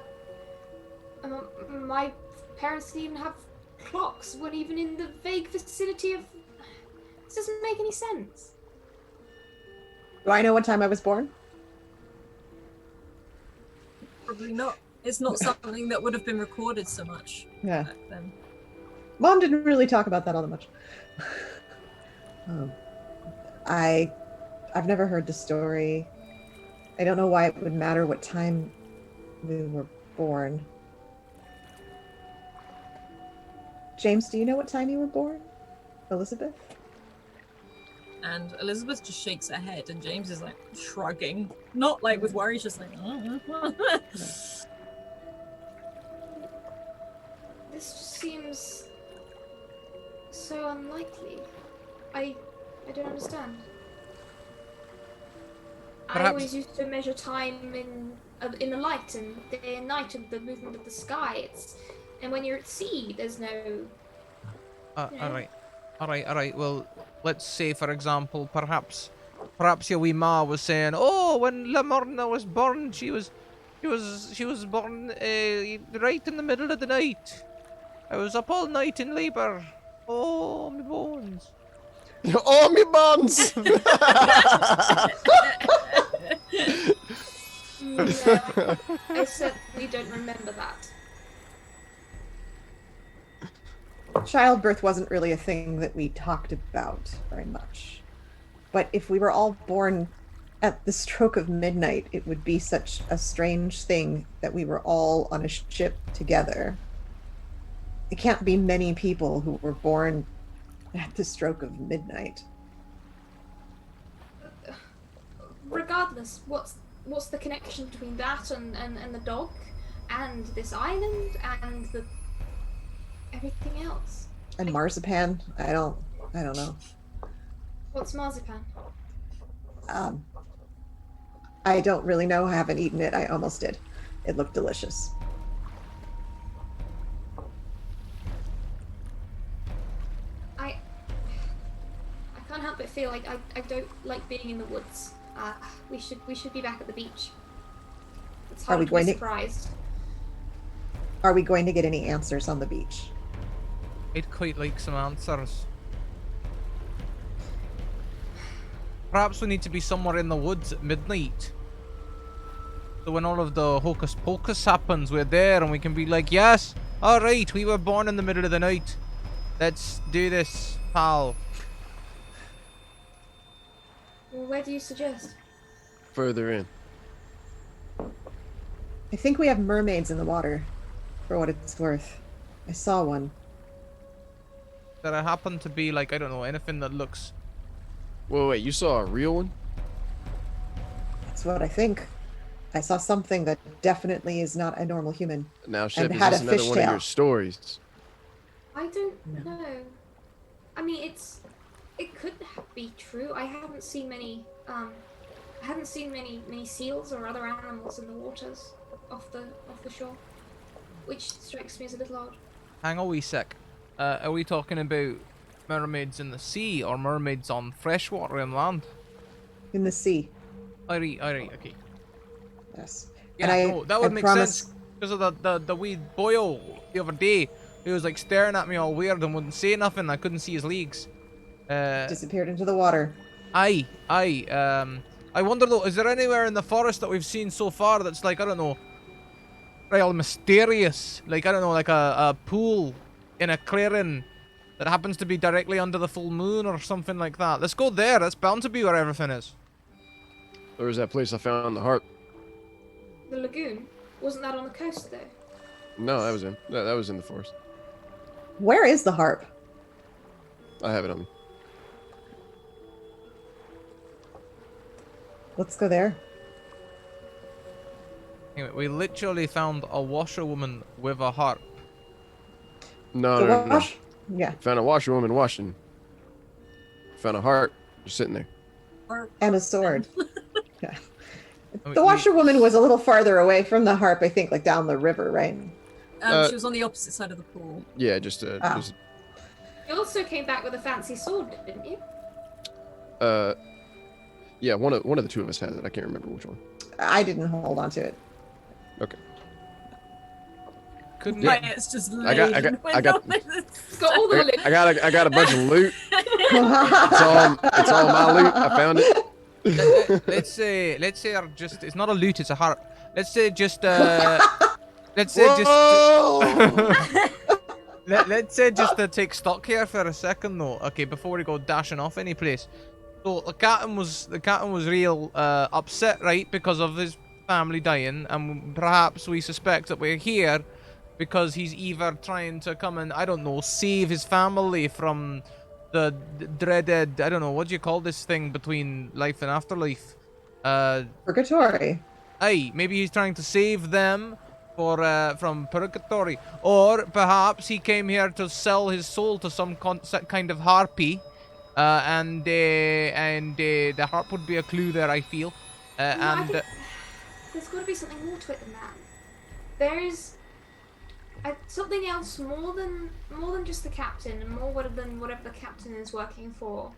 My parents didn't even have clocks. Weren't even in the vague vicinity of. This doesn't make any sense. Do I know what time I was born? Probably not. It's not something that would have been recorded so much Yeah. back then. Mom didn't really talk about that all that much. I've never heard the story. I don't know why it would matter what time we were born. James, do you know what time you were born? Elizabeth? And Elizabeth just shakes her head, and James is like shrugging, not like with worry, just like. This just seems so unlikely. I don't understand. I Perhaps- always used to measure time in the light and day and night and the movement of the sky. And when you're at sea, there's no. All right. Well, let's say, for example, perhaps your wee ma was saying, "Oh, when Lamorna was born, she was born right in the middle of the night. I was up all night in labor. Oh, my bones." Oh, me buns! No, I certainly don't remember that. Childbirth wasn't really a thing that we talked about very much. But if we were all born at the stroke of midnight, it would be such a strange thing that we were all on a ship together. It can't be many people who were born at the stroke of midnight. Regardless, what's the connection between that and the dog and this island and the everything else? And marzipan? I don't know. What's marzipan? I don't really know. I haven't eaten it. I almost did. It looked delicious. I can't help but feel like I don't like being in the woods. We should be back at the beach. It's hard Are we to going be to- surprised. Are we going to get any answers on the beach? I'd quite like some answers. Perhaps we need to be somewhere in the woods at midnight. So when all of the hocus pocus happens, we're there and we can be like, yes, alright, we were born in the middle of the night. Let's do this, pal. Well, where do you suggest? Further in. I think we have mermaids in the water, for what it's worth. I saw one. That I happen to be like, I don't know, anything that looks... Wait, you saw a real one? That's what I think. I saw something that definitely is not a normal human. Now, Shep, is had this a another one of fishtail. your stories? I don't know. I mean, it could be true. I haven't seen many many seals or other animals in the waters off the shore, which strikes me as a little odd. Hang on a wee sec. Are we talking about mermaids in the sea or mermaids on freshwater and land? In the sea. Alright, okay. Yes. Yeah, and no, that would I make promise- sense because of the wee boyo the other day. He was like staring at me all weird and wouldn't say nothing. I couldn't see his legs. Disappeared into the water. Aye. I wonder though, is there anywhere in the forest that we've seen so far that's like, I don't know, real mysterious? Like, I don't know, like a pool in a clearing that happens to be directly under the full moon or something like that. Let's go there. That's bound to be where everything is. There was that place I found the harp. The lagoon, wasn't that on the coast though? No, that was in the forest. Where is the harp? I have it on me. Let's go there. Anyway, we literally found a washerwoman with a harp. No, The no, no. wash? Yeah. Found a washerwoman washing. Found a heart just sitting there. And a sword. Yeah. I mean, The washerwoman was a little farther away from the harp, I think, like down the river, right? She was on the opposite side of the pool. Yeah, just Oh. You also came back with a fancy sword, didn't you? yeah, one of the two of us has it. I can't remember which one. I didn't hold on to it. Okay. Couldn't Yeah. it? It's just I got- It's got all the loot. I got a bunch of loot. It's all my loot. I found it. Let's say it's not a lute, it's a harp. Let's say let's say just to take stock here for a second though. Okay, before we go dashing off any place. So the captain was real upset, right, because of his family dying, and perhaps we suspect that we're here because he's either trying to come and, I don't know, save his family from dreaded, I don't know, what do you call this thing between life and afterlife? Purgatory. Aye, maybe he's trying to save them from purgatory, or perhaps he came here to sell his soul to some kind of harpy, and the harp would be a clue there. I feel, No, I and think there's got to be something more to it than that. There is something else more than just the captain, and more than whatever the captain is working for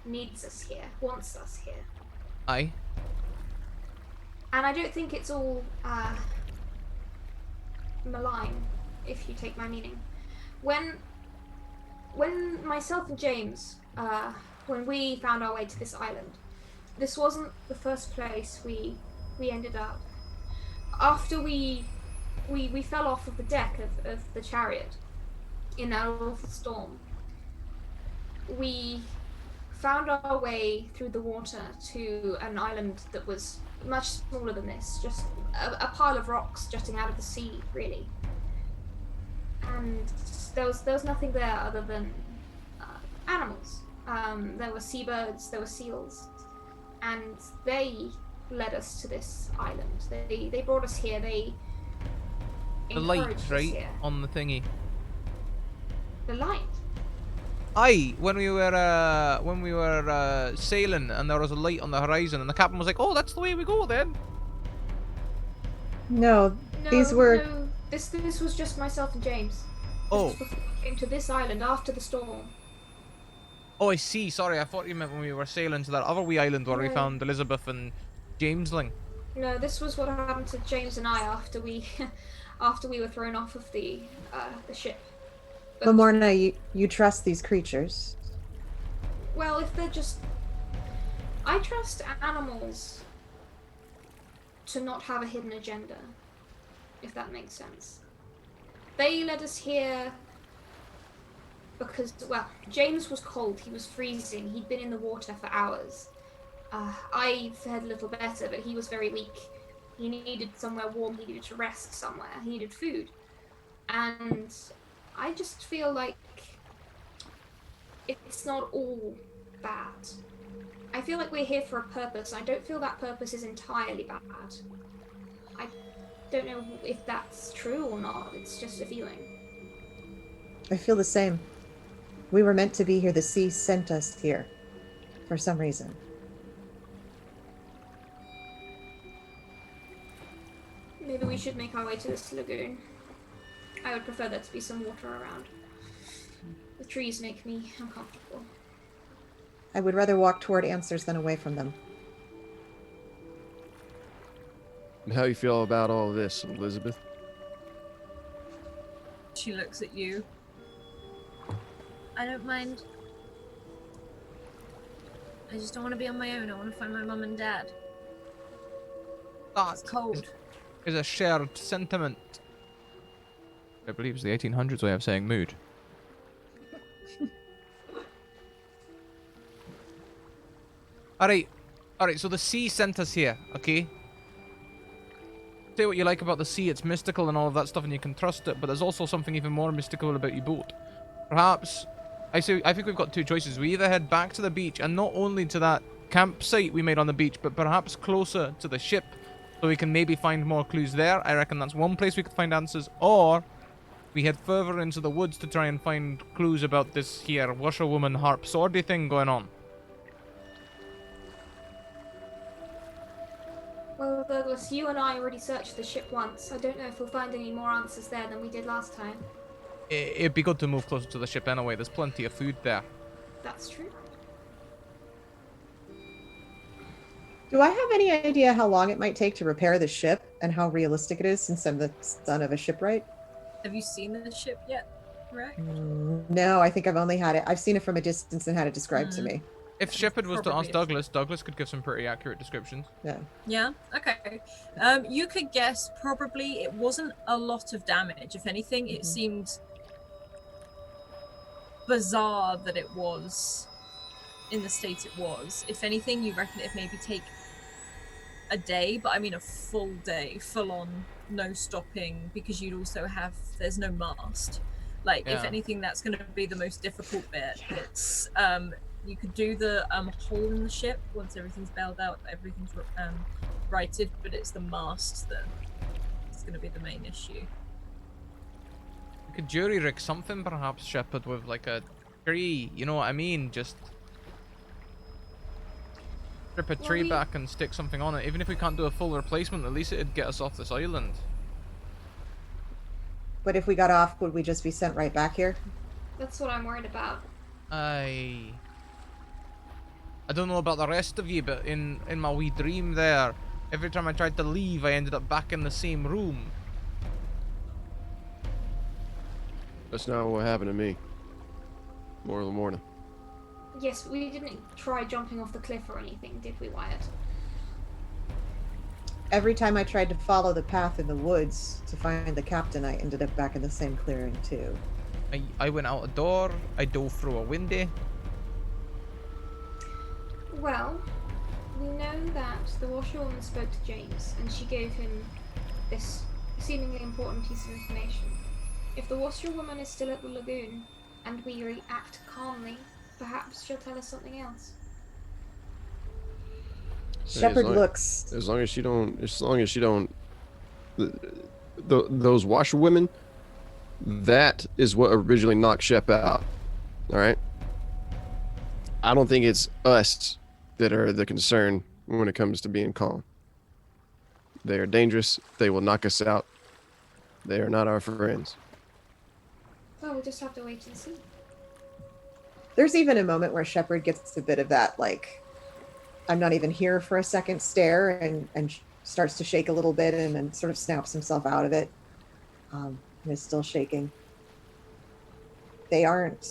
needs us here, wants us here. aye, And I don't think it's all malign, if you take my meaning. When myself and James, when we found our way to this island, this wasn't the first place we ended up. After we fell off of the deck of the chariot in that awful storm, we found our way through the water to an island that was much smaller than this, just a pile of rocks jutting out of the sea, really. And there was nothing there other than animals. There were seabirds, there were seals, and they led us to this island. They brought us here. They the light, encouraged us right, here. on the thingy. The light. Aye, when we were sailing and there was a light on the horizon, and the captain was like, "Oh, that's the way we go then." No, No, these were. no. This was just myself and James. Oh. Just before we came to this island after the storm. Oh, I see. Sorry, I thought you meant when we were sailing to that other wee island where we No. found Elizabeth and Jamesling. No, this was what happened to James and I after we were thrown off of the ship. But, Lamorna, you trust these creatures? well, if they're just... I trust animals to not have a hidden agenda, if that makes sense. They led us here because, well, James was cold, he was freezing, he'd been in the water for hours. I fared a little better, but he was very weak. He needed somewhere warm, he needed to rest somewhere, he needed food. And I just feel like it's not all bad. I feel like we're here for a purpose. I don't feel that purpose is entirely bad. I don't know if that's true or not. It's just a feeling. I feel the same. We were meant to be here. The sea sent us here for some reason. Maybe we should make our way to this lagoon. I would prefer there to be some water around. The trees make me uncomfortable. I would rather walk toward answers than away from them. How you feel about all of this, Elizabeth? She looks at you. I don't mind. I just don't want to be on my own. I want to find my mum and dad. That It's cold. is a shared sentiment. I believe it's the 1800s way of saying mood. Alright, so the sea sent us here, okay? Say what you like about the sea, it's mystical and all of that stuff and you can trust it, but there's also something even more mystical about your boat. Perhaps, I think we've got two choices. We either head back to the beach, and not only to that campsite we made on the beach, but perhaps closer to the ship, so we can maybe find more clues there. I reckon that's one place we could find answers, or we head further into the woods to try and find clues about this here washerwoman harp swordy thing going on. Well, Douglas, you and I already searched the ship once. I don't know if we'll find any more answers there than we did last time. It'd be good to move closer to the ship anyway. There's plenty of food there. That's true. Do I have any idea how long it might take to repair the ship and how realistic it is since I'm the son of a shipwright? Have you seen the ship yet, Rex? No, I think I've only had it. I've seen it from a distance and had it described to me. If Shepard was to Probably ask Douglas, Douglas could give some pretty accurate descriptions. Yeah. Yeah, okay. You could guess probably it wasn't a lot of damage. If anything, it seemed bizarre that it was in the state it was. If anything, you reckon it'd maybe take a day, but I mean a full day, full on, no stopping, because you'd also have, there's no mast. Like, if Yeah. anything, that's going to be the most difficult bit. It's you could do the hole in the ship once everything's bailed out, everything's righted, but it's the mast that is going to be the main issue. We could jury rig something, perhaps, Shepard, with like a tree. You know what I mean? Just strip a tree back and stick something on it. Even if we can't do a full replacement, at least it'd get us off this island. But if we got off, would we just be sent right back here? That's what I'm worried about. I don't know about the rest of you, but in my wee dream there, every time I tried to leave, I ended up back in the same room. That's not what happened to me. More of the morning. Yes, we didn't try jumping off the cliff or anything, did we, Wyatt? Every time I tried to follow the path in the woods to find the captain, I ended up back in the same clearing too. I went out a door, I dove through a window. Well, we know that the washerwoman spoke to James, and she gave him this seemingly important piece of information. If the washerwoman is still at the lagoon, and we react calmly, perhaps she'll tell us something else. Shepard looks. As long as she don't. Those washerwomen. That is what originally knocked Shep out. All right. I don't think it's us that are the concern when it comes to being calm. They are dangerous. They will knock us out. They are not our friends. Well, we'll just have to wait and see. There's even a moment where Shepard gets a bit of that, like, I'm not even here for a second stare, and starts to shake a little bit and then sort of snaps himself out of it. And is still shaking. They aren't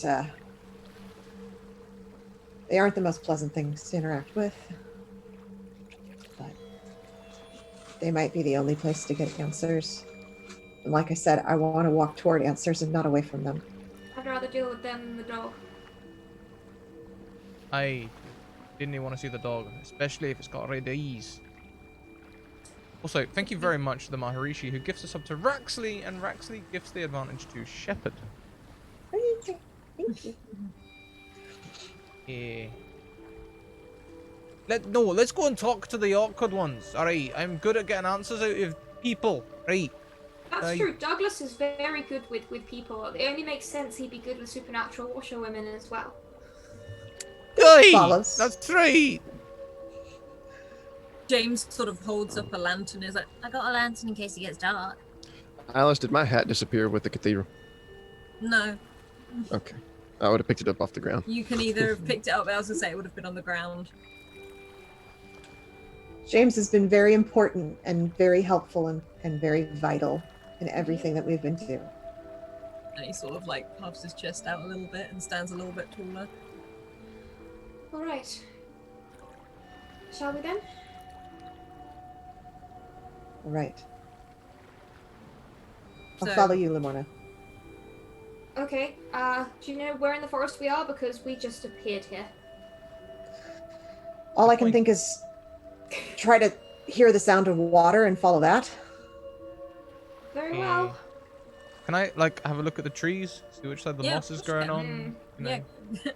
the most pleasant things to interact with. But they might be the only place to get answers. And like I said, I want to walk toward answers and not away from them. I'd rather deal with them than the dog. I didn't even want to see the dog, especially if it's got red eyes. Also, thank you very much to the Maharishi who gifts us up to Raxley, and Raxley gifts the advantage to Shepard. Thank you. Yeah. Let's go and talk to the awkward ones. Alright, I'm good at getting answers out of people. Right. That's true. Douglas is very good with people. It only makes sense he'd be good with supernatural washerwomen as well. Hey, follows. that's right. James sort of holds up a lantern. Is like, I got a lantern in case it gets dark. Alice, did my hat disappear with the cathedral? no. Okay. I would have picked it up off the ground. You can either have picked it up, I was gonna say it would have been on the ground. James has been very important and very helpful and very vital in everything that we've been doing. And he sort of like puffs his chest out a little bit and stands a little bit taller. Alright. Shall we then? All right. I'll So- follow you, Lamorna. Okay, do you know where in the forest we are? Because we just appeared here. All I can think is try to hear the sound of water and follow that. Very well. Can I, like, have a look at the trees? See which side the Yeah, moss is of course you growing can. on? You know? Yeah.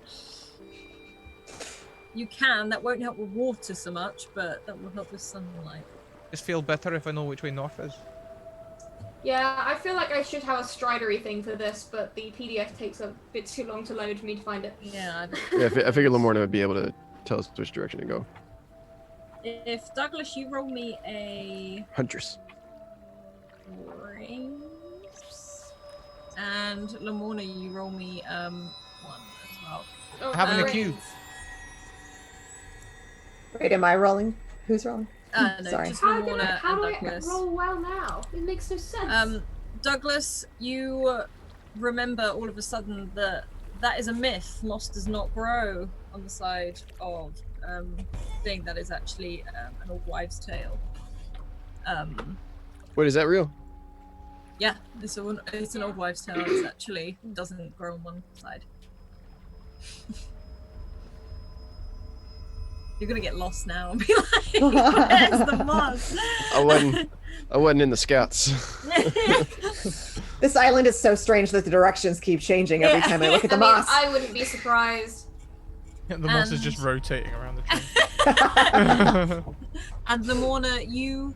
You can. That won't help with water so much, but that will help with sunlight. Just feel better if I know which way north is. Yeah, I feel like I should have a stridery thing for this, but the PDF takes a bit too long to load for me to find it. Yeah. Yeah, I figured Lamorna would be able to tell us which direction to go. If Douglas, you roll me a Huntress. brains, and Lamorna, you roll me one as well. Oh, Having a brains. queue. Wait, am I rolling? Who's rolling? No, Sorry. just How Lamorna do and I Douglas. roll well now? It makes no sense. Douglas, you remember all of a sudden that is a myth. Moss does not grow on the side of thing. That is actually an old wives' tale. Wait, is that real? Yeah, it's an old wives' tale. It actually doesn't grow on one side. You're gonna get lost now and be like, "Where's the moss?" I wasn't in the scouts. This island is so strange that the directions keep changing every time I look at the moss. I wouldn't be surprised. The moss is just rotating around the tree. And Lamorna, you,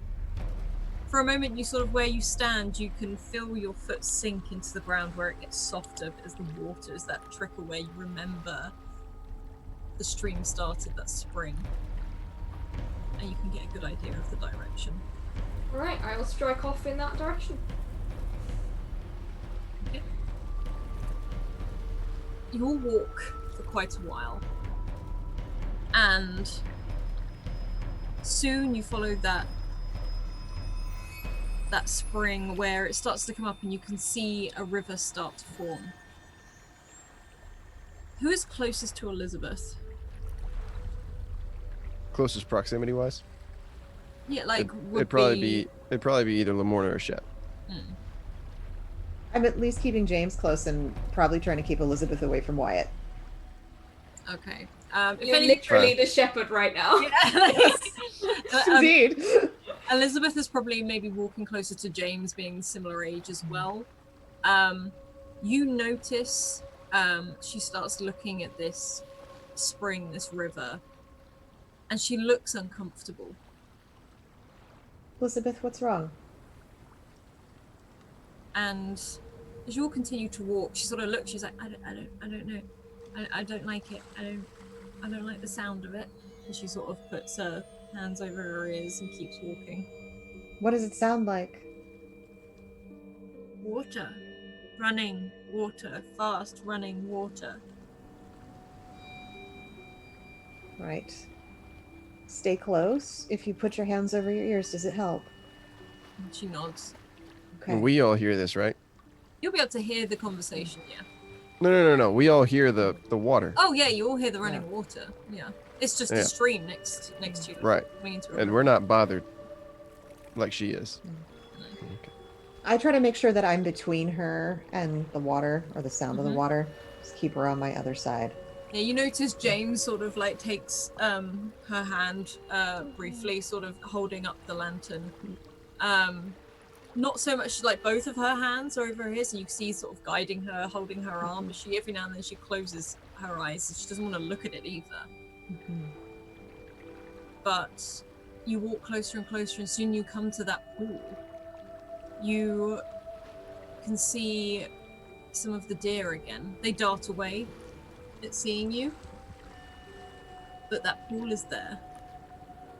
for a moment, you sort of where you stand, you can feel your foot sink into the ground where it gets softer as the water is that trickle where you remember the stream started, that spring. And you can get a good idea of the direction. Alright, I will strike off in that direction. Okay. You'll walk for quite a while. And soon you follow that spring where it starts to come up and you can see a river start to form. Who is closest to Elizabeth? Closest proximity wise? Yeah, like it'd probably be either Lamorna or Shep. I'm at least keeping James close and probably trying to keep Elizabeth away from Wyatt. Okay. You're literally the shepherd right now. Yeah. Indeed. Elizabeth is probably maybe walking closer to James, being similar age as well. You notice she starts looking at this spring, this river, and she looks uncomfortable. Elizabeth, what's wrong? And as you all continue to walk, she sort of looks. She's like, I don't know. I don't like it. I don't like the sound of it. And she sort of puts her hands over her ears and keeps walking. What does it sound like? Water. Running water. Fast running water. Right. Stay close. If you put your hands over your ears, does it help? And she nods. Okay. We all hear this, right? You'll be able to hear the conversation, yeah. No. We all hear the water. Oh yeah, you all hear the running water. Yeah. It's just a stream next to you. Right. And we're not bothered like she is. Okay. I try to make sure that I'm between her and the water, or the sound of the water. Just keep her on my other side. Yeah, you notice James sort of like takes her hand briefly, sort of holding up the lantern. Not so much like both of her hands are over his, and you see sort of guiding her, holding her arm, but she every now and then she closes her eyes. She doesn't want to look at it either. But you walk closer and closer, and soon you come to that pool. You can see some of the deer again. They dart away at seeing you, but that pool is there.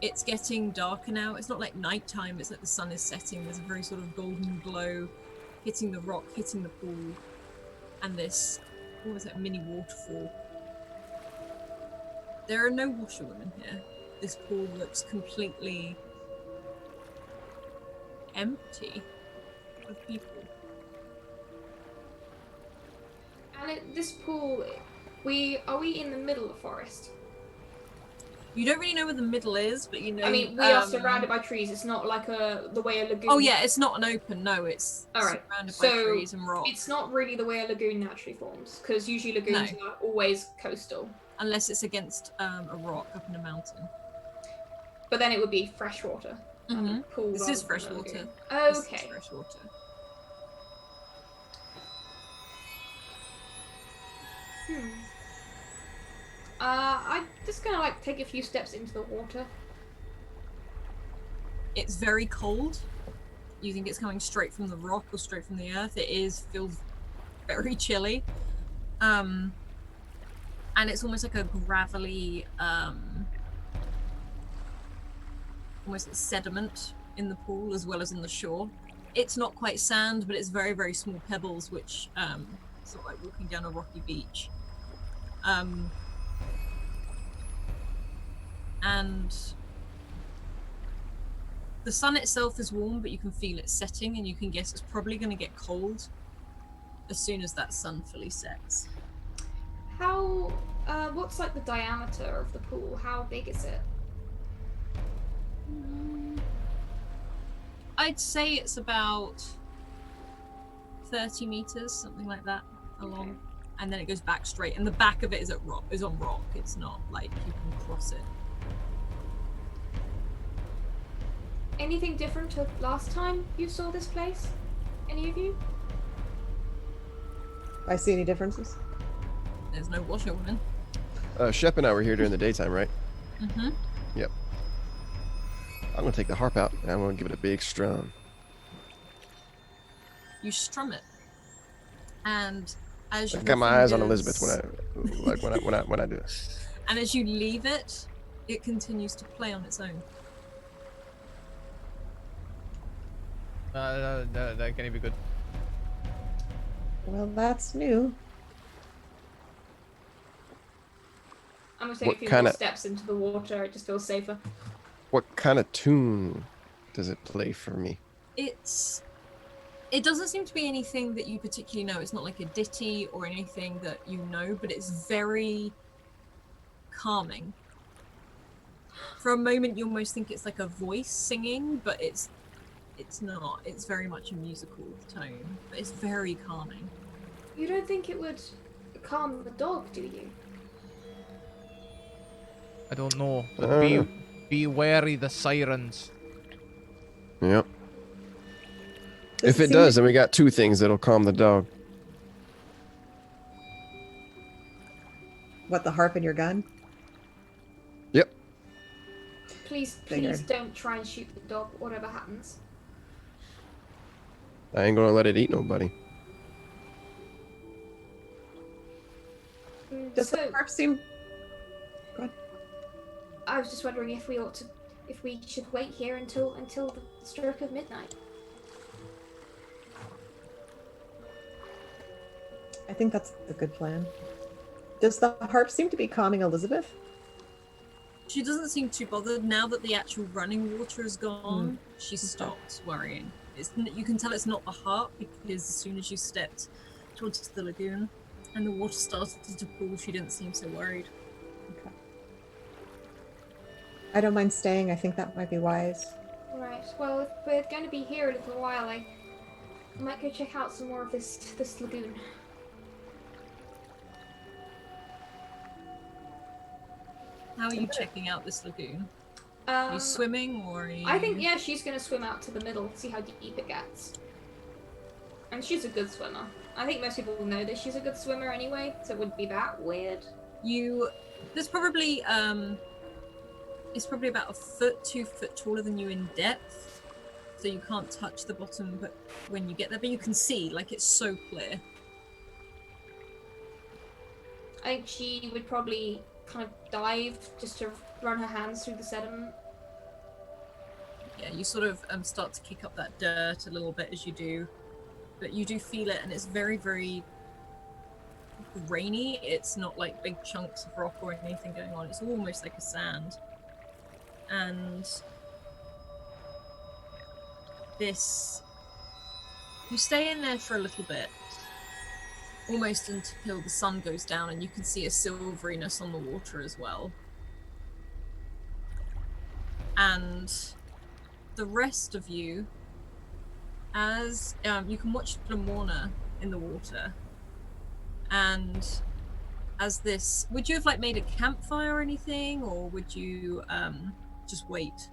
It's getting darker now. It's not like nighttime, it's like the sun is setting. There's a very sort of golden glow hitting the rock, hitting the pool, and this almost like mini waterfall. There are no washerwomen here. This pool looks completely empty of people. And at this pool, are we in the middle of the forest? You don't really know where the middle is, but you know. I mean, we are surrounded by trees. It's not like the way a lagoon. Oh yeah, it's not an open. No, it's surrounded by trees and rocks. It's not really the way a lagoon naturally forms, because usually lagoons are always coastal. Unless it's against a rock up in a mountain. But then it would be freshwater. Pool. This is freshwater. Okay. This is freshwater. I'm just gonna like take a few steps into the water. It's very cold. You think it's coming straight from the rock or straight from the earth. It feels very chilly. And it's almost like a gravelly, almost like sediment in the pool as well as in the shore. It's not quite sand, but it's very, very small pebbles, which sort of like walking down a rocky beach. And the sun itself is warm, but you can feel it setting, and you can guess it's probably going to get cold as soon as that sun fully sets. How, what's like the diameter of the pool? How big is it? I'd say it's about 30 meters, something like that, along. Okay. And then it goes back straight, and the back of it is on rock. It's not like you can cross it. anything different to last time you saw this place? Any of you? I see any differences? There's no washerwoman. Shep and I were here during the daytime, right? Mm-hmm. Yep. I'm gonna take the harp out and I'm gonna give it a big strum. You strum it, and as I your got my eyes on fingers- Elizabeth when I do it. And as you leave it, it continues to play on its own. That can be good. Well, that's new. I'm gonna take What a few kinda- more steps into the water. It just feels safer. What kind of tune does it play for me? It doesn't seem to be anything that you particularly know. It's not like a ditty or anything that you know, but it's very calming. For a moment, you almost think it's like a voice singing, but it's not. It's very much a musical tone, but it's very calming. You don't think it would calm the dog, do you? I don't know, but Uh. be wary the sirens. Yep. Does If it seem does, to- then we got two things that'll calm the dog. What, the harp and your gun? Yep. Please Figured. don't try and shoot the dog, whatever happens. I ain't gonna let it eat nobody. Does So, the harp seem... I was just wondering if we should wait here until the stroke of midnight. I think that's a good plan. Does the harp seem to be calming Elizabeth? She doesn't seem too bothered now that the actual running water is gone. She stopped worrying. You can tell it's not the harp because as soon as you stepped towards the lagoon and the water started to pool, she didn't seem so worried. Okay. I don't mind staying. I think that might be wise. Right. Well, if we're going to be here a little while, I might go check out some more of this lagoon. How are you checking out this lagoon? Are you swimming or are you... I think, yeah, she's going to swim out to the middle, see how deep it gets. And she's a good swimmer. I think most people know that she's a good swimmer anyway, so it wouldn't be that weird. There's probably, it's probably about 2 foot taller than you in depth. So you can't touch the bottom but when you get there, but you can see, like, it's so clear. I think she would probably kind of dive just to run her hands through the sediment. Yeah, you sort of start to kick up that dirt a little bit as you do, but you do feel it, and it's very, very grainy. It's not like big chunks of rock or anything going on. It's almost like a sand. And you stay in there for a little bit, almost until the sun goes down, and you can see a silveriness on the water as well. And the rest of you, as you can watch Lamorna in the water, and as this, would you have like made a campfire or anything, or would you just wait?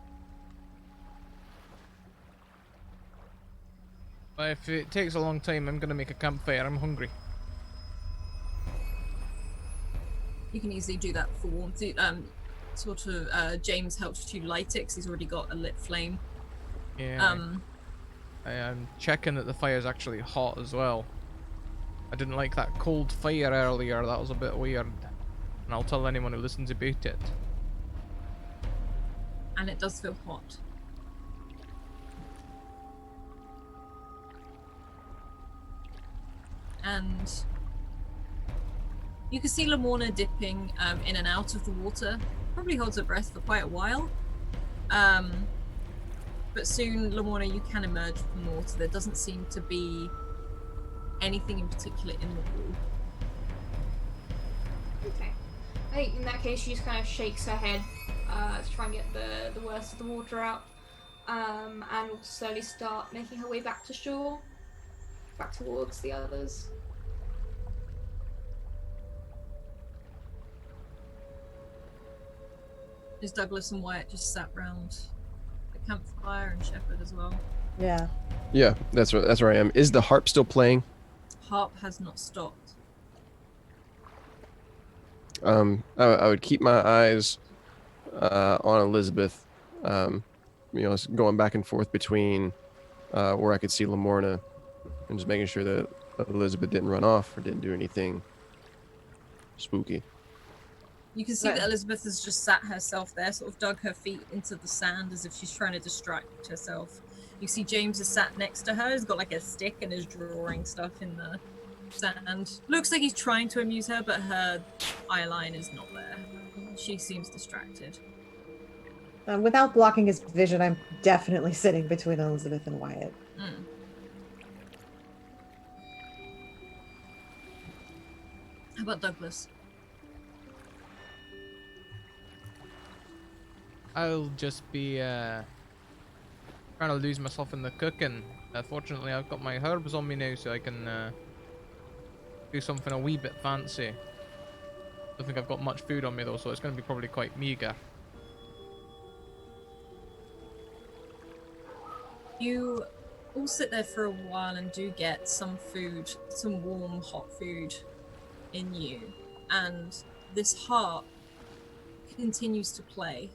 If it takes a long time, I'm gonna make a campfire. I'm hungry. You can easily do that for warmth. James helps you light it because he's already got a lit flame. Yeah. I'm checking that the fire's actually hot as well. I didn't like that cold fire earlier. That was a bit weird. And I'll tell anyone who listens about it. And it does feel hot. And you can see Lamorna dipping in and out of the water. Probably holds her breath for quite a while. But soon, Lamorna, you can emerge from the water. There doesn't seem to be anything in particular in the pool. Okay. I think in that case, she just kind of shakes her head to try and get the worst of the water out. And will slowly start making her way back to shore. Back towards the others. As Douglas and Wyatt just sat round the the campfire, and Shepherd as well. Yeah. Yeah, that's where I am. Is the harp still playing? Harp has not stopped. I would keep my eyes on Elizabeth. Going back and forth between where I could see Lamorna and just making sure that Elizabeth didn't run off or didn't do anything spooky. You can see that Elizabeth has just sat herself there, sort of dug her feet into the sand as if she's trying to distract herself. You see James is sat next to her, he's got like a stick and is drawing stuff in the sand. Looks like he's trying to amuse her, but her eye line is not there. She seems distracted. Without blocking his vision, I'm definitely sitting between Elizabeth and Wyatt. Mm. How about Douglas? I'll just be trying to lose myself in the cooking. Fortunately, I've got my herbs on me now, so I can do something a wee bit fancy. I don't think I've got much food on me though, so it's going to be probably quite meager. You all sit there for a while and do get some food, some warm, hot food in you, and this harp continues to play.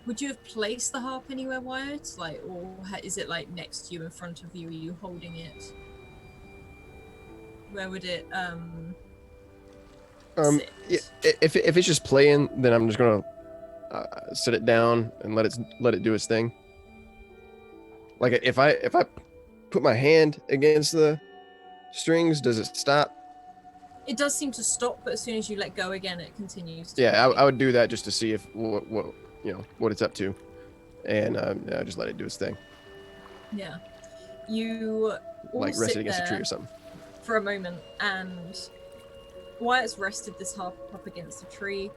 Would you have placed the harp anywhere, Wyatt? Like, or is it like next to you, in front of you? Are you holding it? Where would it sit? If it's just playing, then I'm just gonna sit it down and let it do its thing. Like if I put my hand against the strings, does it stop? It does seem to stop, but as soon as you let go again, it continues to Yeah, play. I would do that just to see if what it's up to, and just let it do its thing. Yeah, you all Like rest sit it against a tree there or something. for a moment, and Wyatt's rested this harp up against a tree.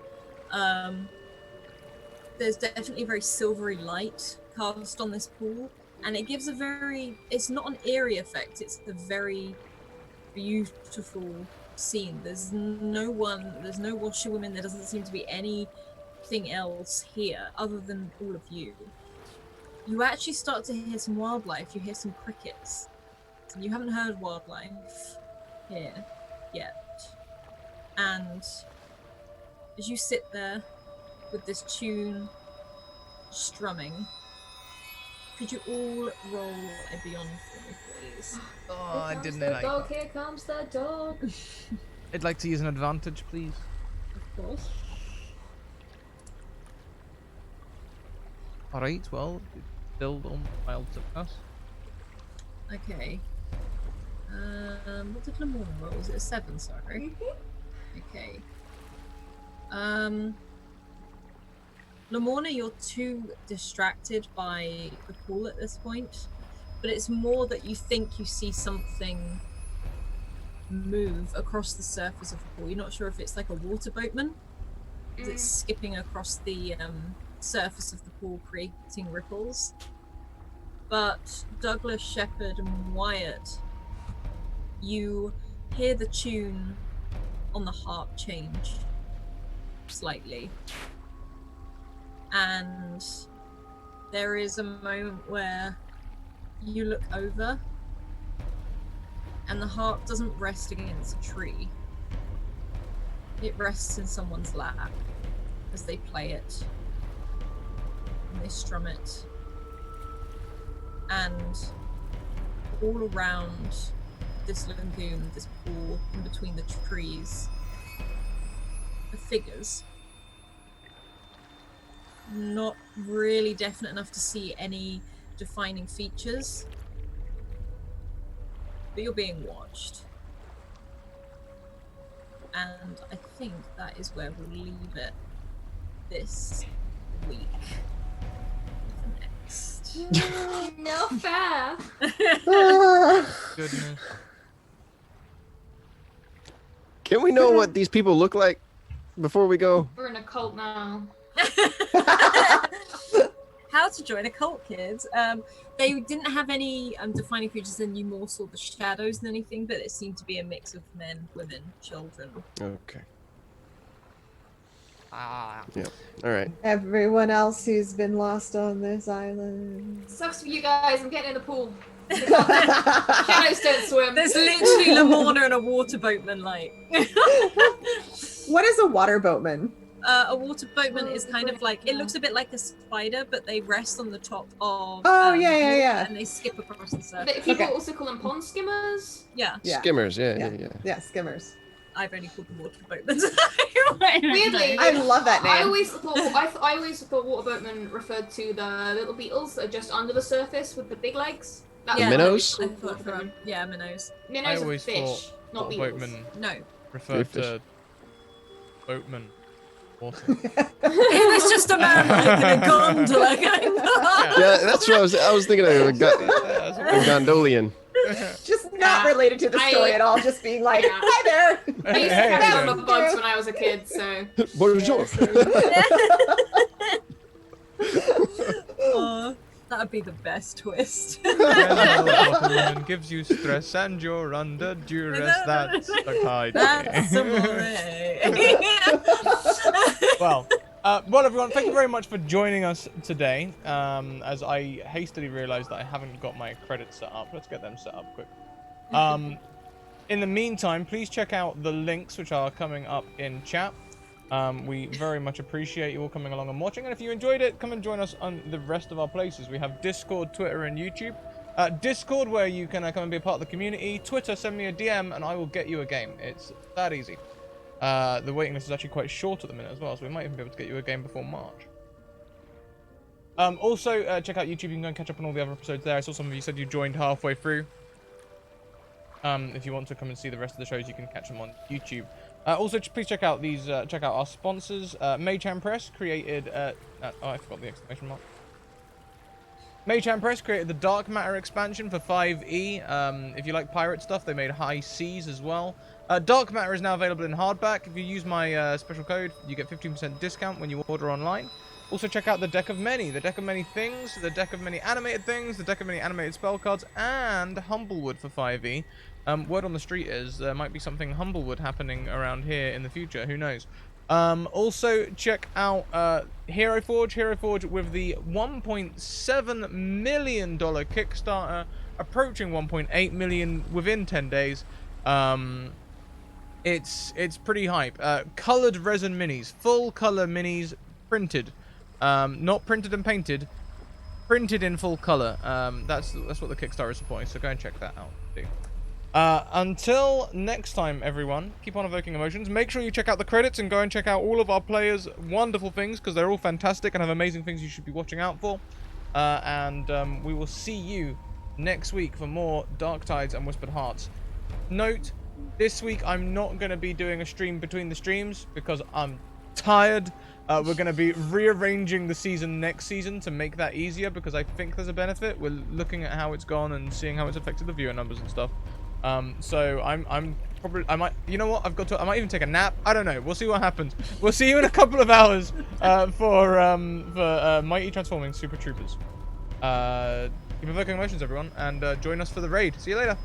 There's definitely a very silvery light cast on this pool, and it gives it's not an eerie effect, it's a very beautiful scene. There's no washerwomen, there doesn't seem to be anything else here other than all of you. You actually start to hear some wildlife, you hear some crickets. You haven't heard wildlife here yet. And as you sit there with this tune strumming, could you all roll a beyond for me, please? Oh, I didn't the like dog, that. here comes the dog. I'd like to use an advantage, please. Of course. Alright, well, it's still on wild to pass. Okay. What did Lamorna roll? Was it a 7, sorry? Okay. Lamorna, you're too distracted by the pool at this point, but it's more that you think you see something move across the surface of the pool. You're not sure if it's like a water boatman, because it's skipping across the surface of the pool, creating ripples. But Douglas, Shepherd, and Wyatt, you hear the tune on the harp change slightly. And there is a moment where you look over and the harp doesn't rest against a tree. It rests in someone's lap as they play it and they strum it. And all around this lagoon, this pool, in between the trees, are figures. Not really definite enough to see any defining features, but you're being watched. And I think that is where we'll leave it this week. Next. No fair. Goodness. Can we know what these people look like before we go? We're in a cult now. How to join a cult, kids. They didn't have any defining features, and you more saw the shadows than anything, but it seemed to be a mix of men, women, children. Okay. Yeah. All right. Everyone else who's been lost on this island. Sucks for you guys. I'm getting in the pool. Shadows don't swim. There's literally Lamorna and a water boatman, like. What is a water boatman? A water boatman is kind of like, it looks a bit like a spider, but they rest on the top of. Oh, yeah. And they skip across the surface. But people Okay. also call them pond skimmers. Yeah, Yeah. Skimmers. Yeah. Yeah, skimmers. I've only called them water boatmen. Weirdly, I love that name. I always thought water boatmen referred to the little beetles that are just under the surface with the big legs. That Yeah. was Minnows? what I I thought thought from, yeah, minnows. Minnows I are always fish, thought not water beetles. boatman No. referred Fish. to boatman. Water. It was just a man like in a gondola going. Yeah, that's what I was thinking of a gondolian. Just not related to the story at all. Just being like, Yeah. hi there. I used to Hey, catch hey. a lot of bugs when I was a kid, so Bonjour. Oh, that'd be the best twist. When a water woman gives you stress and you're under duress, that's okay. That's Well, everyone, thank you very much for joining us today. As I hastily realized that I haven't got my credits set up. Let's get them set up quick. In the meantime, please check out the links which are coming up in chat. We very much appreciate you all coming along and watching. And if you enjoyed it, come and join us on the rest of our places. We have Discord, Twitter, and YouTube. Discord, where you can come and be a part of the community. Twitter, send me a DM, and I will get you a game. It's that easy. The waiting list is actually quite short at the minute as well, so we might even be able to get you a game before March. Also, check out YouTube. You can go and catch up on all the other episodes there. I saw some of you said you joined halfway through. If you want to come and see the rest of the shows, you can catch them on YouTube. Also, please check out these. Check out our sponsors. Maychan Press created. Oh, I forgot the exclamation mark. Maychan Press created the Dark Matter expansion for 5e. If you like pirate stuff, they made High Seas as well. Dark Matter is now available in hardback. If you use my special code, you get 15% discount when you order online. Also, check out the Deck of Many. The Deck of Many Things, the Deck of Many Animated Things, the Deck of Many Animated Spell Cards, and Humblewood for 5e. Word on the street is there might be something Humblewood happening around here in the future. Who knows? Also, check out Hero Forge with the $1.7 million Kickstarter, approaching 1.8 million within 10 days. It's pretty hype. Colored resin minis, full color minis, printed, not printed and painted, printed in full color. That's what the Kickstarter is supporting. So go and check that out too. Until next time, everyone, keep on evoking emotions. Make sure you check out the credits and go and check out all of our players' wonderful things, because they're all fantastic and have amazing things you should be watching out for. We will see you next week for more Dark Tides and Whispered Hearts. Note, this week I'm not going to be doing a stream between the streams because I'm tired. We're going to be rearranging the season next season to make that easier, because I think there's a benefit. We're looking at how it's gone and seeing how it's affected the viewer numbers and stuff. So I'm probably, you know what, I might even take a nap. I don't know. We'll see what happens. We'll see you in a couple of hours for Mighty Transforming Super Troopers. Keep evoking emotions, everyone, and join us for the raid. See you later.